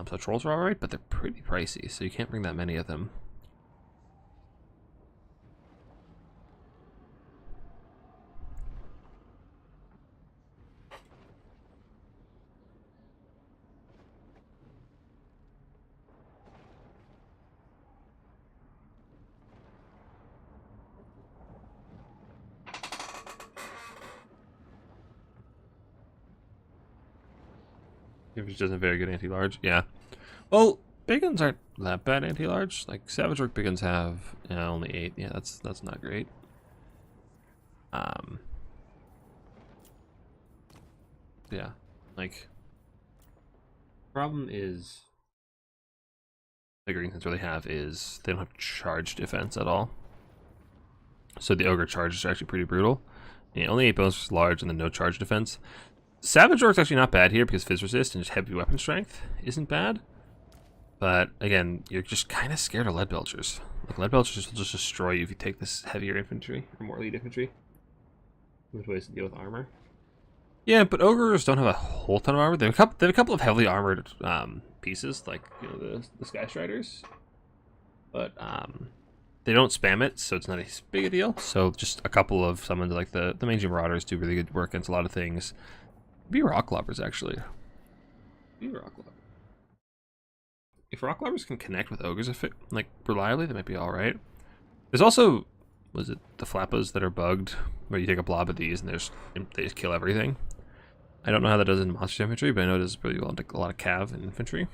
So trolls are alright, but they're pretty pricey, so you can't bring that many of them. Which doesn't have very good anti-large. Yeah. Well, big guns aren't that bad anti-large. Like Savage Rook big guns have only 8. Yeah, that's not great. Yeah. Like, problem is the Greenskins really have is they don't have charge defense at all. So the ogre charges are actually pretty brutal. Yeah, only 8 bones is large and then no charge defense. Savage Rook's actually not bad here because Fizz resist and just heavy weapon strength isn't bad. But again, you're just kind of scared of lead belchers. Like lead belchers will just destroy you if you take this heavier infantry or more elite infantry. Good ways to deal with armor. Yeah, but ogres don't have a whole ton of armor. They have a couple of heavily armored pieces, like the Sky Striders. But they don't spam it, so it's not as big a deal. So just a couple of summons like the Mangy Marauders do really good work against a lot of things. Maybe Rock Lobbers, actually. Maybe Rock Lobbers. If Rock Lobbers can connect with Ogres like reliably, they might be alright. There's also, was it the Flappas that are bugged, where you take a blob of these and they just kill everything. I don't know how that does in monster infantry, but I know it does pretty well in a lot of cav and infantry.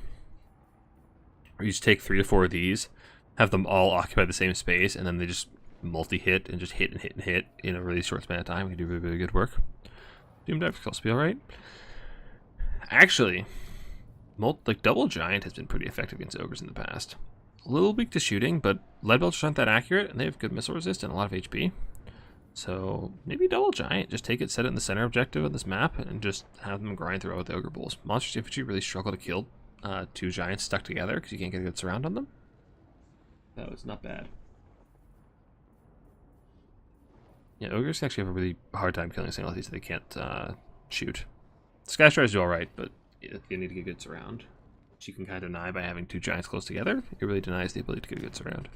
Or you just take 3 to 4 of these, have them all occupy the same space, and then they just multi-hit and just hit and hit and hit in a really short span of time. We can do really, really good work. Doom Dive will also be alright. Actually, like Double Giant has been pretty effective against Ogres in the past. A little weak to shooting, but Lead Belchers aren't that accurate, and they have good missile resist and a lot of HP. So maybe Double Giant, just take it, set it in the center objective of this map, and just have them grind throughout with the Ogre Bulls. Monsters Infantry really struggle to kill 2 Giants stuck together, because you can't get a good surround on them. That was not bad. Yeah, Ogres actually have a really hard time killing single these that they can't shoot. Sky Striders do alright, but you need to get a good surround, which you can kind of deny by having 2 Giants close together. It really denies the ability to get a good surround.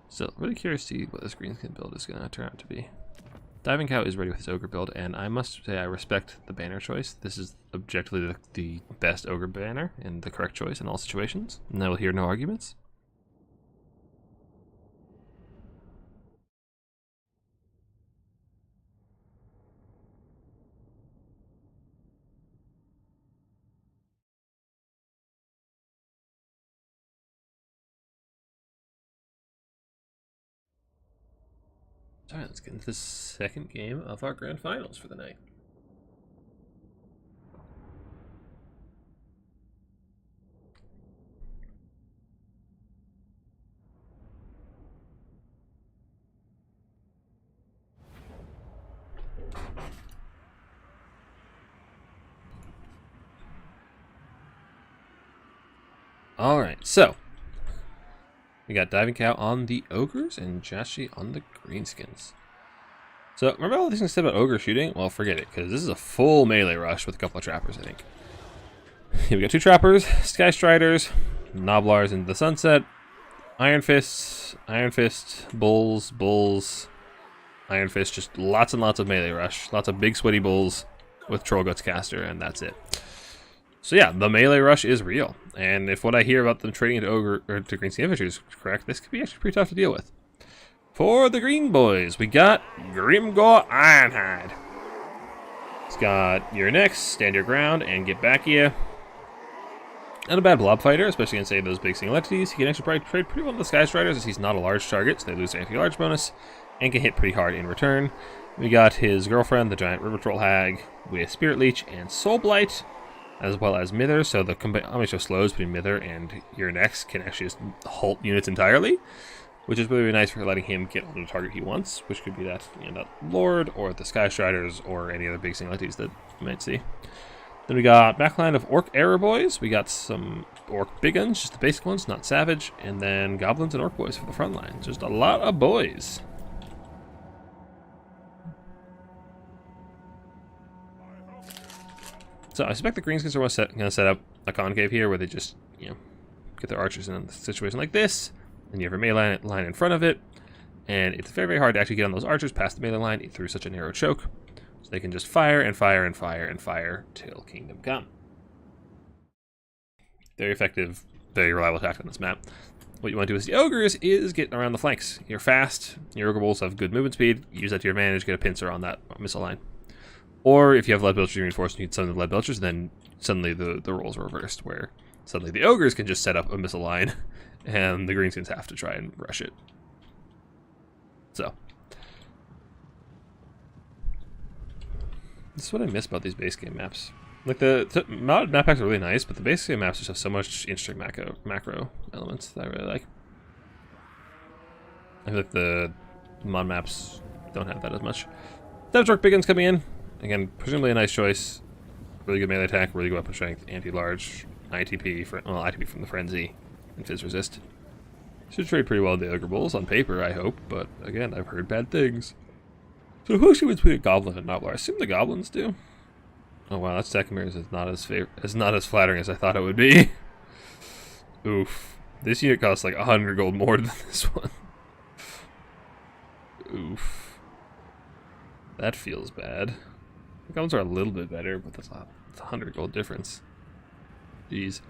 So, really curious to see what this Greenskin build is going to turn out to be. Diving Cow is ready with his Ogre build, and I must say I respect the banner choice. This is objectively the best Ogre banner and the correct choice in all situations, and I will hear no arguments. Alright, let's get into the second game of our grand finals for the night. Alright, so we got Diving Cow on the Ogres and Jashi on the Greenskins. So, remember all these things I said about Ogre shooting? Well, forget it, because this is a full melee rush with a couple of Trappers, I think. Here we got 2 Trappers, Sky Striders, Noblars into the Sunset, Iron Fists, Bulls, Iron Fist, just lots and lots of melee rush. Lots of big sweaty bulls with Troll Guts Caster, and that's it. So yeah, the melee rush is real, and if what I hear about them trading into Ogre or to Greenskin Infantry is correct, this could be actually pretty tough to deal with. For the Green Boys, we got Grimgor Ironhide. He's got your next, stand your ground, and get back here. Not a bad blob fighter, especially against, say, those big single entities. He can actually probably trade pretty well with the Sky Striders, as he's not a large target, so they lose their anti-large bonus, and can hit pretty hard in return. We got his girlfriend, the Giant River Troll Hag, with Spirit Leech and Soul Blight, as well as Mither, so the combination of slows between Mither and your next can actually just halt units entirely, which is really, really nice for letting him get on the target he wants, which could be that, that Lord, or the Sky Striders, or any other big single entities that you might see. Then we got backline of Orc Error Boys. We got some Orc Big Guns, just the basic ones, not Savage, and then Goblins and Orc Boys for the front line. Just a lot of boys. So I suspect the Greenskins are going to set up a concave here where they just, get their archers in a situation like this, and you have a melee line in front of it, and it's very, very hard to actually get on those archers past the melee line through such a narrow choke, so they can just fire and fire and fire and fire till Kingdom Come. Very effective, very reliable attack on this map. What you want to do with the Ogres is get around the flanks. You're fast, your Ogre Bulls have good movement speed, use that to your advantage, get a pincer on that missile line. Or if you have Lead Belchers reinforced and you need some of the Lead Belchers, then suddenly the roles are reversed, where suddenly the Ogres can just set up a missile line, and the Greenskins have to try and rush it. So. This is what I miss about these base game maps. Like, the mod map packs are really nice, but the base game maps just have so much interesting macro elements that I really like. I feel like the mod maps don't have that as much. Devstork Big Guns coming in. Again, presumably a nice choice. Really good melee attack, really good weapon strength, anti-large, ITP, ITP from the Frenzy, and Fizz Resist. Should trade pretty well with the Ogre Bulls on paper, I hope, but again, I've heard bad things. So who actually wins between a Goblin and Nobbler? I assume the Goblins do. Oh wow, that second mirror is not as flattering as I thought it would be. Oof. This unit costs like 100 gold more than this one. Oof. That feels bad. The guns are a little bit better, but that's a 100 gold difference. Jeez.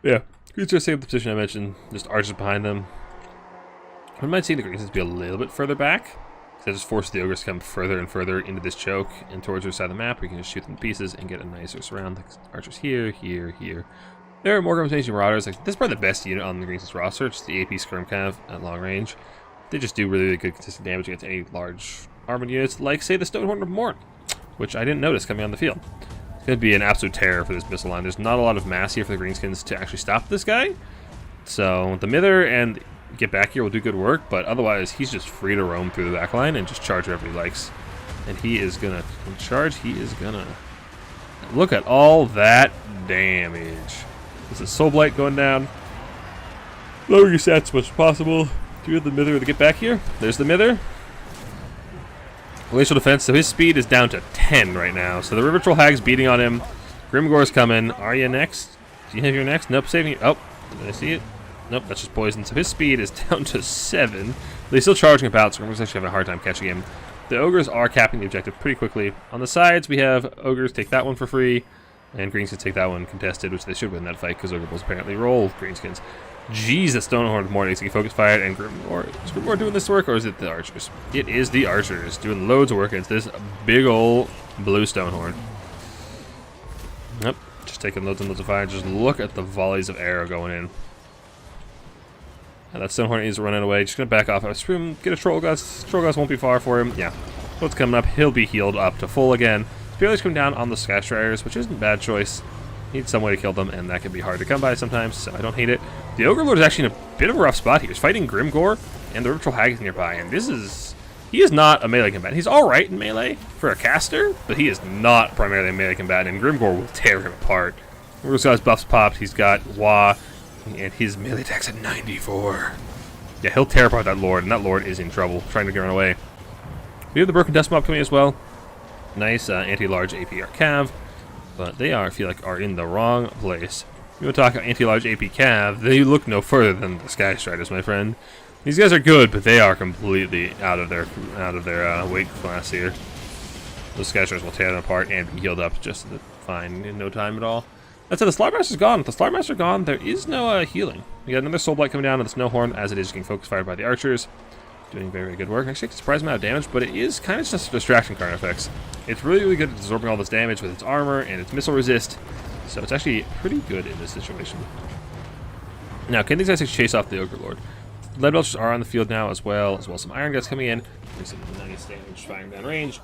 Yeah. Creatures save the position I mentioned. Just archers behind them. I might see the Greenskins be a little bit further back. Because I just force the Ogres to come further and further into this choke and towards your side of the map where you can just shoot them to pieces and get a nicer surround. Like archers here, here, here. There are more Domination Marauders. Like, this is probably the best unit on the Greenskins roster. Just the AP Skirmcav at long range. They just do really, really good consistent damage against any large armored units, like, say, the Stonehorn of Morn, which I didn't notice coming on the field. It's going to be an absolute terror for this missile line. There's not a lot of mass here for the Greenskins to actually stop this guy. So the Mither and Get Back Here will do good work, but otherwise he's just free to roam through the back line and just charge wherever he likes. And he is going to charge. He is going to look at all that damage. This is Soul Blight going down. Lower your stats as much as possible. Do you have the Mither to get back here? There's the Mither. Glacial Defense, so his speed is down to 10 right now. So the River Troll Hag's beating on him. Grimgore's coming. Are you next? Do you have your next? Nope, saving you. Oh, did I see it? Nope, that's just poison. So his speed is down to 7. But he's still charging about, so Grimgore's actually having a hard time catching him. The Ogres are capping the objective pretty quickly. On the sides, we have Ogres take that one for free. And Greenskins take that one contested, which they should win that fight because Ogre Bulls apparently roll Greenskins. Jeez, the Stonehorn of Morning needs to get focus fired, and is Grimgore doing this work, or is it the archers? It is the archers doing loads of work against this big old blue Stonehorn. Yep, just taking loads and loads of fire. Just look at the volleys of arrow going in. And that Stonehorn is running away. Just gonna back off. I assume get a Troll Gust. Troll Gust won't be far for him. Yeah, what's coming up? He'll be healed up to full again. Spearless come down on the Sky Striders, which isn't a bad choice. Need some way to kill them, and that can be hard to come by sometimes, so I don't hate it. The Ogre Lord is actually in a bit of a rough spot here. He's fighting Grimgore, and the River Troll Hag is nearby, and he is not a melee combatant. He's alright in melee for a caster, but he is not primarily a melee combatant, and Grimgore will tear him apart. River's got his buffs popped, he's got Wah, and his melee attack's at 94. Yeah, he'll tear apart that Lord, and that Lord is in trouble, trying to get run away. We have the Broken Dust Mob coming as well. Nice anti-large APR Cav. But they are, I feel like, are in the wrong place. You want to talk about anti-large AP Cav, they look no further than the Sky Striders, my friend. These guys are good, but they are completely out of their weight class here. Those Sky Striders will tear them apart and be healed up just fine in no time at all. That's it, the Slaughtermaster's gone. With the Slaughtermaster gone, there is no healing. We got another Soul Blight coming down on the Snowhorn as it is getting focus fired by the archers. Doing very, very good work. Actually, a surprising amount of damage, but it is kind of just distraction card effects. It's really, really good at absorbing all this damage with its armor and its missile resist, so it's actually pretty good in this situation. Now, can these guys actually chase off the Ogre Lord? Lead Belchers are on the field now as well some Iron Guts coming in. Doing some nice damage firing down range.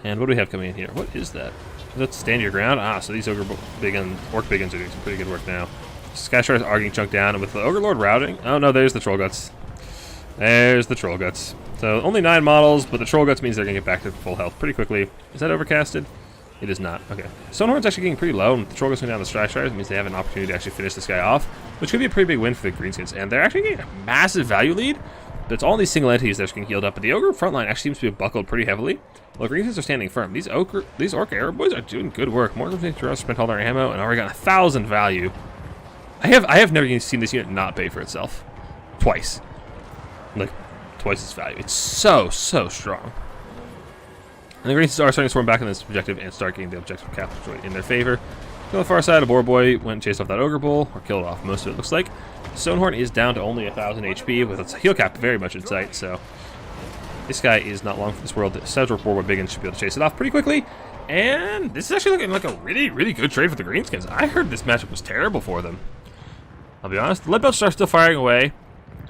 And what do we have coming in here? What is that? Is that stand your ground? Ah, so these Orc Big Guns are doing some pretty good work now. Sky Striders are getting chunked down, and with the Ogre Lord routing... Oh no, there's the Troll Guts. There's the Troll Guts. So only 9 models, but the Troll Guts means they're going to get back to full health pretty quickly. Is that overcasted? It is not. Okay. Stonehorn's actually getting pretty low, and the Troll Guts going down the Sky Striders means they have an opportunity to actually finish this guy off, which could be a pretty big win for the Greenskins. And they're actually getting a massive value lead, but it's all these single entities that are getting healed up. But the Ogre frontline actually seems to be buckled pretty heavily. Well, the Greenskins are standing firm. These Orc Arrow Boys are doing good work. More than 50 spent all their ammo and already got 1,000 value. I have never seen this unit not pay for itself. Twice. Like, twice its value. It's so strong. And the Greenskins are starting to swarm back on this objective and start getting the objective captured in their favor. On the far side, a Boar Boy went and chased off that Ogre Bull, or killed off most of it, looks like. Stonehorn is down to only 1,000 HP, with its heal cap very much in sight, so this guy is not long for this world. The Sedgwick Boar Boy Biggins should be able to chase it off pretty quickly. And this is actually looking like a really, really good trade for the Greenskins. I heard this matchup was terrible for them. I'll be honest. The Lead Belchers are still firing away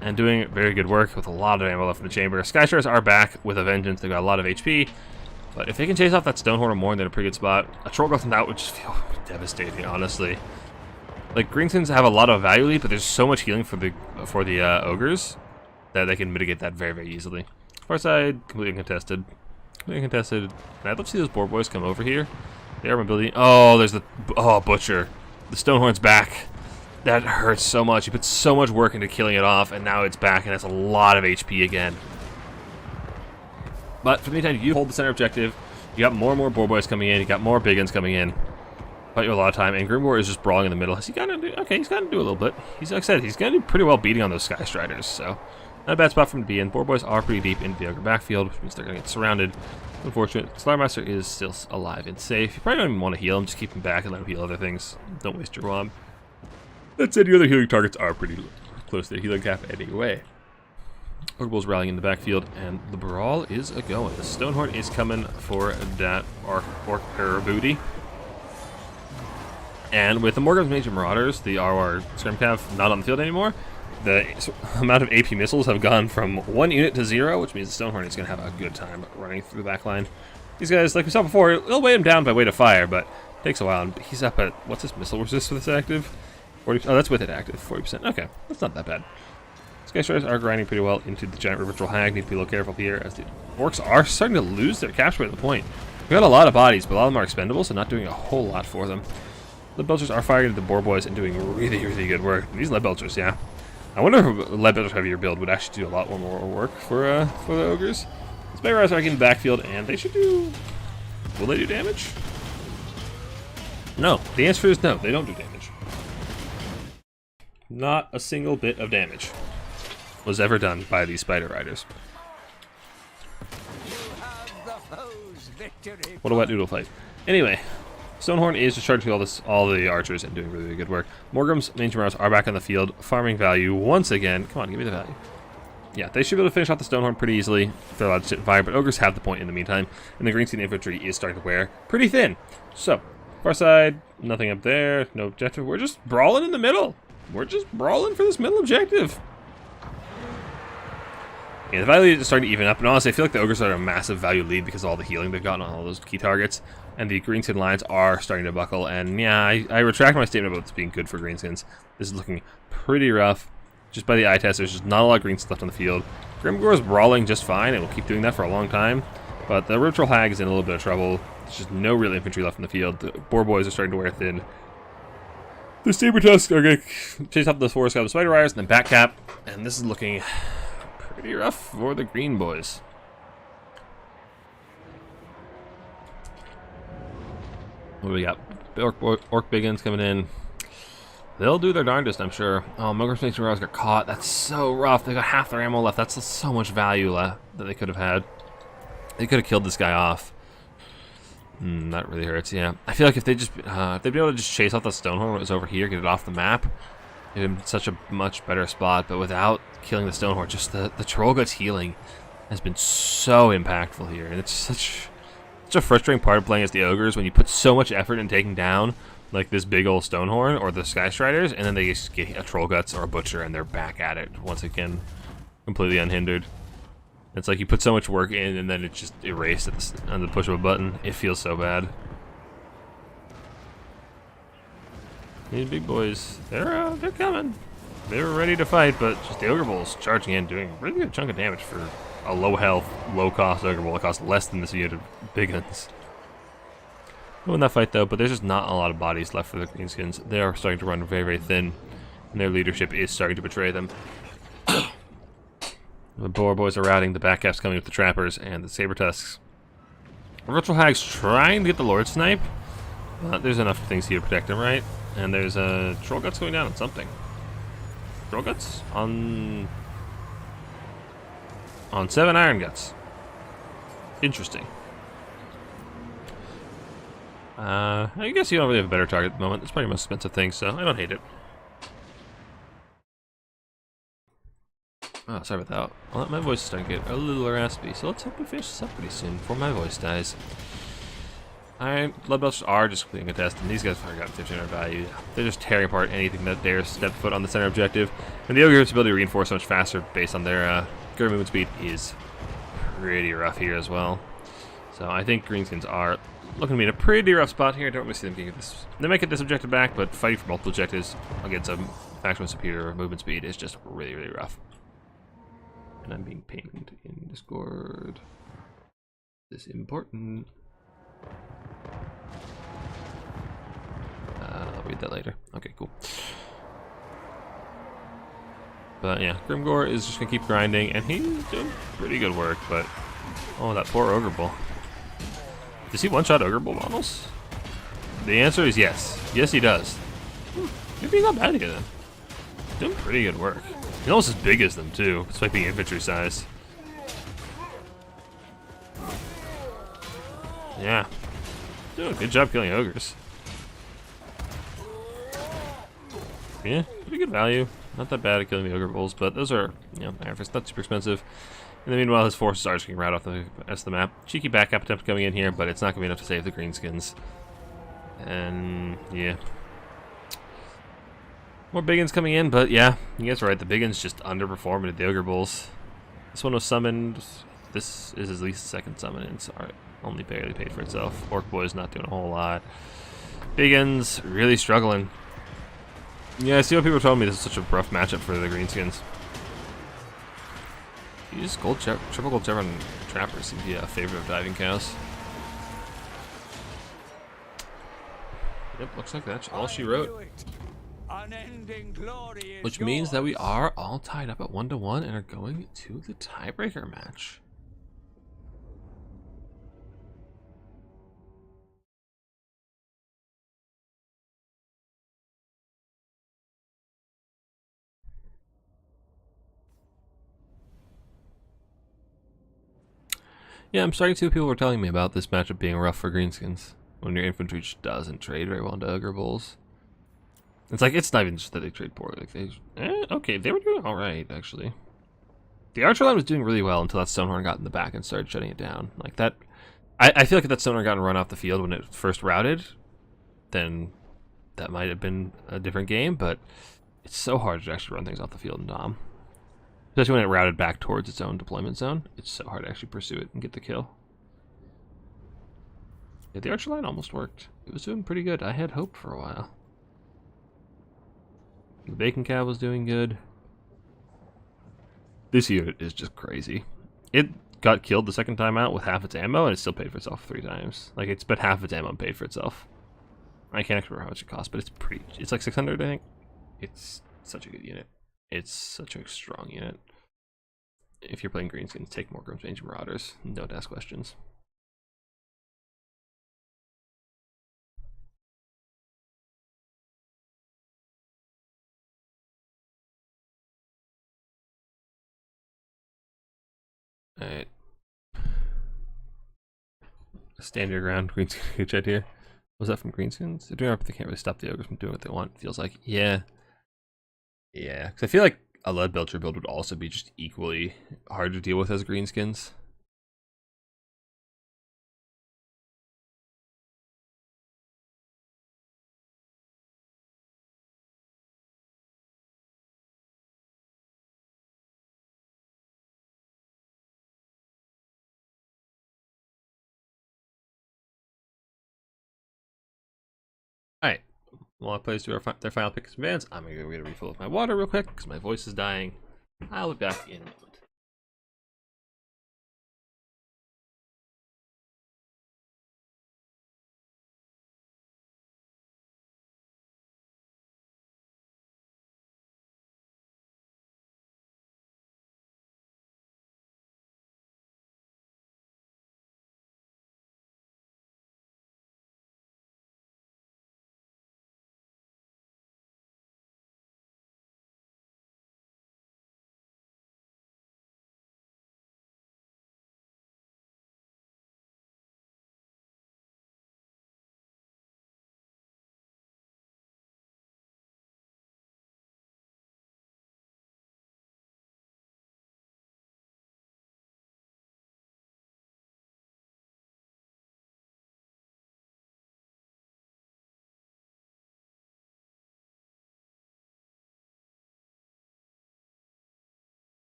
and doing very good work with a lot of ammo left in the chamber. Sky Striders are back with a vengeance. They've got a lot of HP. But if they can chase off that Stonehorn or more, they're in a pretty good spot. A Troll Gust out would just feel devastating, honestly. Like, Greenskins have a lot of value lead, but there's so much healing for the Ogres that they can mitigate that very, very easily. Far side, completely uncontested. Completely uncontested. And I'd love to see those Boar Boys come over here. The armor ability. Oh, there's the... Oh, Butcher. The Stonehorn's back. That hurts so much. You put so much work into killing it off, and now it's back, and it's a lot of HP again. But for the meantime, you hold the center objective. You got more and more boar boys coming in. You got more big guns coming in. Fight you a lot of time, and Grimgor is just brawling in the middle. Is he gonna do? Okay, he's gonna do a little bit. He's like I said, he's gonna do pretty well beating on those Sky Striders. So not a bad spot for him to be in. Boar boys are pretty deep into the Ogre backfield, which means they're gonna get surrounded. Unfortunate. Slaughtermaster is still alive and safe. You probably don't even want to heal him. Just keep him back and let him heal other things. Don't waste your wand. That said, your other healing targets are pretty close to the healing cap anyway. Ogre Bull's rallying in the backfield, and the brawl is a-going. The Stonehorn is coming for that orc booty. And with the Morgrim's Major Marauders, the RR Scrimcav not on the field anymore, the amount of AP missiles have gone from 1 unit to 0, which means the Stonehorn is going to have a good time running through the back line. These guys, like we saw before, they'll weigh him down by weight of fire, but it takes a while. And he's up at, what's his missile resist with this active? 40%. Oh, that's with it active, 40%. Okay, that's not that bad. Sky Striders are grinding pretty well into the giant Ritual Hag. Need to be a little careful here, as the orcs are starting to lose their capture at the point. We got a lot of bodies, but a lot of them are expendable, so not doing a whole lot for them. Lead Belchers are firing at the Boar Boys and doing really, really good work. These Lead Belchers, yeah. I wonder if a Lead Belcher heavier build would actually do a lot more work for the Ogres. Spike Riders are in the backfield, and they should do... Will they do damage? No. The answer is no. They don't do damage. Not a single bit of damage was ever done by these Spider Riders. What a wet noodle fight. Anyway, Stonehorn is just charging all the archers and doing really, really good work. Morgrim's Major Marauders are back on the field, farming value once again. Come on, give me the value. Yeah, they should be able to finish off the Stonehorn pretty easily if they're allowed to sit and fire, but Ogres have the point in the meantime, and the Greenskin infantry is starting to wear pretty thin. So, far side, nothing up there, no objective. We're just brawling in the middle. We're just brawling for this middle objective. Yeah, the value is starting to even up, and honestly, I feel like the Ogres are a massive value lead because of all the healing they've gotten on all those key targets, and the Greenskin lines are starting to buckle, and yeah, I retract my statement about this being good for Greenskins. This is looking pretty rough. Just by the eye test, there's just not a lot of Greenskins left on the field. Grimgor is brawling just fine, and will keep doing that for a long time, but the Ritual Hag is in a little bit of trouble. There's just no real infantry left in the field. The Boar Boys are starting to wear thin. The Saber Tusks are going to chase up the Forest Guard, the Spider Riders, and then Backcap, and this is looking pretty rough for the Green Boys. What do we got? Orc Big Guns coming in. They'll do their darndest, I'm sure. Oh, Mogur's Major Marauders got caught. That's so rough. They got half their ammo left. That's so much value left that they could have had. They could have killed this guy off. That really hurts, yeah. I feel like if they just, if they'd be able to just chase off the Stonehorn when it was over here, get it off the map, it'd been such a much better spot. But without killing the Stonehorn, just the Trollguts healing has been so impactful here. And it's such a frustrating part of playing as the Ogres when you put so much effort in taking down like this big old Stonehorn or the Sky Striders, and then they just get a Trollguts or a Butcher and they're back at it once again, completely unhindered. It's like you put so much work in and then it's just erased on the push of a button. It feels so bad. These big boys, they're coming. They're ready to fight, but just the Ogre Bull's charging in, doing a really good chunk of damage for a low health, low cost Ogre Bull. It costs less than this unit of big guns. Win that fight though, but there's just not a lot of bodies left for the Greenskins. They are starting to run very, very thin, and their leadership is starting to betray them. The Boar Boys are routing, the Backcap's coming with the Trappers, and the Saber Tusks. The Ritual Hag's trying to get the Lord Snipe, but there's enough things here to protect him, right? And there's a Trollguts going down on something. Trollguts? On 7 Iron Guts. Interesting. I guess you don't really have a better target at the moment. It's probably the most expensive thing, so I don't hate it. Oh, sorry about that. Well, my voice is starting to get a little raspy, so let's hope we finish this up pretty soon before my voice dies. Blood Belchers are just completing a test, and these guys probably got 1500 value. They're just tearing apart anything that dares step foot on the center objective. And the Ogre's ability to reinforce so much faster based on their good movement speed is pretty rough here as well. So I think Greenskins are looking to be in a pretty rough spot here. I don't really see them getting this. They might get this objective back, but fighting for multiple objectives against a faction with superior movement speed is just really, really rough. And I'm being pinged in Discord. This is important. I'll read that later. Okay, cool. But yeah, Grimgor is just gonna keep grinding, and he's doing pretty good work, but Oh, that poor Ogre Bull. Does he one-shot Ogre Bull models? The answer is yes. Yes, he does. Maybe he's not bad here then. Doing pretty good work. He's almost as big as them too, despite being infantry size. Yeah. Doing a good job killing ogres. Yeah, pretty good value. Not that bad at killing the ogre bulls, but those are, you know, average, not super expensive. And then meanwhile, his forces are just getting right off the rest of the map. Cheeky backup attempt coming in here, but it's not going to be enough to save the Greenskins. And yeah. More biggins coming in, but yeah, you guys are right. The biggins just underperformed at the ogre bulls. This one was summoned. This is at least the second summon, and it's only barely paid for itself. Orc Boy's not doing a whole lot. Biggins really struggling. Yeah, I see what people are telling me this is such a rough matchup for the Greenskins. Use triple gold Chevron trappers seem to be a favorite of diving cows. Yep, looks like that's all she wrote. Which means that we are all tied up at 1-1 and are going to the tiebreaker match. Yeah, I'm starting to see what people were telling me about this matchup being rough for Greenskins. When your infantry just doesn't trade very well into Ogre Bulls. It's like, it's not even just that they trade poorly. Like okay, they were doing alright, actually. The Archer line was doing really well until that Stonehorn got in the back and started shutting it down. Like that, I feel like if that Stonehorn got run off the field when it first routed, then that might have been a different game, but it's so hard to actually run things off the field in Dom. Especially when it routed back towards its own deployment zone. It's so hard to actually pursue it and get the kill. Yeah, the Archer line almost worked. It was doing pretty good. I had hope for a while. The Bacon Cow was doing good. This unit is just crazy. It got killed the second time out with half its ammo, and it still paid for itself 3 times. Like, it spent half its ammo and paid for itself. I can't remember how much it cost, but it's like 600, I think. It's such a good unit. It's such a strong unit. If you're playing Greenskins, take more Grimsrange Marauders. Don't ask questions. Alright. Stand your ground, Greenskin chat here. Was that from Greenskins? They're doing it, but they can't really stop the ogres from doing what they want, feels like. Yeah. Yeah, because I feel like a lead belcher build would also be just equally hard to deal with as Greenskins. Alright. While I play through their final picks and bans, I'm going to go get a refill of my water real quick because my voice is dying. I'll be back in a moment.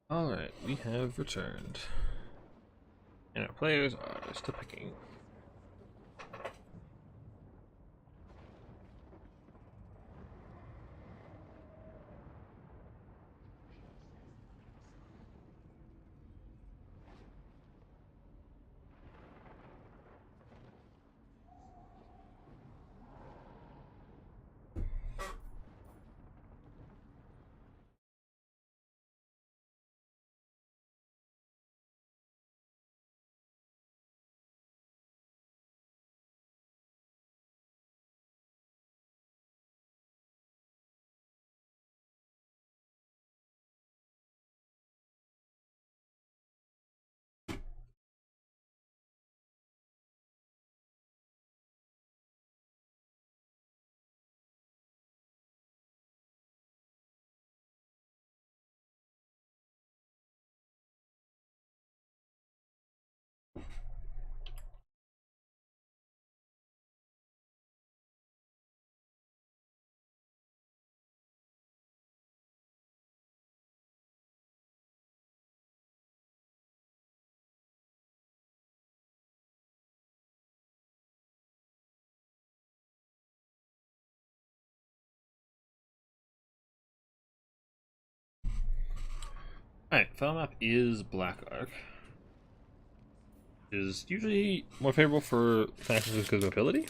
Alright, we have returned. And our players are still picking. Alright, final map is Black Ark. Is usually more favorable for factions with good mobility.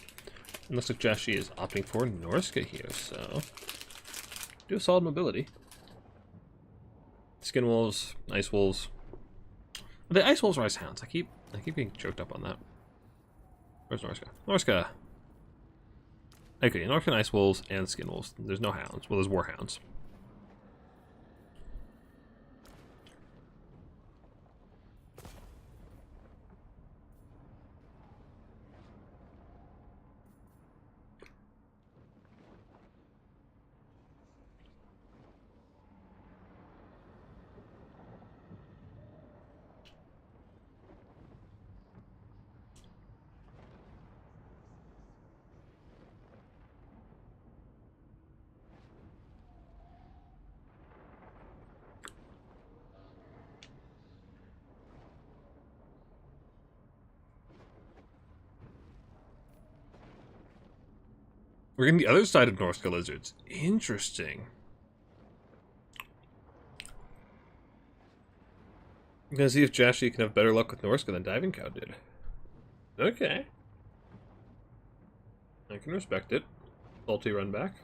And looks like Jashi is opting for Norska here, so do a solid mobility. Skin wolves, ice wolves. The ice wolves are ice hounds. I keep getting choked up on that. Where's Norska? Norska! Okay, Norska ice wolves and skin wolves. There's no hounds. Well, there's war hounds. We're getting the other side of Norska lizards. Interesting. I'm gonna see if Jashi can have better luck with Norska than Diving Cow did. Okay. I can respect it. Salty run back.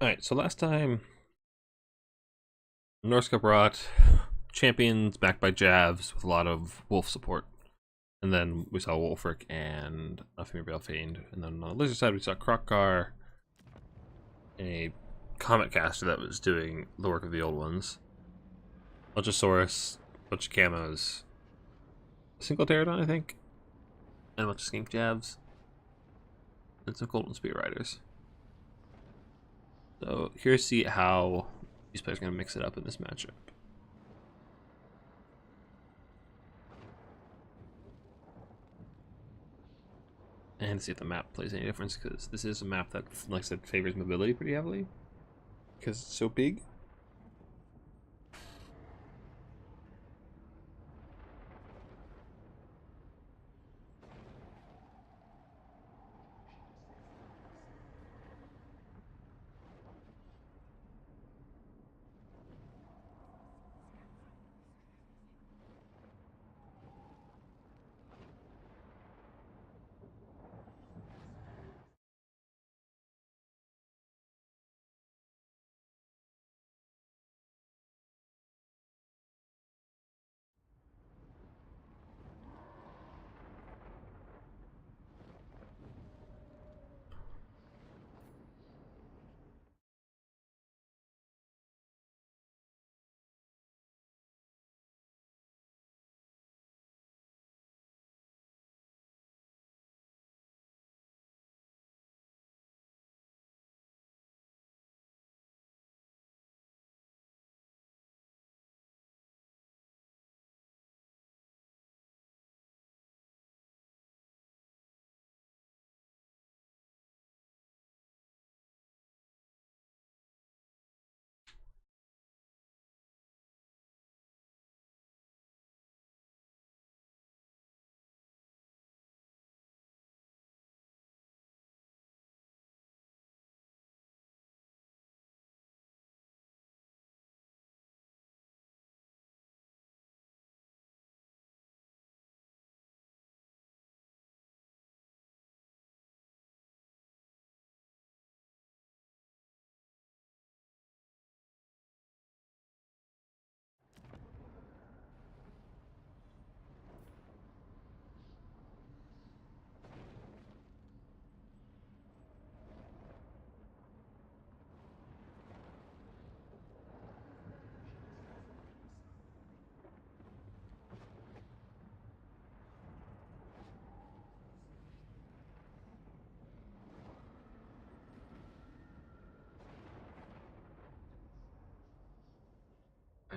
Alright, so last time Norska brought champions backed by Javs with a lot of wolf support. And then we saw Wolfric and a female Fiend. And then on the lizard side we saw Krokgar, a Comet caster that was doing the work of the old ones. Bunchosaurus, bunch of camos. Single Pterodon, I think. And a bunch of Skink Javs. And some Golden Spear Riders. So here's see how these players are going to mix it up in this matchup. And see if the map plays any difference, because this is a map that, like I said, favors mobility pretty heavily. Because it's so big.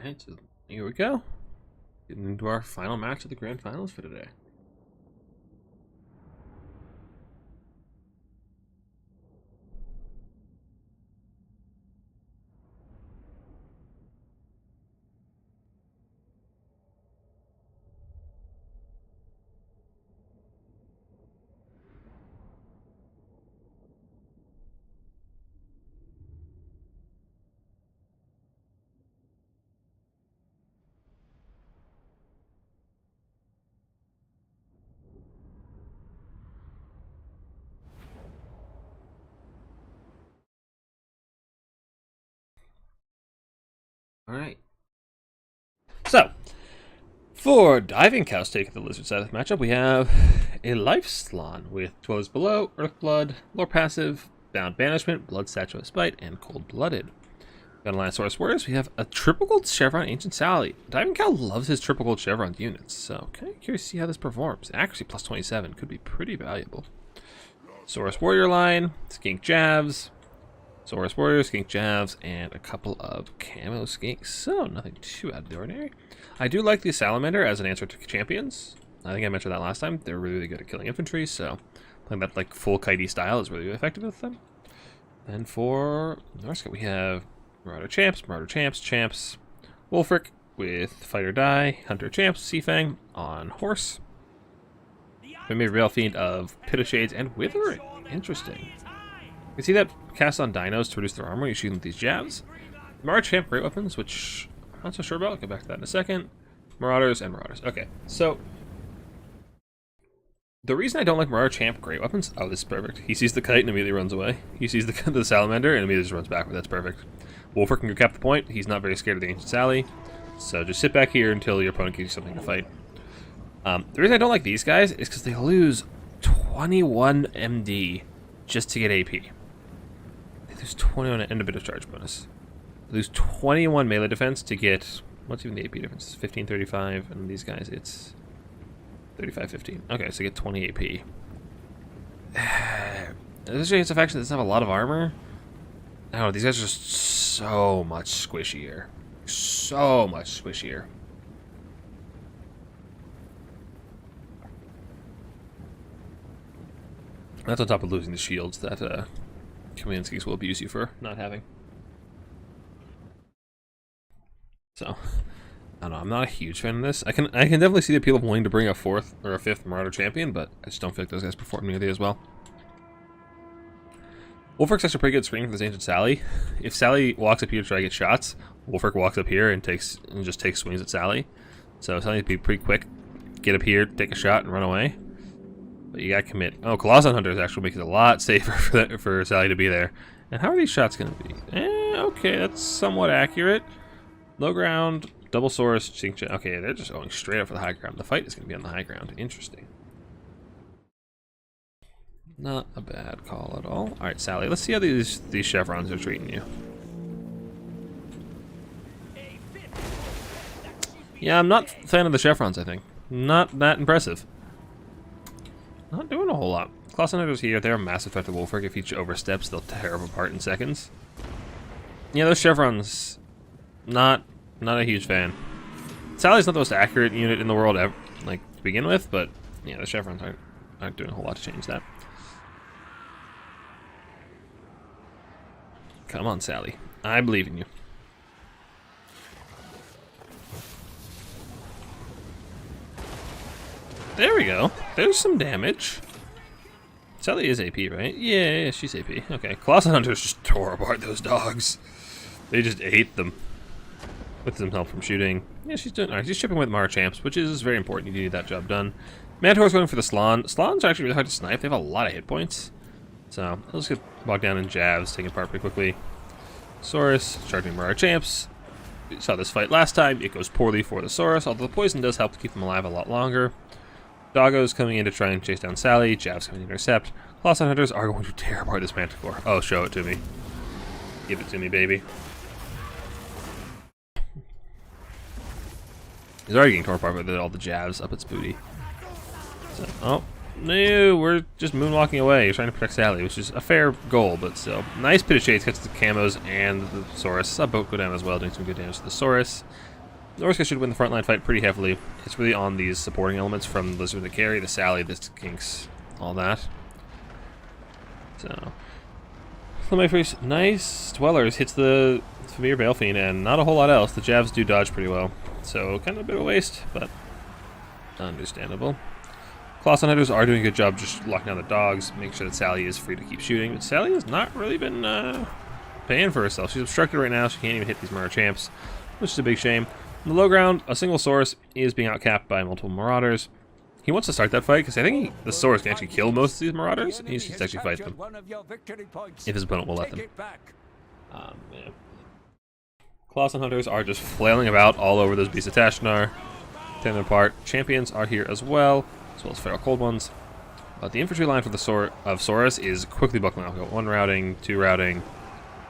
Alright, so here we go. Getting into our final match of the grand finals for today. Alright. So, for Diving Cow's take of the Lizard side of the matchup, we have a Life Slan with Dwellers Below, Earthblood, Lore Passive, Bound Banishment, Blood Statue of Spite, and Cold Blooded. Got Alliance Warriors, we have a Triple Gold Chevron Ancient Sally. Diving Cow loves his Triple Gold Chevron units, so kind of curious to see how this performs. Accuracy plus 27 could be pretty valuable. Saurus Warrior line, Skink Javs, Saurus Warrior, Skink Javs, and a couple of Camo Skinks, so nothing too out of the ordinary. I do like the Salamander as an answer to champions. I think I mentioned that last time. They're really good at killing infantry, so playing that like full kitey style is really effective with them. And for Norska, we have Marauder Champs, Champs, Wolfric with Fight or Die, Hunter Champs, Seafang on Horse. We made Rail Fiend of Pit of Shades and Withering. Interesting. You can see that cast on dinos to reduce their armor. You shoot them with these jabs. Marauder Champ, great weapons, which I'm not so sure about. I'll get back to that in a second. Marauders and Marauders. Okay, so the reason I don't like Marauder Champ, great weapons. Oh, this is perfect. He sees the kite and immediately runs away. He sees the Salamander and immediately just runs backward. That's perfect. Wolfric can go cap the point. He's not very scared of the Ancient Sally. So just sit back here until your opponent gives you something to fight. The reason I don't like these guys is because they lose 21 MD just to get AP. They lose 21 and a bit of charge bonus. They lose 21 melee defense to get, what's even the AP difference? 1535, and these guys it's 3515. Okay, so get 20 AP. This is a faction that doesn't have a lot of armor. I don't know, these guys are just so much squishier. So much squishier. That's on top of losing the shields that Greenskins will abuse you for not having. So, I don't know, I'm not a huge fan of this. I can definitely see the appeal of wanting to bring a 4th or a 5th Marauder champion, but I just don't feel like those guys perform nearly as well. Wolfric's actually a pretty good screen for this Ancient Sally. If Sally walks up here to try to get shots, Wolfric walks up here and just takes swings at Sally. So Sally needs to be pretty quick. Get up here, take a shot, and run away. But you gotta commit. Oh, Colossus Hunter is actually making it a lot safer for Sally to be there. And how are these shots gonna be? Okay, that's somewhat accurate. Low ground, double source, Tzeentch. Okay, they're just going straight up for the high ground. The fight is gonna be on the high ground. Interesting. Not a bad call at all. Alright, Sally, let's see how these chevrons are treating you. Yeah, I'm not a fan of the chevrons, I think. Not that impressive. Not doing a whole lot. Colossus Hunters here, they're a massive threat to Wolfric. If each oversteps, they'll tear him apart in seconds. Yeah, those chevrons, not a huge fan. Sally's not the most accurate unit in the world ever, like to begin with, but yeah, the chevrons aren't doing a whole lot to change that. Come on, Sally. I believe in you. There we go. There's some damage. Sally is AP, right? Yeah, she's AP. Okay, Colossus Hunters just tore apart those dogs. They just ate them. With some help from shooting. Yeah, she's doing alright. She's chipping with Marauder Champs, which is very important. You need that job done. Manticore's going for the Slan. Slans are actually really hard to snipe. They have a lot of hit points. So, let's get bogged down in jabs, taking apart pretty quickly. Saurus, charging Marauder Champs. We saw this fight last time. It goes poorly for the Saurus, although the poison does help to keep them alive a lot longer. Doggo's coming in to try and chase down Sally. Jabs coming to intercept. Colossus Hunters are going to tear apart this Manticore. Oh, show it to me. Give it to me, baby. He's already getting torn apart with all the jabs up its booty. So, oh, no, we're just moonwalking away. He's trying to protect Sally, which is a fair goal, but still. Nice Pit of Shades, gets the camos and the Saurus. Saw both go down as well, doing some good damage to the Saurus. Norska should win the frontline fight pretty heavily. It's really on these supporting elements from the Lizardmen to carry, the Sally, the Skinks, all that. So, nice Dwellers hits the Familiar Balefiend, and not a whole lot else. The jabs do dodge pretty well. So, kind of a bit of a waste, but understandable. Clawson Hunters are doing a good job just locking down the dogs, making sure that Sally is free to keep shooting. But Sally has not really been paying for herself. She's obstructed right now. She can't even hit these murder champs, which is a big shame. On the low ground, a single Saurus is being outcapped by multiple Marauders. He wants to start that fight because I think the Saurus can actually kill most of these Marauders. He needs to actually fight them if his opponent will let them. Yeah. Clawson Hunters are just flailing about all over those beasts of Tashnar, tearing them apart. Champions are here as well as Feral Cold Ones. But the infantry line for the Saurus is quickly buckling off. We've got 1 routing, 2 routing,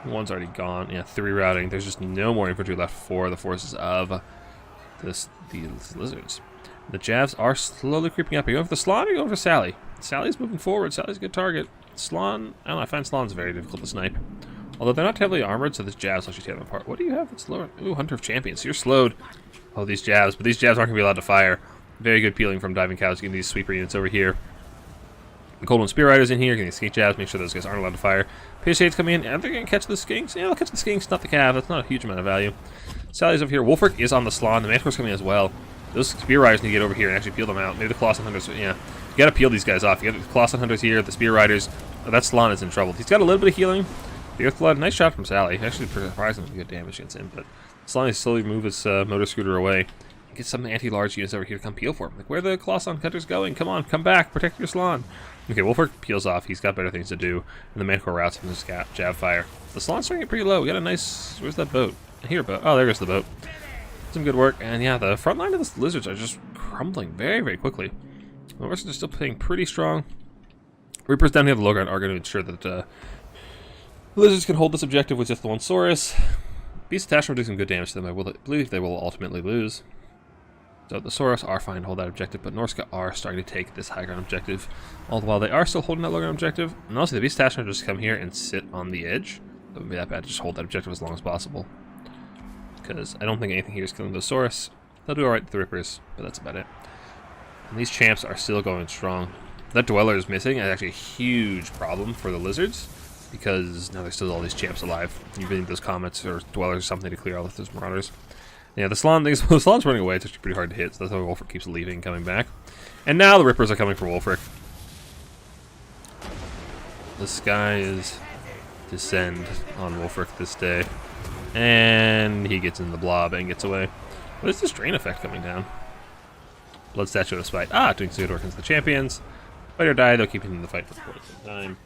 1's already gone. Yeah, 3 routing. There's just no more infantry left for the forces of these lizards. The jabs are slowly creeping up. Are you going for the Slann or are you going for Sally? Sally's moving forward. Sally's a good target. Slann, I don't know, I find Slann's very difficult to snipe. Although they're not heavily armored, so this jabs actually tear them apart. What do you have that's lower? Ooh, Hunter of Champions. You're slowed. Oh, these jabs. But these jabs aren't going to be allowed to fire. Very good peeling from Diving Cows, getting these sweeper units over here. The Cold One Spear Riders in here, getting the Skink jabs, make sure those guys aren't allowed to fire. Pierce Shades come in, and they're going to catch the Skinks. Yeah, they'll catch the Skinks, not the Cav. That's not a huge amount of value. Sally's over here. Wolfric is on the Slann. The Manticore's coming as well. Those Spear Riders need to get over here and actually peel them out. Maybe the Clawson Hunters, yeah. You got to peel these guys off. You got the Clawson Hunters here, the Spear Riders. Oh, that Slann is in trouble. He's got a little bit of healing. The Earthblood, nice shot from Sally. Actually, surprisingly good damage against him, but Slann is slowly move his motor scooter away. Get some anti-large units over here to come peel for him. Like, where are the Clawson Hunters going? Come on, come back, protect your Slann. Okay, Wolfric peels off. He's got better things to do. And the Manticore routes from his jab fire. The Slann's starting to get pretty low. We got a nice... Where's that boat? I hear a boat. Oh, there goes the boat. Some good work. And yeah, the front line of the lizards are just crumbling very, very quickly. The Norska are still playing pretty strong. Reapers down here at the low ground are going to ensure that the lizards can hold this objective with just the one Saurus. Beast Attachment will do some good damage to them. I believe they will ultimately lose. So the Saurus are fine to hold that objective, but Norska are starting to take this high ground objective. All the while they are still holding that low ground objective. And also the Beast Attachment will just come here and sit on the edge. It wouldn't be that bad to just hold that objective as long as possible. Because I don't think anything here is killing those Saurus. They'll do alright with the Rippers, but that's about it. And these champs are still going strong. That Dweller is missing is actually a huge problem for the Lizards, because now there's still all these champs alive. You really need those Comets or Dwellers or something to clear all of those Marauders. Yeah, the Slann things, the Slann's running away. It's actually pretty hard to hit, so that's why Wolfric keeps leaving and coming back. And now the Rippers are coming for Wolfric. The skies descend on Wolfric this day. And he gets in the blob and gets away. What is this drain effect coming down? Blood Statue of Spite. Ah, doing some good work against the champions. Fight or die, they'll keep in the fight for quite some time.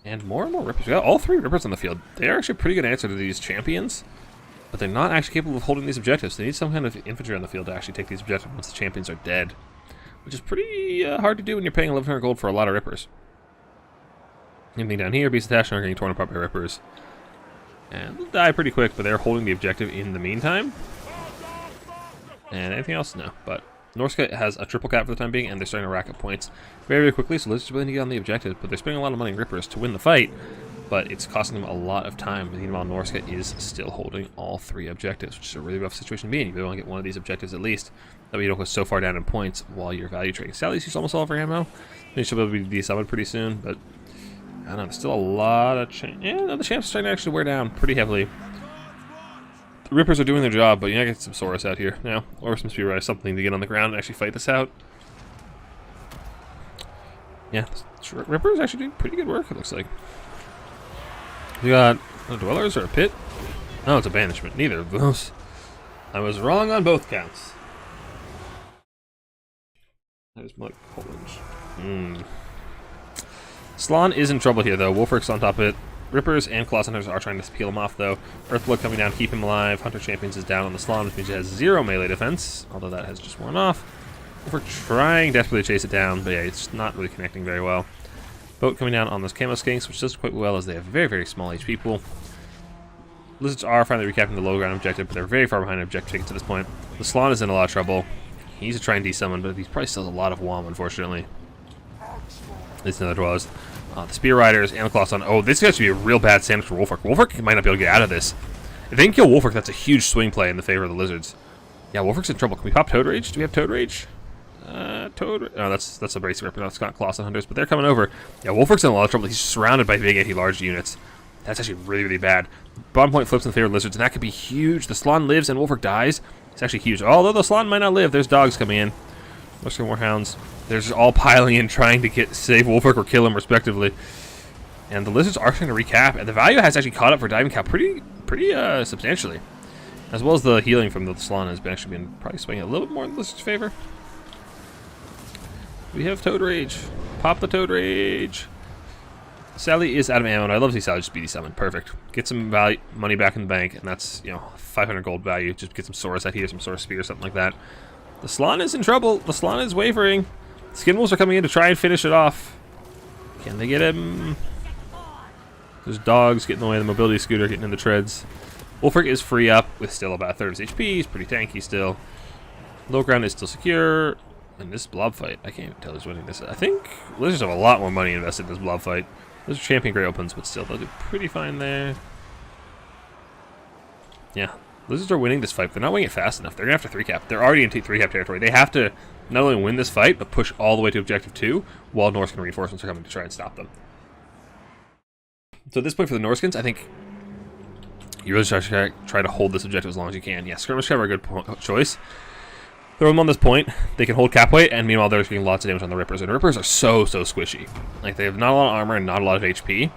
And more Rippers. We got all 3 Rippers on the field. They are actually a pretty good answer to these champions, but they're not actually capable of holding these objectives. They need some kind of infantry on the field to actually take these objectives once the champions are dead, which is pretty hard to do when you're paying 1,100 gold for a lot of Rippers. Anything down here, Beast of Tashnar are getting torn apart by Rippers. And they'll die pretty quick, but they're holding the objective in the meantime. And anything else? No. But Norska has a triple cap for the time being, and they're starting to rack up points very, very quickly, so Lizards really need to get on the objective. But they're spending a lot of money on Rippers to win the fight, but it's costing them a lot of time. Meanwhile, Norska is still holding all 3 objectives, which is a really rough situation to be in. You really want to get one of these objectives at least. That way you don't go so far down in points while you're value trading. Sally's used almost all of her ammo. I think she'll be able to be desummoned pretty soon, but I don't know, there's still a lot of yeah, no, the champs are starting to actually wear down pretty heavily. The Rippers are doing their job, but you gotta get some Saurus out here now, or some Spear Riders, something to get on the ground and actually fight this out. Yeah, Rippers actually doing pretty good work, it looks like. We got Dwellers or a Pit? No, it's a Banishment. Neither of those. I was wrong on both counts. There's my College. Slann is in trouble here, though. Wolfric's on top of it. Rippers and Clawson Hunters are trying to peel him off, though. Earthblood coming down, keep him alive. Hunter Champions is down on the Slann, which means it has 0 melee defense, although that has just worn off. We're trying desperately to chase it down, but yeah, it's not really connecting very well. Boat coming down on those Camo Skinks, which does quite well as they have very, very small HP pool. Lizards are finally recapping the low ground objective, but they're very far behind objective tickets at this point. The Slann is in a lot of trouble. He needs to try and desummon, but he probably still has a lot of WOM, unfortunately. At least another Dwellers. The Spear Riders and the Clawson. Oh, this is going to be a real bad sandwich for Wolfric. Wolfric might not be able to get out of this. If they can kill Wolfric, that's a huge swing play in the favor of the Lizards. Yeah, Wolfric's in trouble. Can we pop Toad Rage? Do we have Toad Rage? Toad... Oh, that's a Bracing Ripper. That's not Colossal Hunters, but they're coming over. Yeah, Wolfric's in a lot of trouble. He's surrounded by big anti-large units. That's actually really, really bad. Bottom point flips in the favor of Lizards, and that could be huge. The Slan lives and Wolfric dies. It's actually huge. Although the Slan might not live, there's dogs coming in. Most more hounds. They're just all piling in, trying to save Wolfric or kill him, respectively. And the Lizards are trying to recap, and the value has actually caught up for diving cap pretty substantially. As well as the healing from the Slan has actually been probably swinging a little bit more in the Lizards' favor. We have Toad Rage. Pop the Toad Rage. Sally is out of ammo, and I'd love to see Sally just BD summon. Perfect. Get some money back in the bank, and that's, 500 gold value. Just get some Saurus out here, some Saurus Spear, something like that. The Slan is in trouble. The Slan is wavering. Skin Wolves are coming in to try and finish it off. Can they get him? There's dogs getting in the way of the mobility scooter, getting in the treads. Wolfric is free up with still about a third of his HP. He's pretty tanky still. Low ground is still secure. And this blob fight, I can't even tell who's winning this. I think Lizards have a lot more money invested in this blob fight. Those are champion gray opens, but still, they'll do pretty fine there. Yeah, Lizards are winning this fight, but they're not winning it fast enough. They're going to have to 3-cap. They're already in 3-cap territory. They have to not only win this fight, but push all the way to Objective 2, while Norskan reinforcements are coming to try and stop them. So at this point for the Norskins, I think you really try to hold this objective as long as you can. Yeah, Skirmish Cav are a good choice. Throw them on this point, they can hold cap weight, and meanwhile they're getting lots of damage on the Rippers. And Rippers are so squishy. Like, they have not a lot of armor and not a lot of HP.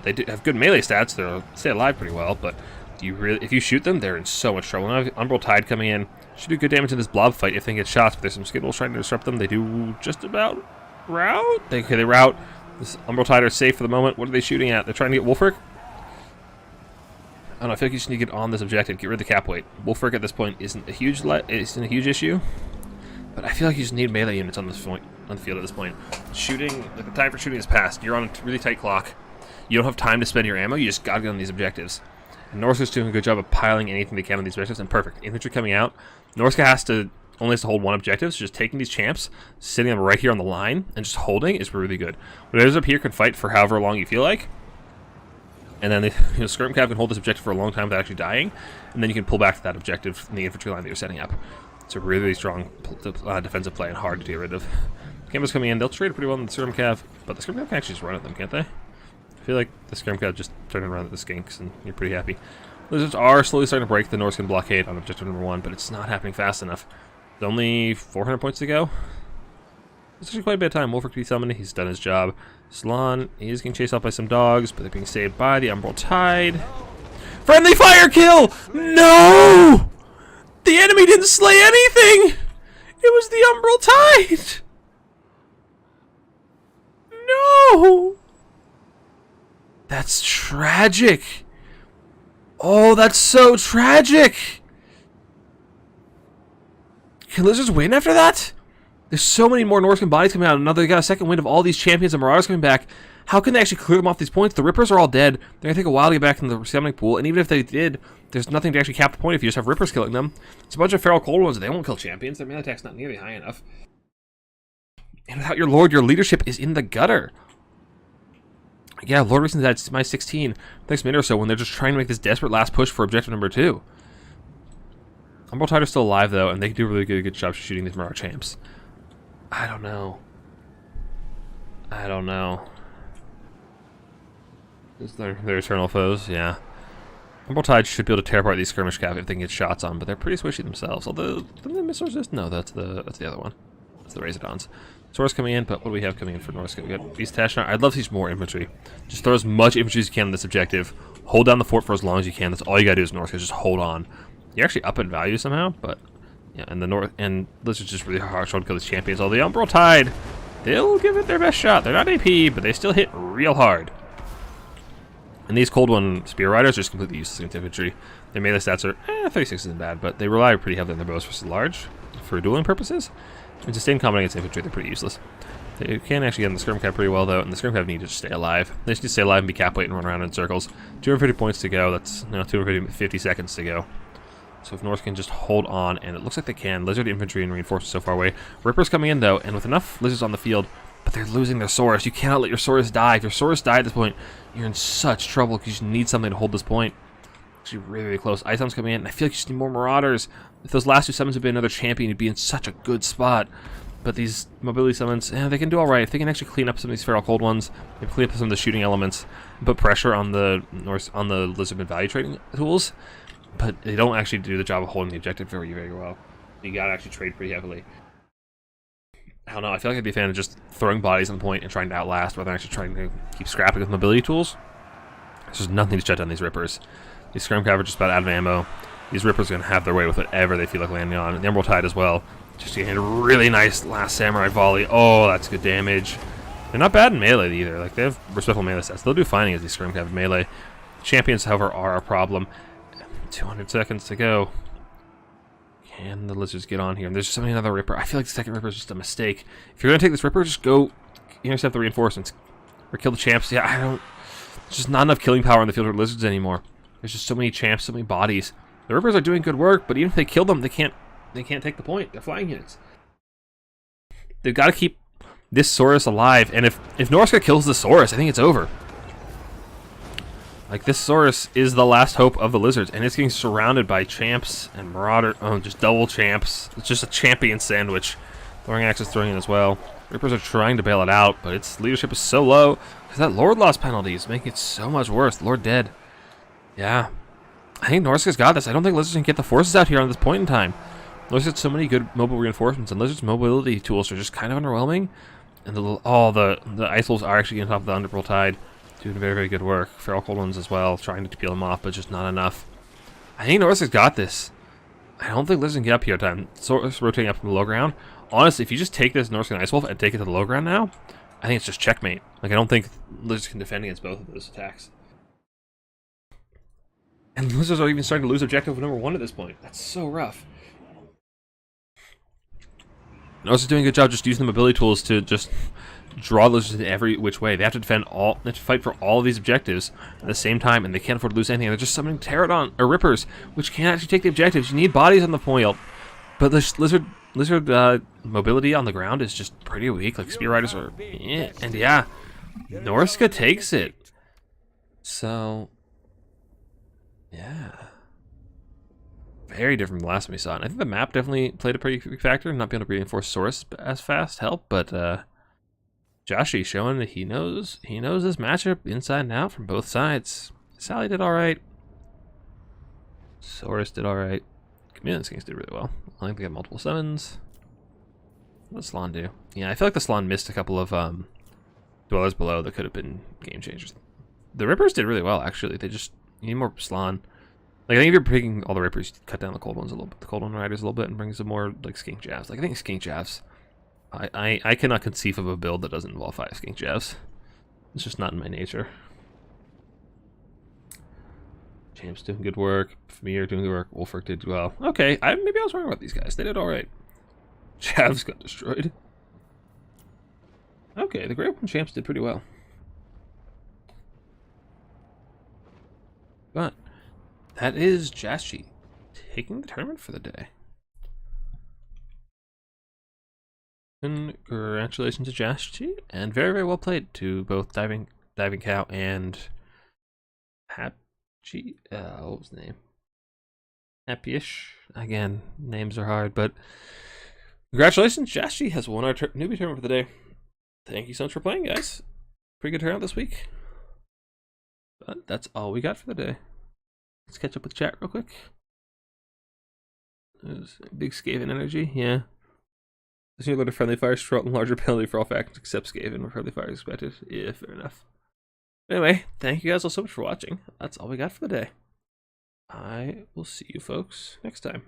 They do have good melee stats, they'll stay alive pretty well, but if you shoot them, they're in so much trouble. Now Umbral Tide coming in should do good damage in this blob fight if they get shots, but there's some Skid Wolves trying to disrupt them. They do just about rout. They rout. This Umbral Tide are safe for the moment. What are they shooting at? They're trying to get Wolfric? I don't know, I feel like you just need to get on this objective, get rid of the cap weight. Wolfric at this point isn't a huge issue, but I feel like you just need melee units on this point, on the field at this point. Shooting, like, the time for shooting is past. You're on a really tight clock. You don't have time to spend your ammo. You just gotta get on these objectives. And Norska's doing a good job of piling anything they can on these objectives, and perfect. Infantry coming out. Norska only has to hold one objective, so just taking these champs, sitting them right here on the line, and just holding is really good. Whatever's up here can fight for however long you feel like. And then the Skirm Cav can hold this objective for a long time without actually dying, and then you can pull back to that objective in the infantry line that you're setting up. It's a really, really strong defensive play and hard to get rid of. Campbell's coming in. They'll trade pretty well in the Skirm Cav, but the Skirm Cav can actually just run at them, can't they? I feel like the Skirm Cav just turn around at the Skinks, and you're pretty happy. Lizards are slowly starting to break the Norskan blockade on objective number 1, but it's not happening fast enough. There's only 400 points to go. It's actually quite a bit of time. Wolfric to be summoned. He's done his job. Slan is getting chased off by some dogs, but they're being saved by the Umbral Tide. Friendly fire kill! No! The enemy didn't slay anything! It was the Umbral Tide! No! That's tragic. Oh, that's so tragic. Can Lizards win after that? There's so many more Norskan bodies coming out. They got a second wind of all these champions and Marauders coming back. How can they actually clear them off these points? The Rippers are all dead. They're going to take a while to get back in the summoning pool. And even if they did, there's nothing to actually cap the point if you just have Rippers killing them. It's a bunch of feral cold ones. They won't kill champions. Their melee attack's not nearly high enough. And without your Lord, your leadership is in the gutter. Yeah, Lord Recent's at my 16 next minute or so when they're just trying to make this desperate last push for objective number 2. Umbral Tide are still alive, though, and they do a really good job shooting these Marauder champs. I don't know. Is their eternal foes? Yeah. Umbral Tide should be able to tear apart these Skirmish Cav if they can get shots on, but they're pretty squishy themselves. Although, didn't they miss resist? No, that's the other one. That's the Razordons. Source coming in, but what do we have coming in for Norska? We got Beast Tashnar. I'd love to see more infantry. Just throw as much infantry as you can on this objective. Hold down the fort for as long as you can. That's all you gotta do is Norska. Just hold on. You're actually up in value somehow, but yeah, and the North and Lizard's just really hard to kill these champions. All the Umbral Tide, they'll give it their best shot. They're not AP, but they still hit real hard. And these Cold One Spear Riders are just completely useless against infantry. Their melee stats are 36 isn't bad, but they rely pretty heavily on their bows versus large for dueling purposes. In sustained combat against infantry, they're pretty useless. They can actually get in the Skirm Cav pretty well, though, and the Skirm Cav need to just stay alive. They just need to stay alive and be cap weight and run around in circles. 250 points to go. That's 250 seconds to go. So if Norse can just hold on, and it looks like they can. Lizard infantry and reinforcements so far away. Rippers coming in, though, and with enough Lizards on the field, but they're losing their Saurus. You cannot let your Saurus die. If your Saurus die at this point, you're in such trouble because you need something to hold this point. Actually, really, really close. Icehound's coming in, and I feel like you just need more Marauders. If those last 2 summons had been another champion, you'd be in such a good spot. But these mobility summons, they can do all right. If they can actually clean up some of these Feral Cold ones, they clean up some of the shooting elements, and put pressure on the Lizardmen value trading tools, but they don't actually do the job of holding the objective very, very well. You gotta actually trade pretty heavily. I don't know, I feel like I'd be a fan of just throwing bodies on the point and trying to outlast rather than actually trying to keep scrapping with mobility tools. There's just nothing to shut down these Rippers. These Scrum Cav are just about out of ammo. These Rippers are going to have their way with whatever they feel like landing on. And the Emerald Tide as well. Just getting a really nice last Samurai volley. Oh, that's good damage. They're not bad in melee either. Like, they have respectful melee stats. They'll do fine against these Scrum Cav in melee. Champions, however, are a problem. 200 seconds to go. Can the Lizards get on here? And there's just another Ripper. I feel like the second Ripper is just a mistake. If you're going to take this Ripper, just go intercept the reinforcements. Or kill the champs. Yeah, there's just not enough killing power on the field for Lizards anymore. There's just so many champs, so many bodies. The Rippers are doing good work, but even if they kill them, they can't take the point. They're flying units. They've got to keep this Saurus alive, and if Norska kills the Saurus, I think it's over. Like, this Saurus is the last hope of the Lizards, and it's getting surrounded by champs and Marauder. Oh, just double champs. It's just a champion sandwich. Throwing Axe is throwing in as well. Rippers are trying to bail it out, but its leadership is so low because that Lord loss penalty is making it so much worse. Lord dead. Yeah. I think Norska's got this. I don't think Lizards can get the forces out here on this point in time. Lizards got so many good mobile reinforcements, and Lizards' mobility tools are just kind of underwhelming. And the Ice Wolves are actually getting top of the Underworld Tide, doing very, very good work. Feral Cold Ones as well, trying to peel them off, but just not enough. I think Norska's got this. I don't think Lizards can get up here in time. Saurus rotating up from the low ground. Honestly, if you just take this Norska and Ice Wolf and take it to the low ground now, I think it's just checkmate. Like, I don't think Lizards can defend against both of those attacks. And Lizards are even starting to lose objective number 1 at this point. That's so rough. Norska's doing a good job just using the mobility tools to just draw Lizards in every which way. They have to defend all, they have to fight for all of these objectives at the same time, and they can't afford to lose anything. They're just summoning Pterodon or Rippers, which can't actually take the objectives. You need bodies on the foil, but the Lizard mobility on the ground is just pretty weak. Like, Spear Riders are, and yeah, Norska takes it. So, yeah. Very different from the last one we saw. And I think the map definitely played a pretty big factor. Not being able to reinforce Saurus as fast helped, but Joshi showing that he knows this matchup inside and out from both sides. Sally did alright. Saurus did alright. Greenskins did really well. I think they got multiple summons. What did Slan do? Yeah, I feel like the Slan missed a couple of Dwellers Below that could have been game changers. The Rippers did really well, actually. They just need more Slan. Like, I think if you're picking all the Rippers, you cut down the Cold Ones a little bit, the Cold One Riders a little bit, and bring some more, like, Skink Jabs. Like, I think Skink Jabs, I cannot conceive of a build that doesn't involve 5 Skink Jabs. It's just not in my nature. Champ's doing good work. Famir doing good work. Wolfric did well. Okay, maybe I was wrong about these guys. They did alright. Chavs got destroyed. Okay, the Grey Open Champs did pretty well. But that is Joshi taking the tournament for the day. Congratulations to Joshi, and very, very well played to both Diving Cow and Happy. What was the name? Happy-ish. Again, names are hard, but congratulations, Joshi has won our newbie tournament for the day. Thank you so much for playing, guys. Pretty good turnout this week. But that's all we got for the day. Let's catch up with chat real quick. There's big Skaven energy, yeah. This new load of friendly fire should and larger penalty for all factions except Skaven, where friendly fire is expected. Yeah, fair enough. Anyway, thank you guys all so much for watching. That's all we got for the day. I will see you folks next time.